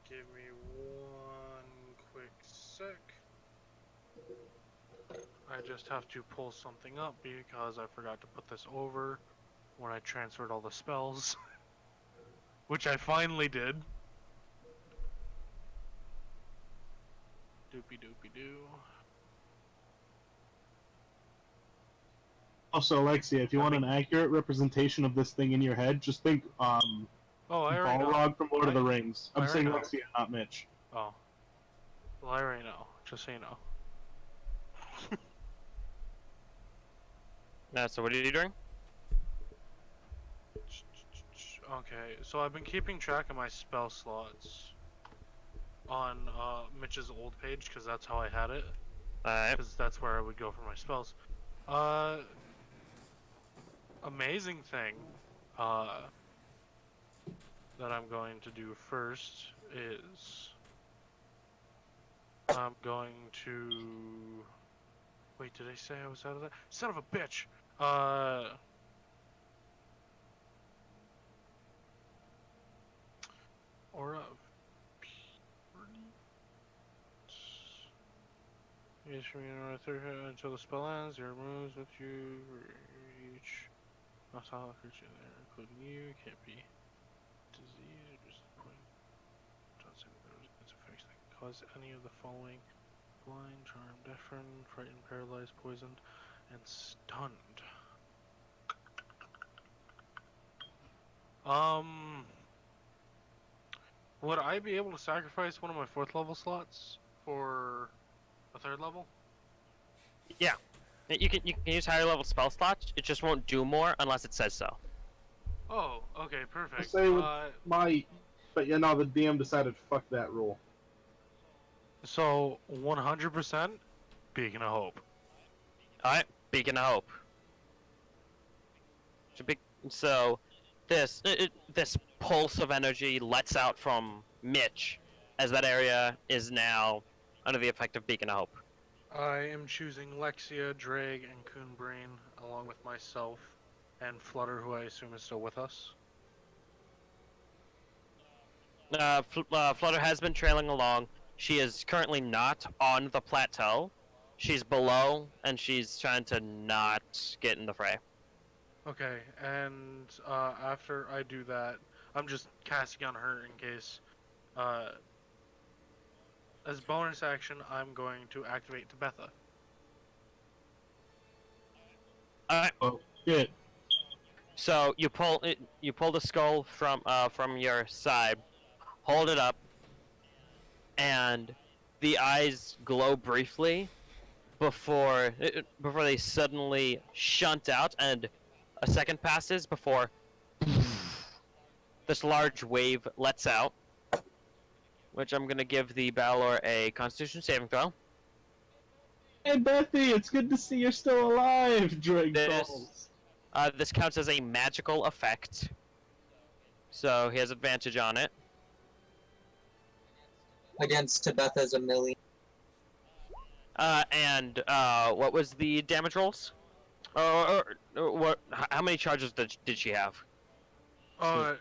give me one quick sec. I just have to pull something up because I forgot to put this over when I transferred all the spells. Which I finally did. Doopy doopy doo. Also, Alexia, if you want an accurate representation of this thing in your head, just think Oh, I already know. Balrog from Lord of the Rings. I'm I saying already know. Alexia, not Mitch. Oh. Well, I already know. Just so you know. So what are you doing? Okay, so I've been keeping track of my spell slots on Mitch's old page because that's how I had it. Alright. Because that's where I would go for my spells. Amazing thing that I'm going to do first is I'm going to wait. Did I say I was out of that? Son of a bitch! Aura of Yes, from your third until the spell ends, your moves with you reach not all creature there, including you, can't be disease or just point. Don't say that there was effects that can cause any of the following: blind, charmed, deafened, frightened, paralyzed, poisoned, and stunned. Would I be able to sacrifice one of my 4th level slots for a 3rd level? Yeah. You can use higher level spell slots. It just won't do more unless it says so. Oh, okay, perfect. Say with but you know the DM decided fuck that rule. So 100% Beacon of Hope. Alright, Beacon of Hope. So this this pulse of energy lets out from Mitch as that area is now under the effect of Beacon of Hope. I am choosing Lexia, Drag, and Coonbrain, along with myself and Flutter, who I assume is still with us. Flutter has been trailing along. She is currently not on the plateau. She's below, and she's trying to not get in the fray. Okay, and after I do that, I'm just casting on her in case. As bonus action, I'm going to activate Tabetha. Alright. Oh shit! So you pull the skull from your side, hold it up, and the eyes glow briefly before they suddenly shunt out, and a second passes before this large wave lets out, which I'm gonna give the Balor a Constitution saving throw. Hey Bethy, it's good to see you're still alive. Drake calls. This counts as a magical effect, so he has advantage on it. Against Tabetha's a million. And what was the damage rolls? Or what? How many charges did she have?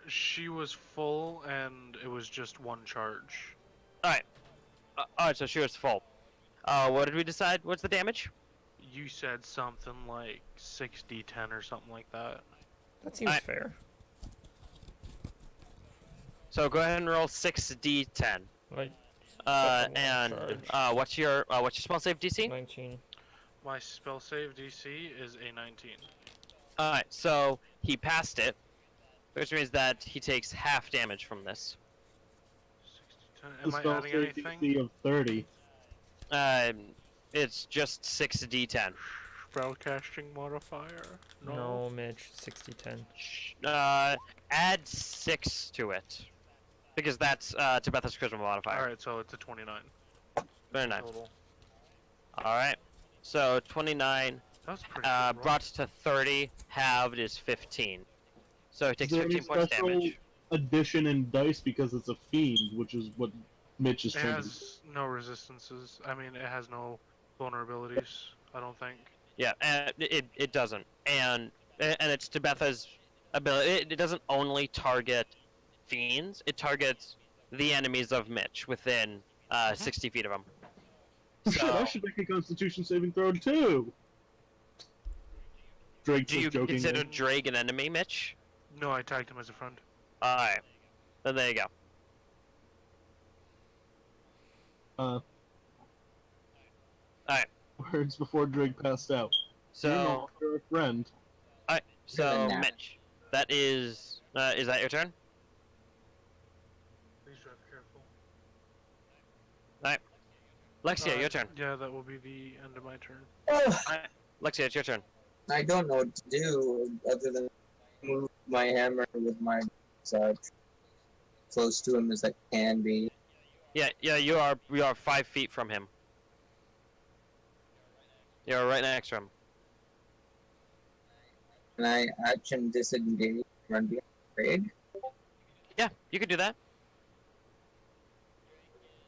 She was full, and it was just 1 charge. Alright. Alright, so she was full. What did we decide? What's the damage? You said something like 6d10 or something like that. That seems fair. So go ahead and roll 6d10. Like. And what's your spell save DC? 19. My spell save DC is a 19. Alright, so he passed it, which means that he takes half damage from this. 6d10. Am I adding anything? DC of 30. It's just 6d10. Spellcasting modifier? No, Mitch. 60-10. Add 6 to it. Because that's Tabetha's charisma modifier. Alright, so it's a 29. Very nice. Total. Alright. So 29 That's pretty good brought to 30, halved is 15. So he takes Is there 15 any points special damage. addition in dice because it's a fiend, which is what Mitch is It trying has no resistances. I mean, it has no vulnerabilities, I don't think. Yeah, and it doesn't. And it's Tabetha's ability. It doesn't only target fiends, it targets the enemies of Mitch within 60 feet of him. Oh shit, I should make a Constitution saving throw too! Drake Do was you joking. consider Drake an enemy, Mitch? No, I tagged him as a friend. Alright. Then there you go. Alright. Words before Drake passed out. So, You're a friend. alright. So, Good enough. Mitch, that is that your turn? Please drive careful. Lexia, your turn. Yeah, that will be the end of my turn. Lexia, it's your turn. I don't know what to do other than move my hammer with my close to him as I can be. Yeah, you are 5 feet from him. You're right next to him. And I action disengage, run behind Craig. Yeah, you could do that.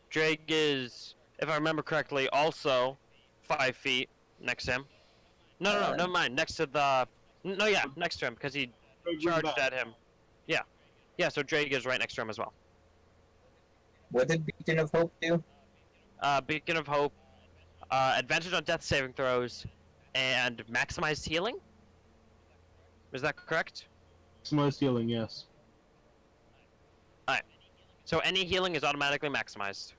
Drake is, if I remember correctly, also 5 feet next to him. No, never mind. Next to the. No, yeah, next to him because he charged at him. Yeah. So Drake is right next to him as well. What did Beacon of Hope do? Beacon of Hope, advantage on death saving throws, and maximized healing. Is that correct? Maximized healing, yes. So any healing is automatically maximized.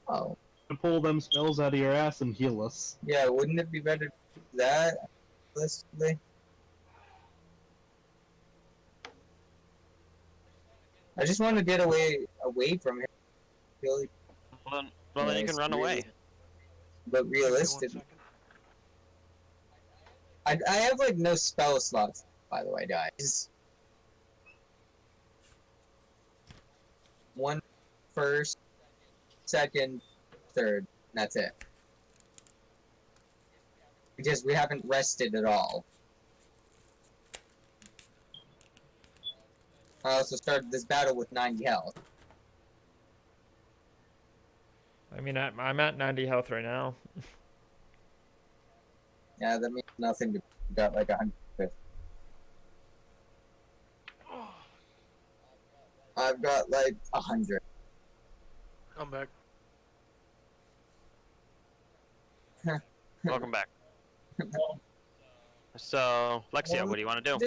Oh. To pull them spells out of your ass and heal us. Yeah, wouldn't it be better to do that, realistically? I just want to get away from him. Really, Well, then you can run away. but Give me 1 realistic. second. I have like no spell slots, by the way, guys. 1 first, 2nd, 3rd. And that's it. Because we haven't rested at all. I also started this battle with 90 health. I mean, I'm at 90 health right now. Yeah, that means nothing to got like 150. I've got like 100. I'm back. Welcome back. So, Lexia, what do you want to do?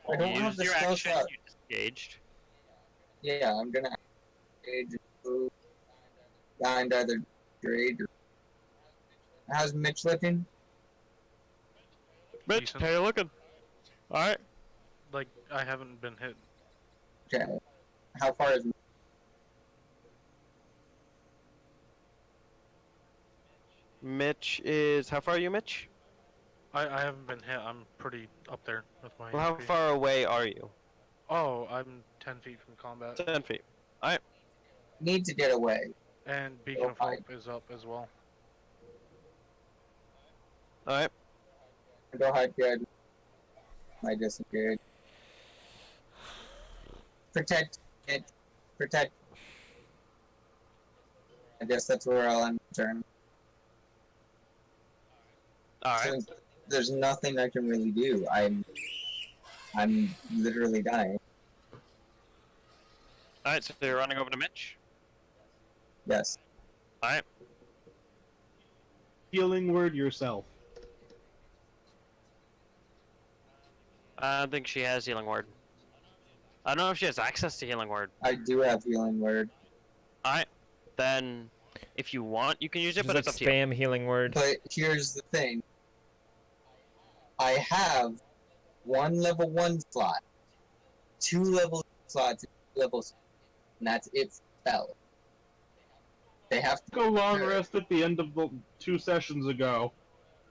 I don't You have used the your spell action. slot. You disengaged. Yeah, I'm gonna engage and move behind either grade or. How's Mitch looking? Mitch, Decent. how you looking? All right. Like, I haven't been hit. Okay. How far is Mitch is. How far are you, Mitch? I haven't been hit. I'm pretty up there with my Well, how HP. far away are you? Oh, I'm 10 feet from combat. 10 feet. need to get away? And Beacon of Oh, Hope is up as well. All right. Go hide good. I disappeared. Protect it. Protect. I guess that's where I'll end the turn. All right. So there's nothing I can really do. I'm literally dying. All right. So you're running over to Mitch. Yes. All right. Healing word yourself. I don't think she has healing word. I don't know if she has access to healing word. I do have healing word. All right. Then, if you want, you can use it, Just but like it's up to you. spam healing word. But here's the thing. I have 1 level 1 slot, 2 level slots, and 2 levels, and that's it for spell. They have to Go long rest at the end of the 2 sessions ago.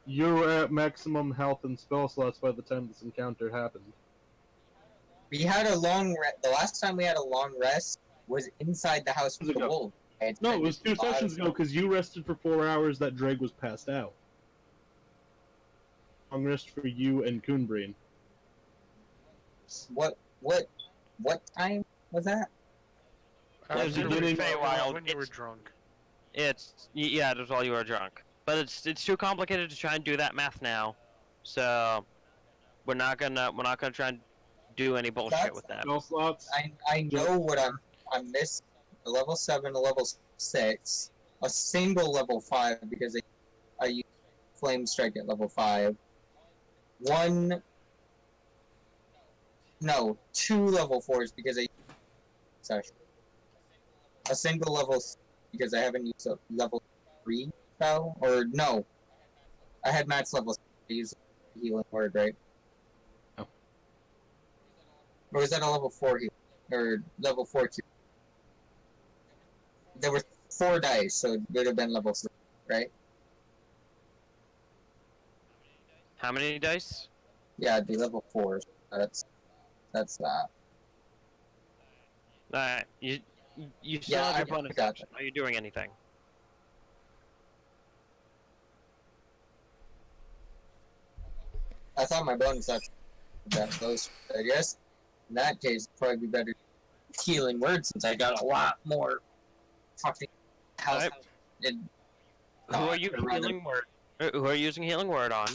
You were at maximum health and spell slots by the time this encounter happened. We had a long rest. The last time we had a long rest was inside the house with the Ago. wolf. No, it was 2 sessions ago because you rested for 4 hours that Drake was passed out. Long rest for you and Coonbreen. What time was that? There's After a we- big Feywild, when you were it's- drunk. Yeah, it was while you were drunk. But it's too complicated to try and do that math now. So we're not gonna try and do any bullshit That's- with that. Spell slots? I know what I'm missing. A level 7, a level 6, a single level 5 because I use Flame Strike at level 5. 2 level 4s because sorry. A single level because I haven't used a level 3 spell, or no. I had max level 6 to use the healing word, right? No. Or was that a level 4 heal? Or level 4 cure? there were 4 dice, so it would have been level 3, right? How many dice? Yeah, it'd be level 4. That's that. Alright, you still Yeah, have your I bonus got action. Are you doing anything? I thought my bonus action was that close. I guess in that case, it'd probably be better healing word since I got a lot more fucking health. Alright. And, Who are you or rather- healing word? Who are you using healing word on?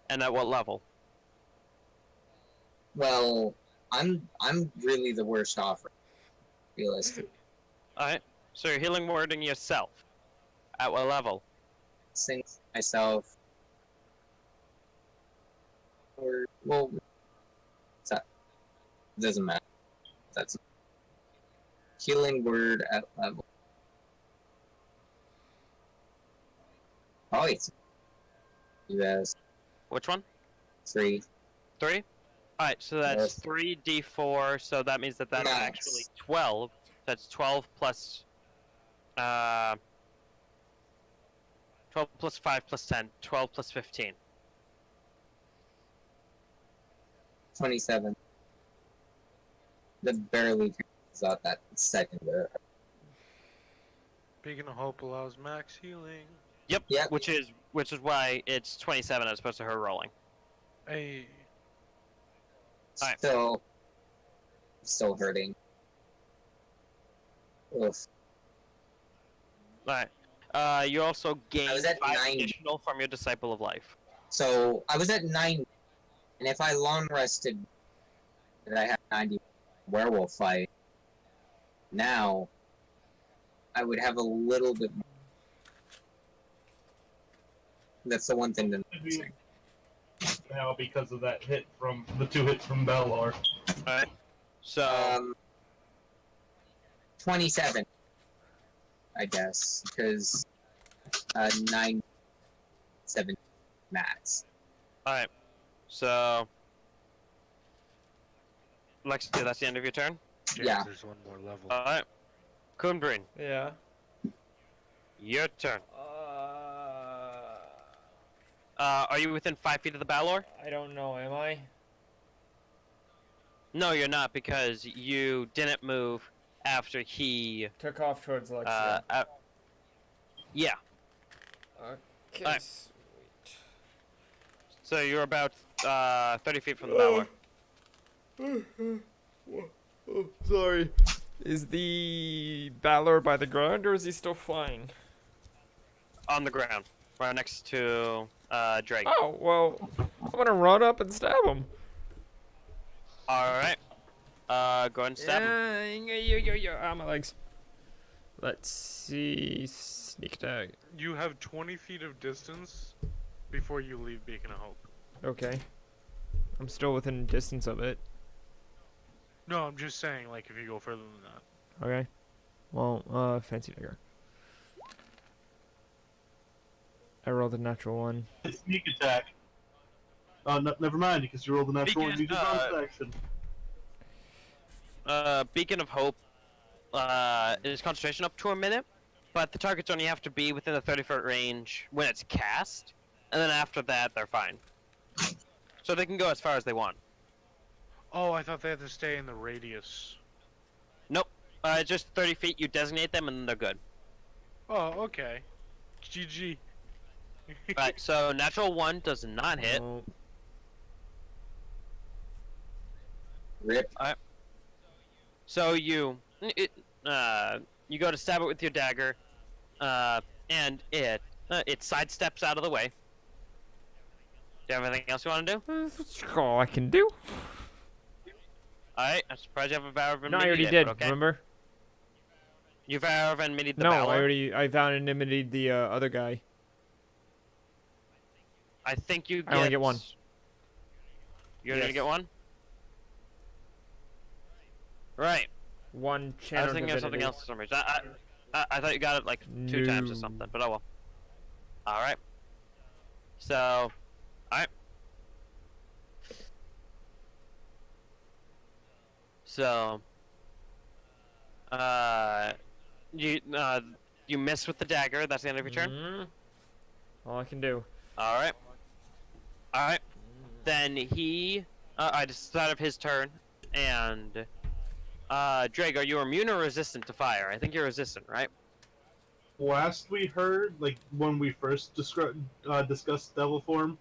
And at what level? Well, I'm really the worst off. Realistic. Alright. So you're healing wording yourself. At what level? Since myself. Or well, what's that? Doesn't matter. That's healing word at level. Oh, it's US Which one? 3. 3? Alright, so that's Yes. 3d4, so that means that that's Max. actually 12. That's 12 plus... 12 plus 5 plus 10. 12 plus 15. 27. That barely cancels out that second there. Beacon of Hope allows max healing. Yep, Yep. which is why it's 27 as opposed to her rolling. Hey, Alright. Still hurting. Oof. Alright. You also gain was at 5 90. additional from your Disciple of Life. So I was at 90, and if I long rested, that I had 90 werewolf fight. Now, I would have a little bit more. That's the one thing that I'm missing. Now because of that hit from the 2 hits from Belor. Alright. So, 27, I guess, because 9, 7 max. alright. So, Lexi, that's the end of your turn? James, Yeah. there's one more level. Alright. Kumdrin, Yeah. your turn. Are you within 5 feet of the Balor? I don't know, am I? No, you're not, because you didn't move after he, Took off towards Lexia. yeah. Okay, alright. sweet. So you're about, 30 feet from the Balor. Oh, sorry. Is the Balor by the ground, or is he still flying? On the ground. Right next to, Drake. Oh, well, I'm gonna run up and stab him. Alright. Go ahead and stab him. Ah, my legs. Let's see. Sneak attack. You have 20 feet of distance before you leave Beacon of Hope. Okay. I'm still within distance of it. No, I'm just saying, like, if you go further than that. Okay. Well, fancy dagger. I rolled a natural 1. Sneak attack. Never mind, because you rolled a natural one. You did bonus action. Beacon of Hope, is concentration up to a minute, but the targets only have to be within the 30-foot range when it's cast, and then after that, they're fine. So they can go as far as they want. Oh, I thought they had to stay in the radius. Nope. Just 30 feet, you designate them, and they're good. Oh, okay. GG. Alright, so natural 1 does not hit. Oh, Rip. So you go to stab it with your dagger, and it sidesteps out of the way. Do you have anything else you want to do? that's all I can do. Alright, I'm surprised you haven't vow of No, enmity I already yet, did. but okay. Remember? You vow of enmity the No, Valor? I found enmity the other guy. I think you get... I only get 1. You're gonna Yes. get 1? Right. 1 I was channel thinking of something divinity. else for some reason. I thought you got it like 2 times or No. something, but oh well. Alright. So... Alright. So... You miss with the dagger. That's the end of your turn. All I can do. All right. All right. Then he. I just thought of his turn, and Drake, are you immune or resistant to fire? I think you're resistant, right? Last we heard, like when we first discussed devil form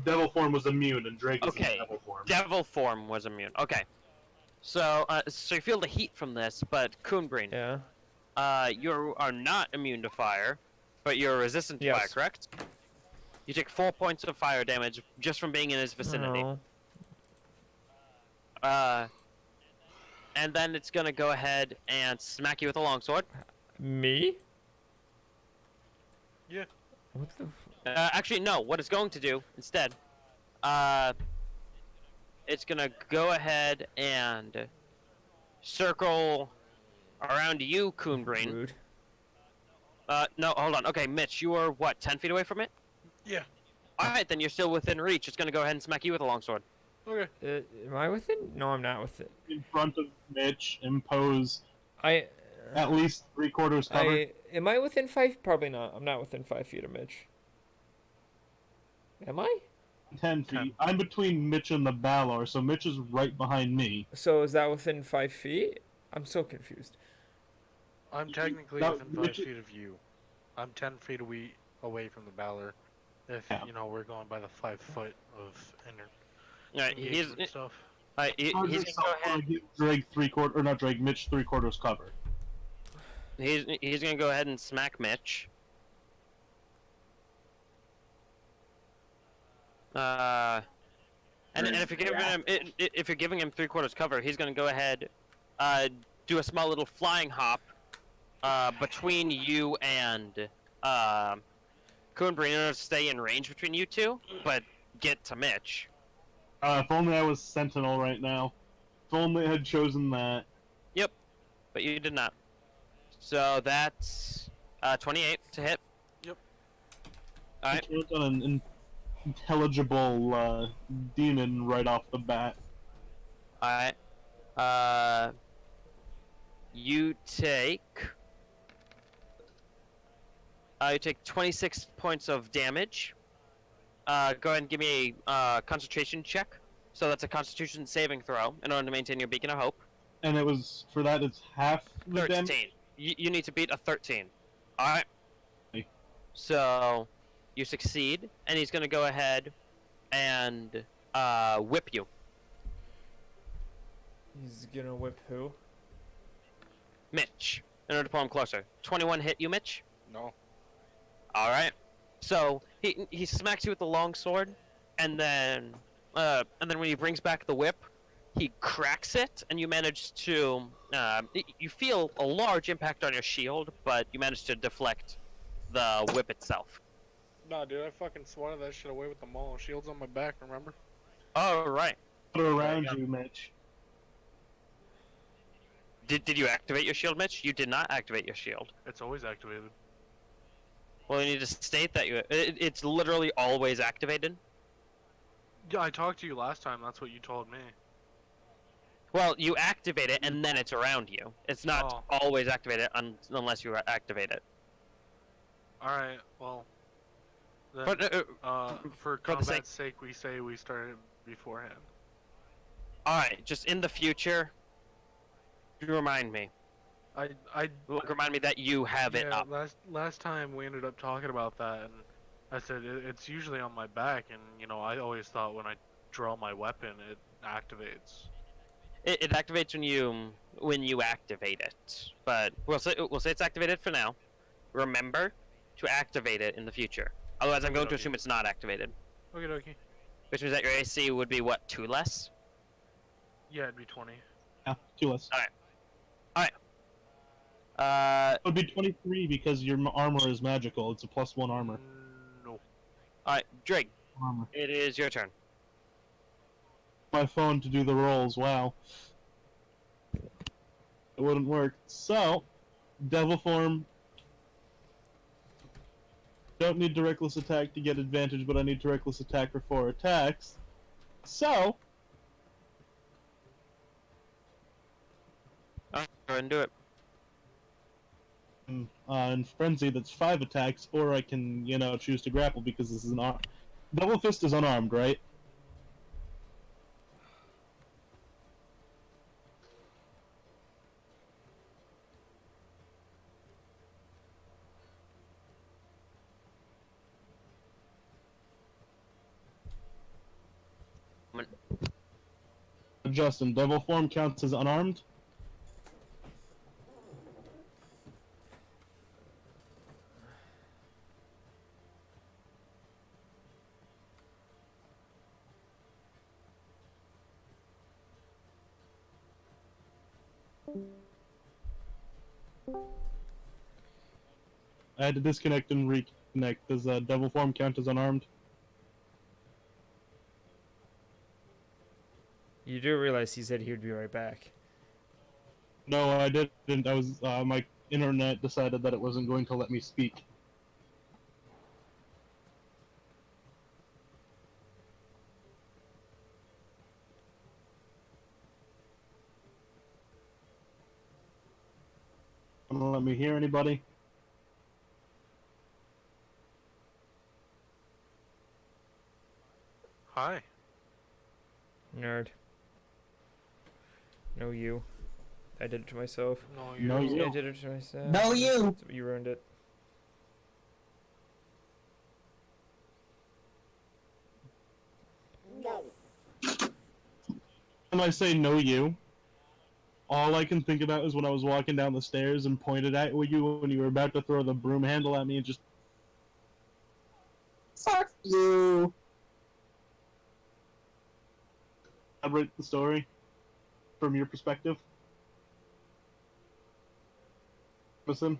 was immune, and Drake is Okay. in devil form. Devil form was immune. Okay. So, so you feel the heat from this, but Coonbreen, Yeah. you are not immune to fire, but you're resistant to Yes. fire, correct? You take 4 points of fire damage just from being in his vicinity. Oh. And then it's gonna go ahead and smack you with a longsword. Me? Yeah. What the? Actually, no. What it's going to do instead, it's gonna go ahead and circle around you, Coonbreen. Rude. No, hold on. Okay, Mitch, you are what, 10 feet away from it? Yeah. All right, then you're still within reach. It's gonna go ahead and smack you with a longsword. Okay. Am I within? No, I'm not within. In front of Mitch, impose I. at least 3/4 cover. Am I within 5? Probably not. I'm not within 5 feet of Mitch. Am I? 10 feet. I'm between Mitch and the Balor, so Mitch is right behind me. So is that within 5 feet? I'm so confused. I'm technically No, within 5 Mitch- feet of you. I'm 10 feet away from the Balor. If, Yeah. we're going by the 5 foot of inner All right, he's engagement stuff. he's gonna go ahead. Drake 3/4, or not Drake, Mitch 3/4 cover. He's gonna go ahead and smack Mitch. And if you're giving him if you're giving him 3/4 cover, he's gonna go ahead, do a small little flying hop, between you and Coonbreen in order to stay in range between you two, but get to Mitch. If only I was Sentinel right now. If only I had chosen that. Yep, but you did not. So that's 28 to hit. Yep. All I right. can't on an intelligible demon right off the bat. All right. You take 26 points of damage. Go ahead and give me a concentration check. So that's a Constitution saving throw in order to maintain your beacon of hope. And it was, for that, it's half the 13. damage. You need to beat a 13. All right. Okay. So you succeed, and he's gonna go ahead and whip you. He's gonna whip who? Mitch, in order to pull him closer. 21 hit you, Mitch? No. All right. So he smacks you with the long sword, and then when he brings back the whip, he cracks it, and you manage to you feel a large impact on your shield, but you manage to deflect the whip itself. Nah, dude, I fucking swatted that shit away with the maul. Shield's on my back, remember? All right. Put it around you, Mitch. Did you activate your shield, Mitch? You did not activate your shield. It's always activated. Well, you need to state that it's literally always activated. Yeah, I talked to you last time. That's what you told me. Well, you activate it, and then it's around you. It's not always activated unless you activate it. Alright, well. Then, But, for for the combat's sake, we say we started beforehand. Alright, just in the future, remind me. Remind me that you have it up. Last time we ended up talking about that, and I said it's usually on my back, and I always thought when I draw my weapon, it activates. It activates when you activate it, but we'll say it's activated for now. Remember to activate it in the future. Otherwise, I'm going to assume it's not activated. Okie dokie. Which means that your AC would be what, 2 less? Yeah, it'd be 20. Yeah, 2 less. Alright. It would be 23 because your armor is magical. It's a +1 armor. No. Alright, Drake, Armor. it is your turn. My phone to do the rolls. Wow. It wouldn't work. So, devil form. Don't need to reckless attack to get advantage, but I need to reckless attack for 4 attacks. So, Alright, go ahead and do it. in Frenzy that's 5 attacks, or I can, choose to grapple because this is an arm. Double Fist is unarmed, right? Justin, Devil Form counts as unarmed? I had to disconnect and reconnect. Does Devil Form count as unarmed? You do realize he said he would be right back. No, I didn't. I was my internet decided that it wasn't going to let me speak. Don't let me hear anybody. Hi. Nerd. No, you. I did it to myself. No, you. No, you. I did it to myself. No, you. You ruined it. When I say no you, all I can think about is when I was walking down the stairs and pointed at you when you were about to throw the broom handle at me and just... Fuck you. elaborate the story from your perspective. Listen.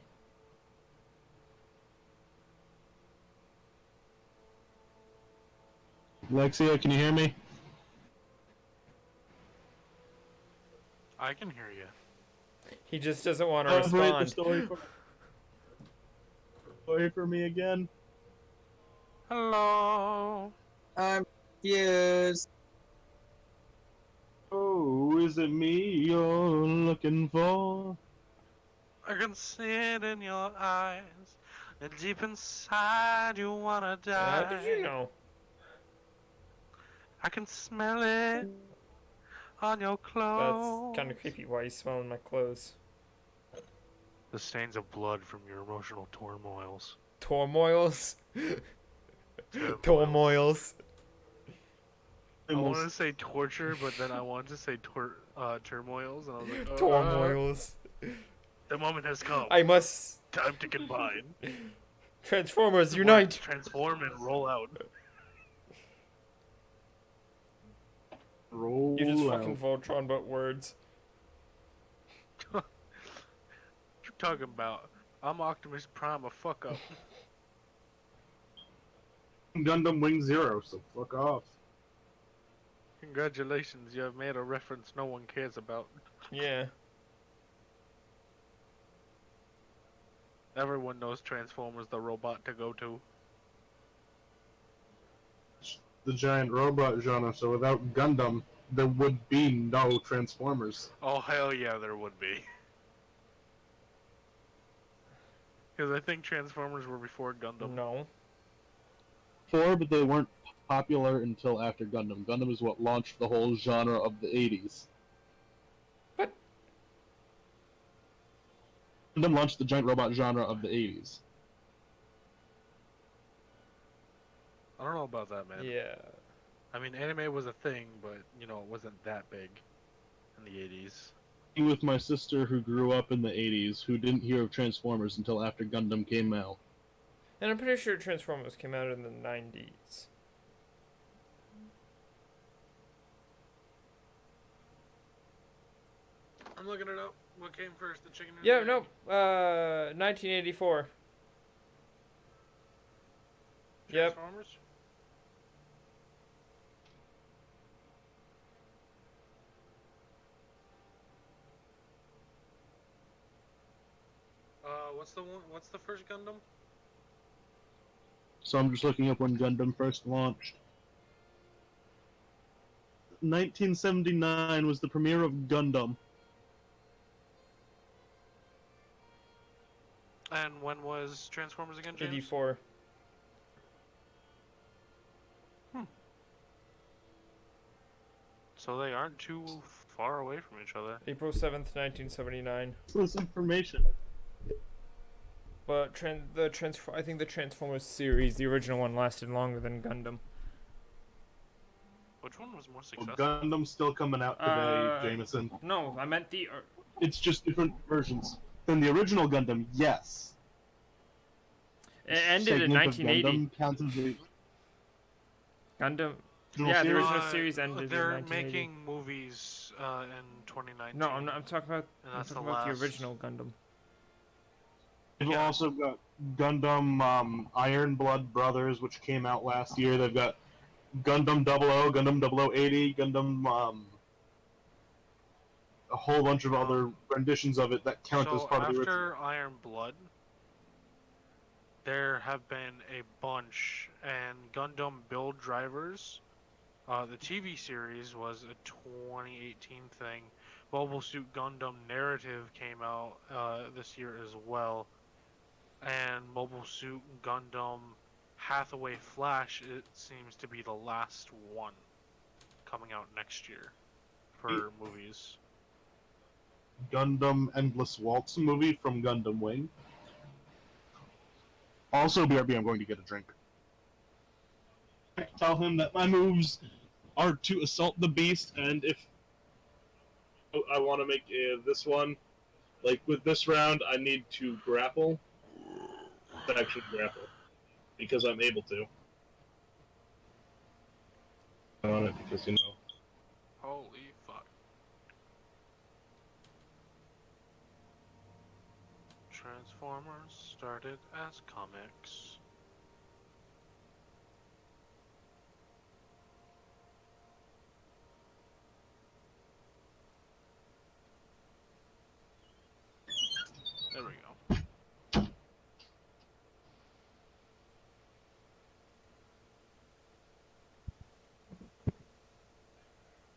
Lexia, can you hear me? I can hear you. He just doesn't want to Elaborate the respond. story for me again. Hello. I'm confused. Oh, is it me you're looking for? I can see it in your eyes. And deep inside you wanna die. How did you know? I can smell it on your That's clothes. kind of creepy. Why are you smelling my clothes? The stains of blood from your emotional turmoils. Turmoils? Turmoils. Turmoils. I wanted to say torture, but then I wanted to say turmoils, and I was like, Turmoils. the moment has come. I must... Time to combine. Transformers, unite! Transform and roll out. Roll You just out. fucking Voltron, but words. What you talking about? I'm Optimus Prime, a fuck up. Gundam Wing Zero, so fuck off. Congratulations, you have made a reference no one cares about. Yeah. Everyone knows Transformers the robot to go to. The giant robot genre, so without Gundam, there would be no Transformers. Oh hell yeah, there would be. Because I think Transformers were before Gundam. No. But they weren't popular until after Gundam. Gundam is what launched the whole genre of the 80s. What? Gundam launched the giant robot genre of the 80s. I don't know about that, man. Yeah. I mean, anime was a thing, but, you know, it wasn't that big in the 80s. With my sister who grew up in the 80s, who didn't hear of Transformers until after Gundam came out. And I'm pretty sure Transformers came out in the 90s. I'm looking it up. What came first, the chicken or Yeah, the no. egg? 1984. Yep. Transformers? What's the first Gundam? So I'm just looking up when Gundam first launched. 1979 was the premiere of Gundam. when was Transformers again, James? 84. So they aren't too far away from each other. April 7th, 1979. This information. But I think the Transformers series, the original one, lasted longer than Gundam. Which one was more Well, successful? Gundam's still coming out today, Jameson. No, I meant the. It's just different versions. Than the original Gundam, yes. It ended in Segment of 1980. Gundam counts as the Gundam. original Yeah, the series. original series ended in They're 1980. making movies in 2019. No, I'm talking about. And I'm that's talking the about the last- original Gundam. They've Yeah. also got Gundam Iron Blood Brothers, which came out last year. They've got Gundam 00, Gundam 0080, Gundam a whole bunch of other renditions of it that count as So part of the original. after Iron Blood, there have been a bunch, and Gundam Build Drivers. The TV series was a 2018 thing. Mobile Suit Gundam Narrative came out this year as well, and Mobile Suit Gundam Hathaway Flash, it seems to be the last one coming out next year for movies. Gundam Endless Waltz movie from Gundam Wing. Also, BRB, I'm going to get a drink. I tell him that my moves are to assault the beast, and if I want to make this one, like with this round, I need to grapple. But I should grapple because I'm able to. On it because Holy fuck. Transformers started as comics. There we go.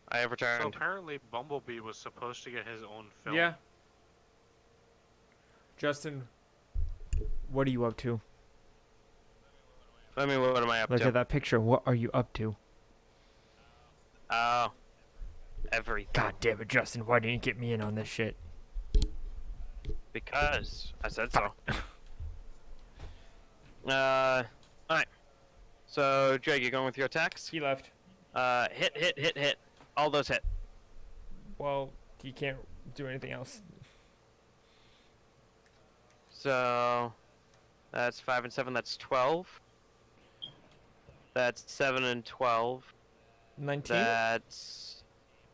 I have So returned. apparently Bumblebee was supposed to get his own film. Yeah. Justin, what are you up to? I mean, what am I up Look to? at that picture. What are you up to? Oh, everything. God damn it, Justin. Why didn't you get me in on this shit? Because I said so. Alright. So, Drake, you going with your attacks? He left. Hit. All those hit. Well, he can't do anything else. So, that's 5 and 7, that's 12. That's 7 and 12. 19? That's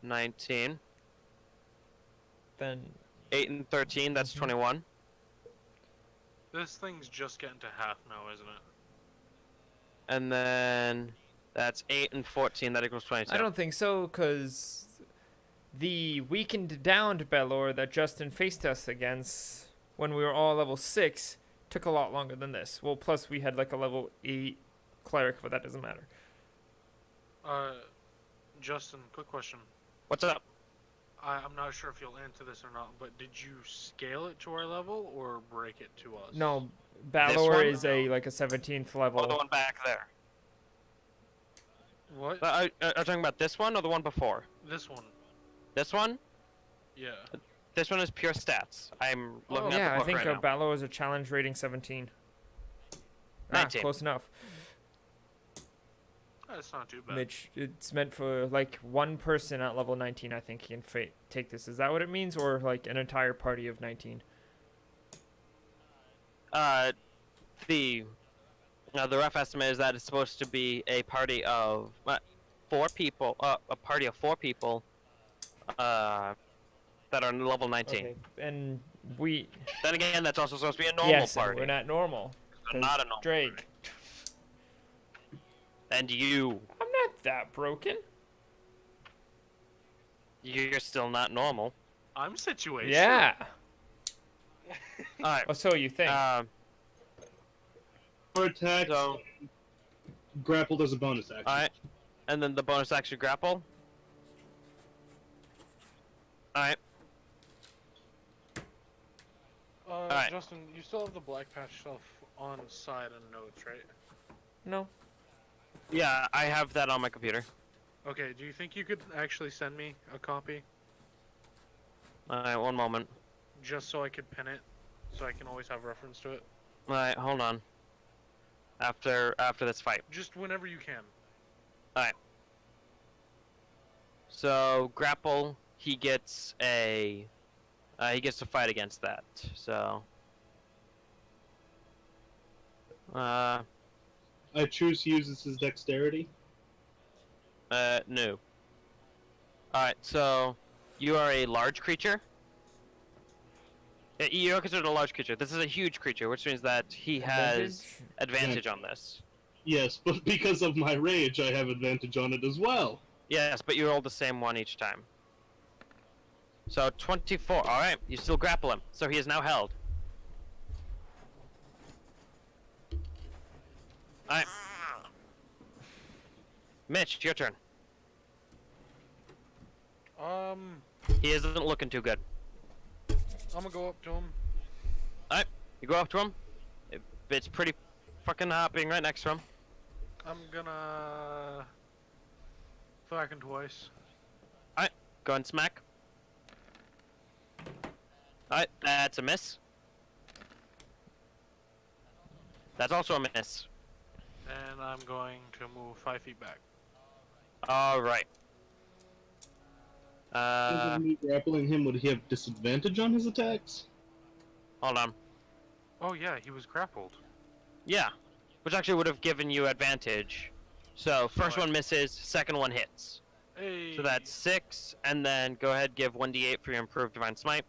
19. Then 8 and 13, that's 21. This thing's just getting to half now, isn't it? And then that's 8 and 14, that equals 22. I don't think so, because the weakened downed Belor that Justin faced us against when we were all level 6 took a lot longer than this. Well, plus we had like a level 8 cleric, but that doesn't matter. Justin, quick question. What's up? I'm not sure if you'll answer this or not, but did you scale it to our level or break it to us? No, This Balor one? is a like a 17th level. Oh, the one back there. What? Are you talking about this one or the one before? This one. This one? Yeah. This one is pure stats. I'm looking at Yeah, the I book think right now. Balor is a challenge rating 17. 19. Close enough. That's not too bad. Mitch, it's meant for like one person at level 19. I think can take this. Is that what it means, or like an entire party of 19? The rough estimate is that it's supposed to be a party of 4 people. A party of 4 people. That are level 19. Okay, and we. Then again, that's also supposed to be a normal Yes, party. we're not normal. So not a normal Drake. party. And you. I'm not that broken. You're still not normal. I'm situated. Yeah. Alright. Oh, so you think? For attack, So, grappled as a bonus action. alright. And then the bonus action grapple. Alright. Alright. Justin, you still have the black patch stuff on side and notes, right? No. Yeah, I have that on my computer. Okay, do you think you could actually send me a copy? Alright, one moment. Just so I could pin it, so I can always have reference to it? Alright, hold on. After this fight. Just whenever you can. So grapple, he gets to fight against that. So I choose to use this as dexterity. no. Alright, so you are a large creature. You're considered a large creature. This is a huge creature, which means that he has advantage on this. Yes, but because of my rage, I have advantage on it as well. Yes, but you roll the same one each time. So 24. Alright, you still grapple him. So he is now held. Alright. Mitch, your turn. He isn't looking too good. I'm gonna go up to him. Alright, you go up to him. It's pretty fucking hot being right next to him. I'm gonna thwack him twice. Alright, go and smack. Alright, that's a miss. That's also a miss. And I'm going to move 5 feet back. Alright. Because of me grappling him, would he have disadvantage on his attacks? Hold on. Oh yeah, he was grappled. Yeah, which actually would have given you advantage. So, first Alright. one misses, second one hits. Hey. So that's 6, and then go ahead, give 1d8 for your improved Divine Smite.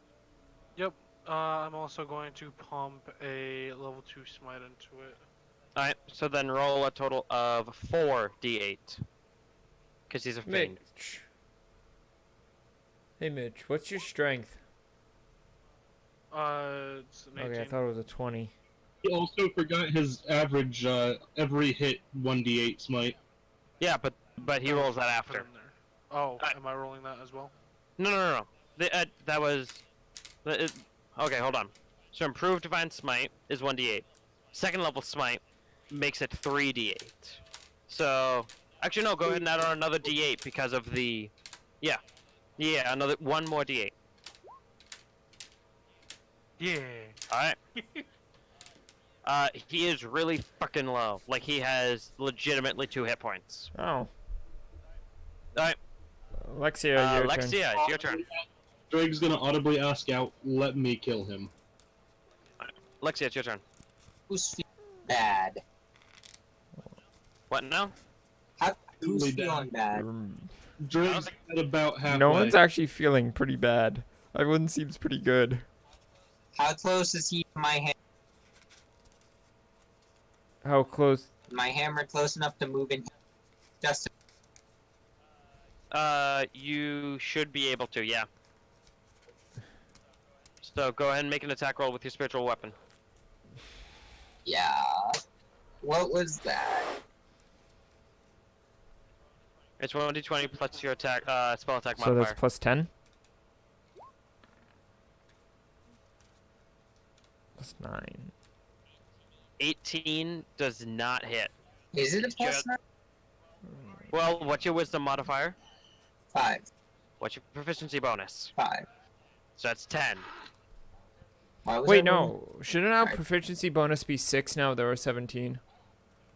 Yep. I'm also going to pump a level 2 smite into it. Alright, so then roll a total of 4d8. Because he's a fiend. Mitch. Hey Mitch, what's your strength? It's an 18. Okay, I thought it was a 20. He also forgot his average, every hit 1d8 smite. Yeah, but he rolls that Put after. him there. Oh, Alright. am I rolling that as well? No. That was... okay, hold on. So improved Divine Smite is 1d8. Second level Smite makes it 3d8. So... Actually, no, go ahead and add on another d8 because of the... Yeah, another one more d8. Yeah. Alright. He is really fucking low. Like, he has legitimately 2 hit points. Oh. Alright, Lexia, your turn. Lexia, it's your turn. Drake's gonna audibly ask out, let me kill him. Lexia, it's your turn. Who's feeling bad? What now? Who's Really feeling bad? Drake's at about halfway. No one's actually feeling pretty bad. Everyone seems pretty good. How close is he to my hammer? How close? My hammer close enough to move in? Just You should be able to, yeah. So go ahead and make an attack roll with your spiritual weapon. yeah. What was that? It's 1d20 plus your attack, spell attack So modifier. that's plus 10? Plus 9. 18 does not hit. Is it a plus Just- 9? Well, what's your wisdom modifier? 5. What's your proficiency bonus? 5. So that's 10. Why was Wait, I rolling- no. Shouldn't our Alright. proficiency bonus be 6 now? There were 17.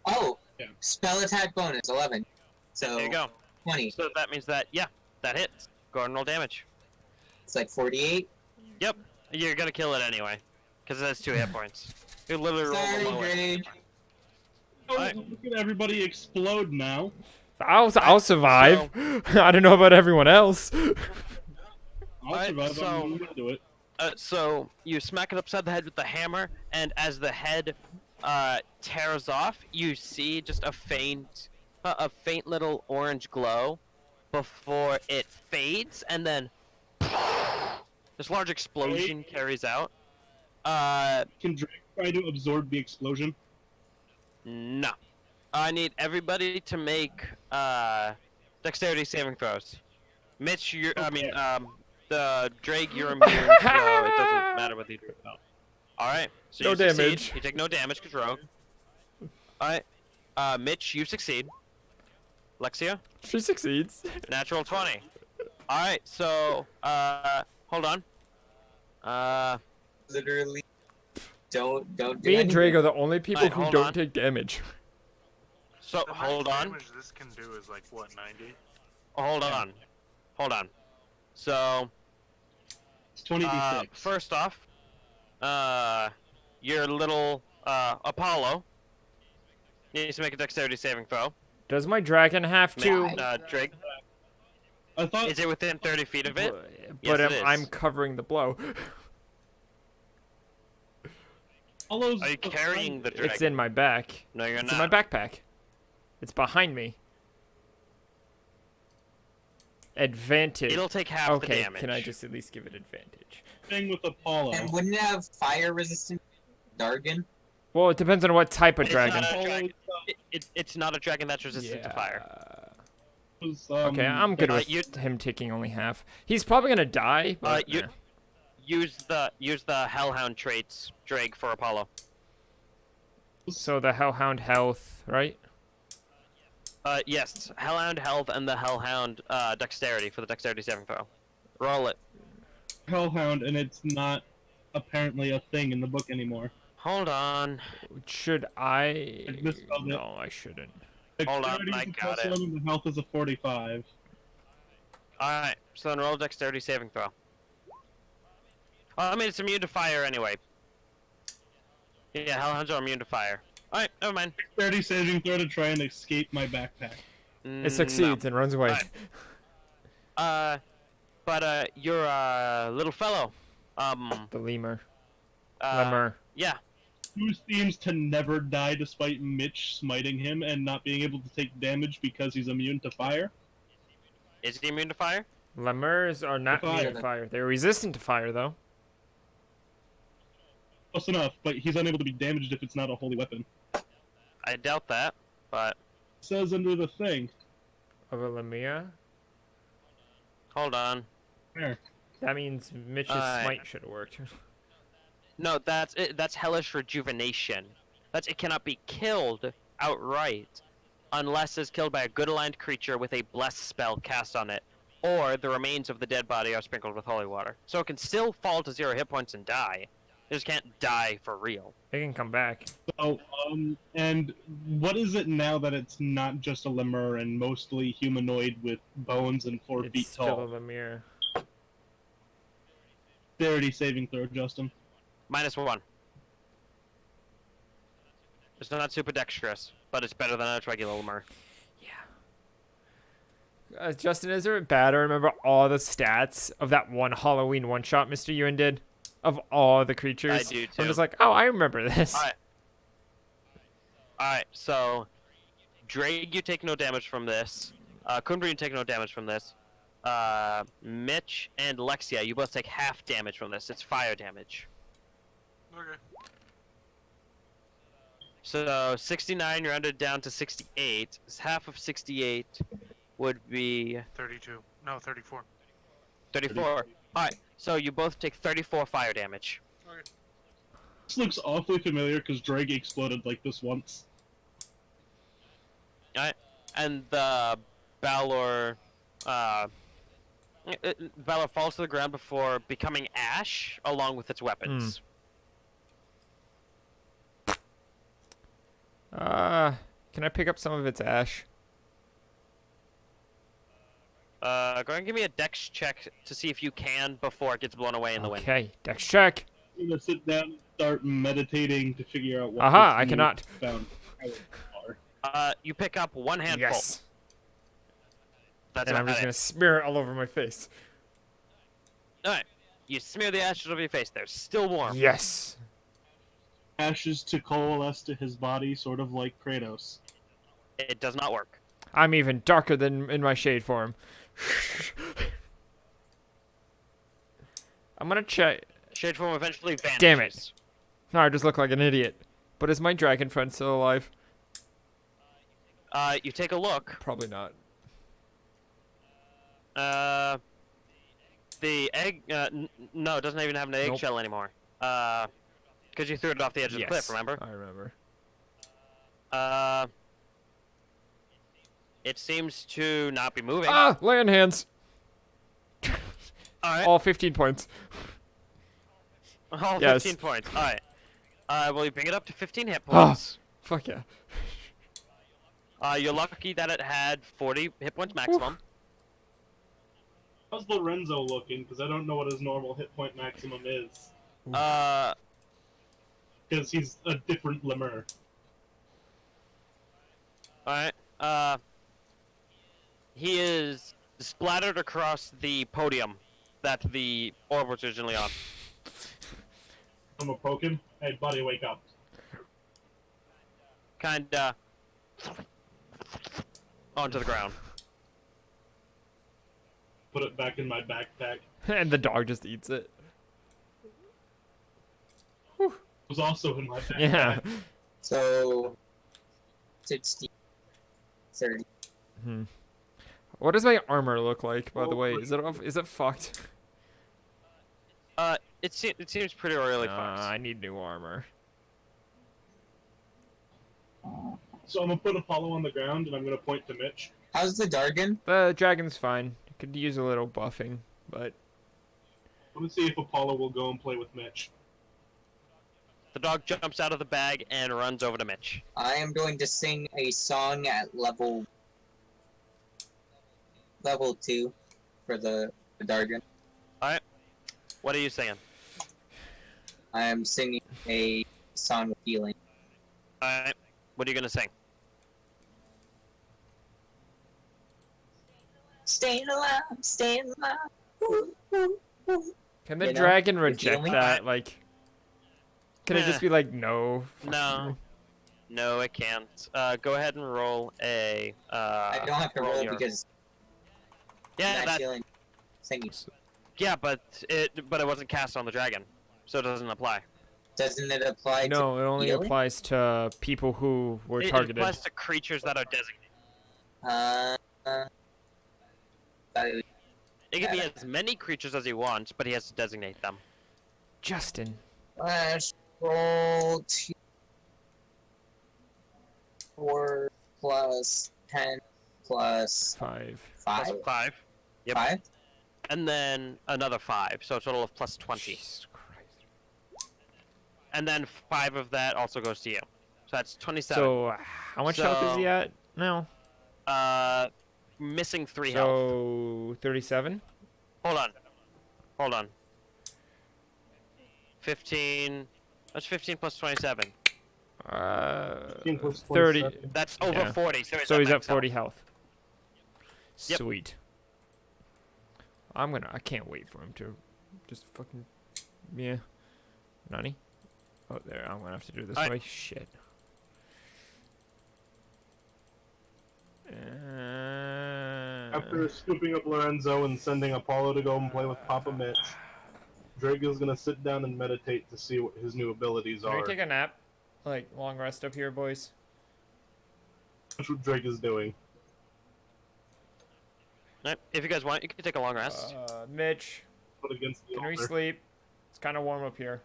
Oh! Yeah. Spell attack bonus, 11. So, There you go. 20. So that means that, yeah, that hits. Go ahead and roll damage. It's like 48. Yep. You're gonna kill it anyway. Because it has 2 hit points. You literally roll Sorry, below it. Greg. Oh, Alright. look at everybody explode now. I'll survive. I don't know about everyone else. I'll Alright, survive, so- I'm gonna do it. So you smack it upside the head with the hammer, and as the head tears off, you see just a faint little orange glow before it fades, and then this large explosion carries out. Can Drake try to absorb the explosion? No. I need everybody to make dexterity saving throws. Mitch, the Drake, you're immune, so it doesn't matter whether you do it or not. All right. So No you succeed. damage. You take no damage because rogue. All right. Mitch, you succeed. Lexia, She succeeds. natural 20. All right. So hold on. Literally, don't do Me and anything. Drake are the only people Alright, who hold don't on. take damage. So The hold max on. damage this can do is like what, 90? Hold on. Hold on. So It's 20d6. first off, your little Apollo needs to make a dexterity saving throw. Does my dragon have to? Drake, I thought is it within 30 feet of it? But Yes, it I'm is. covering the blow. Apollo's Are you carrying the dragon? It's in my back. No, you're It's not. in my backpack. It's behind me. Advantage. It'll take half the Okay, damage. can I just at least give it advantage? thing with Apollo. And wouldn't it have fire resistant Dargon? Well, it depends on what type of It's dragon. not a dragon. It's not a dragon that's resistant to fire. Okay, I'm good with him taking only half. He's probably gonna die. But, Use the Hellhound traits, Drake, for Apollo. So the Hellhound health, right? Yes, Hellhound health and the Hellhound dexterity for the dexterity saving throw. Roll it. Hellhound, and it's not apparently a thing in the book anymore. Hold on. Should I? I misspelled it. No, I shouldn't. Hold on, Dexterity I is a got plus it. one, and the health is a 45. Alright, so then roll a dexterity saving throw. I mean, it's immune to fire anyway. Yeah, Hellhounds are immune to fire. Alright, never mind. Dexterity saving throw to try and escape my backpack. It succeeds and runs away. Alright. But your little fellow, The lemur. uh, Lemur. yeah, Who seems to never die despite Mitch smiting him and not being able to take damage because he's immune to fire. is he immune to fire? Lemurs are not immune to fire. They're resistant to fire, though. Close enough, but he's unable to be damaged if it's not a holy weapon. I doubt that, but It says under the thing. Of a lemur. hold on. There. That means Mitch's smite should have worked. No, that's it. That's hellish rejuvenation. That's it cannot be killed outright unless it's killed by a good aligned creature with a bless spell cast on it, or the remains of the dead body are sprinkled with holy water. So it can still fall to 0 hit points and die. It just can't die for real. They can come back. So, and what is it now that it's not just a lemur and mostly humanoid with bones and 4 It's feet still tall? a lemur. Dexterity saving throw, Justin. -1. It's not super dexterous, but it's better than a regular lemur. Justin, isn't it bad? I remember all the stats of that one Halloween one-shot Mr. Ewan did. Of all the creatures. I do, I'm too. just like, oh, I remember this. Alright, so Drake, you take no damage from this. Kumbri, you take no damage from this. Mitch and Lexia, you both take half damage from this. It's fire damage. Okay. So 69 rounded down to 68. Half of 68 would be 32. No, 34. 34. Alright, so you both take 34 fire damage. Okay. This looks awfully familiar because Drake exploded like this once. Alright, and the Balor, Balor falls to the ground before becoming ash along with its weapons. Can I pick up some of its ash? Go ahead and give me a dex check to see if you can before it gets blown away in the wind. Okay, dex check. I'm gonna sit down and start meditating to figure out what. Aha, this I new cannot. Found. You pick up one handful. Yes. That's And I'm about just it. gonna smear it all over my face. Alright, you smear the ashes over your face. They're still warm. Yes. Ashes to coalesce to his body, sort of like Kratos. It does not work. I'm even darker than in my shade form. I'm gonna check. Shade form eventually vanishes. Damn it. No, I just look like an idiot. But is my dragon friend still alive? You take a look. Probably not. The egg, no, it doesn't even have an eggshell anymore. Because Because you threw it off the edge of the cliff, remember? I remember. It seems to not be moving. Ah, land hands. All right. All 15 points. All Yes. 15 points. All right. Well, you bring it up to 15 hit Ah. points. Fuck yeah. You're lucky that it had 40 hit points maximum. How's Lorenzo looking? Because I don't know what his normal hit point maximum is. Uh, Because he's a different lemur. all right. He is splattered across the podium that the orb was originally on. I'm a poking. Hey, buddy, wake up. Kinda onto the ground. Put it back in my backpack. And the dog just eats it. It was also in my backpack. Yeah. So 60, 30. What does my armor look like, by the way? Is it fucked? It seems pretty really fucked. I need new armor. So I'm gonna put Apollo on the ground and I'm gonna point to Mitch. How's the Dargan? The dragon's fine. Could use a little buffing, but I'm gonna see if Apollo will go and play with Mitch. The dog jumps out of the bag and runs over to Mitch. I am going to sing a song at level 2 for the Dargan. Alright. What are you singing? I am singing a song of healing. Alright. What are you gonna sing? Staying alive, staying alive. Ooh, ooh, ooh. can the You know, dragon the reject healing? that? Like, can it just be like, no? fuck No. you? No, it can't. Go ahead and roll a. I don't have to roll your- because Yeah, I'm not that. healing singing. Yeah, but it wasn't cast on the dragon, so it doesn't apply. Doesn't it apply No, it only healing? applies to people who were It targeted. applies to creatures that are designated. I- It can be as many creatures as he wants, but he has to designate them. Justin. Let's roll 4 plus 10 plus 5. 5. Plus 5. Yep. 5? And then another 5, so a total of plus 20. Jesus Christ. And then 5 of that also goes to you. So that's 27. So, how much health is he at now? Missing 3 health. So, 37? Hold on. 15. That's 15 plus 27. 15 plus 30. 27. That's over Yeah. 40. So So he's at max 40 health. health. Yep. Sweet. I can't wait for him to just fucking, yeah. Nani? Oh, there, I'm gonna have to do it this Alright. way. Shit. After scooping up Lorenzo and sending Apollo to go and play with Papa Mitch, Drake is gonna sit down and meditate to see what his new abilities Can we are. take a nap? Like, long rest up here, boys? That's what Drake is doing. Alright, if you guys want, you can take a long rest. Mitch, But against the can we altar. sleep? It's kind of warm up here.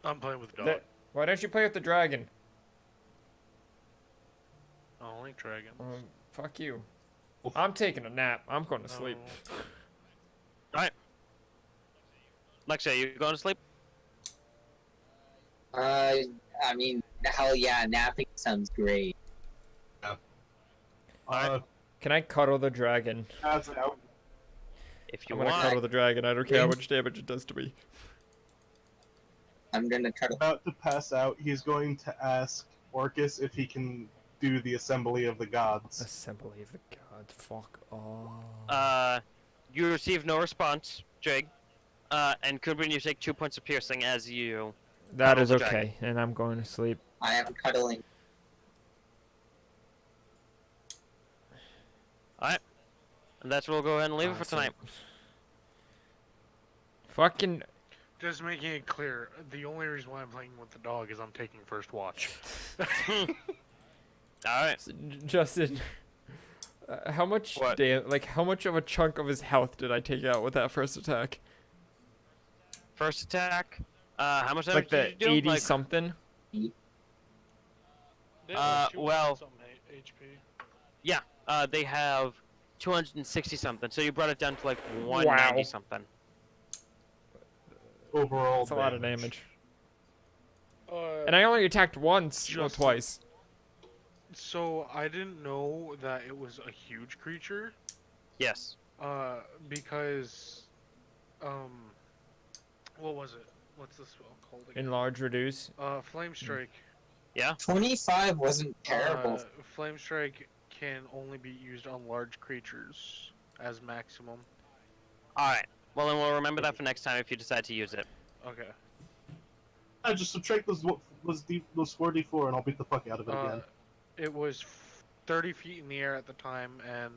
I'm playing with the dog. Why don't you play with the dragon? Only dragons. Fuck you. I'm taking a nap. I'm going to sleep. Alright. Lexia, you going to sleep? I mean, hell yeah, napping sounds great. Can I cuddle the dragon? Pass out. If you I'm gonna want. cuddle the dragon. I don't care how much damage it does to me. I'm gonna try to. About to pass out, he's going to ask Orcus if he can do the Assembly of the Gods. Assembly of the gods. Fuck off. You receive no response, Jig. And Kubrin, you take 2 points of piercing as you. That is cuddle the okay, and I'm going to sleep. I am cuddling. Alright. And that's where we'll go ahead and leave it for tonight. Fucking. Just making it clear, the only reason why I'm playing with the dog is I'm taking first watch. Alright. Justin. How much What? how much of a chunk of his health did I take out with that first attack? First attack. How much damage Like the did you do? 80 Like, something. They Uh, have 200 well- something HP. they have 260 something. So you brought it down to like Wow. 190 something. Overall, That's a lot of damage. Uh, And I only attacked once or Just- twice. so I didn't know that it was a huge creature. Yes. Because, what was it? What's this spell called again? Enlarge, reduce. Flame Strike. 25 wasn't terrible. Flame Strike can only be used on large creatures as maximum. All right. Well, then we'll remember that for next time if you decide to use it. Okay. I just subtract those 4d4 and I'll beat the fuck out of it again. It was 30 feet in the air at the time, and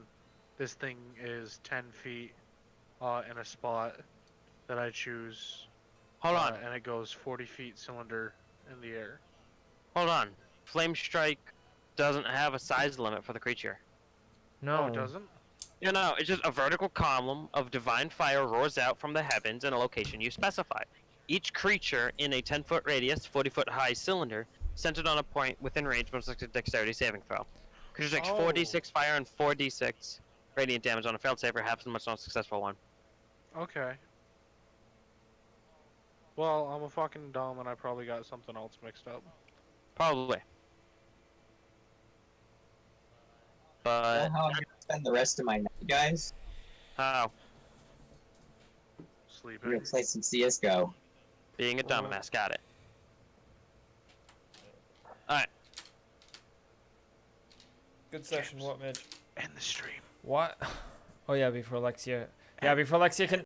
this thing is 10 feet in a spot that I choose. Hold on. And it goes 40 feet cylinder in the air. Hold on. Flame Strike doesn't have a size limit for the creature. No. Oh, it doesn't? You know, it's just a vertical column of divine fire roars out from the heavens in a location you specify. Each creature in a 10-foot radius, 40-foot high cylinder, centered on a point within range must make a dexterity saving throw. Creature takes 4d6 fire and 4d6 radiant damage on a failed save or half as much on a successful one. Okay. Well, I'm a fucking dumb, and I probably got something else mixed up. Probably. You know But how I'm gonna spend the rest of my night, guys? how? We're Sleeping. gonna play some CS:GO. Being a dumbass, got it. Alright. Good session, what, Mitch? End the stream. What? Oh yeah, before Alexia. Yeah, before Alexia can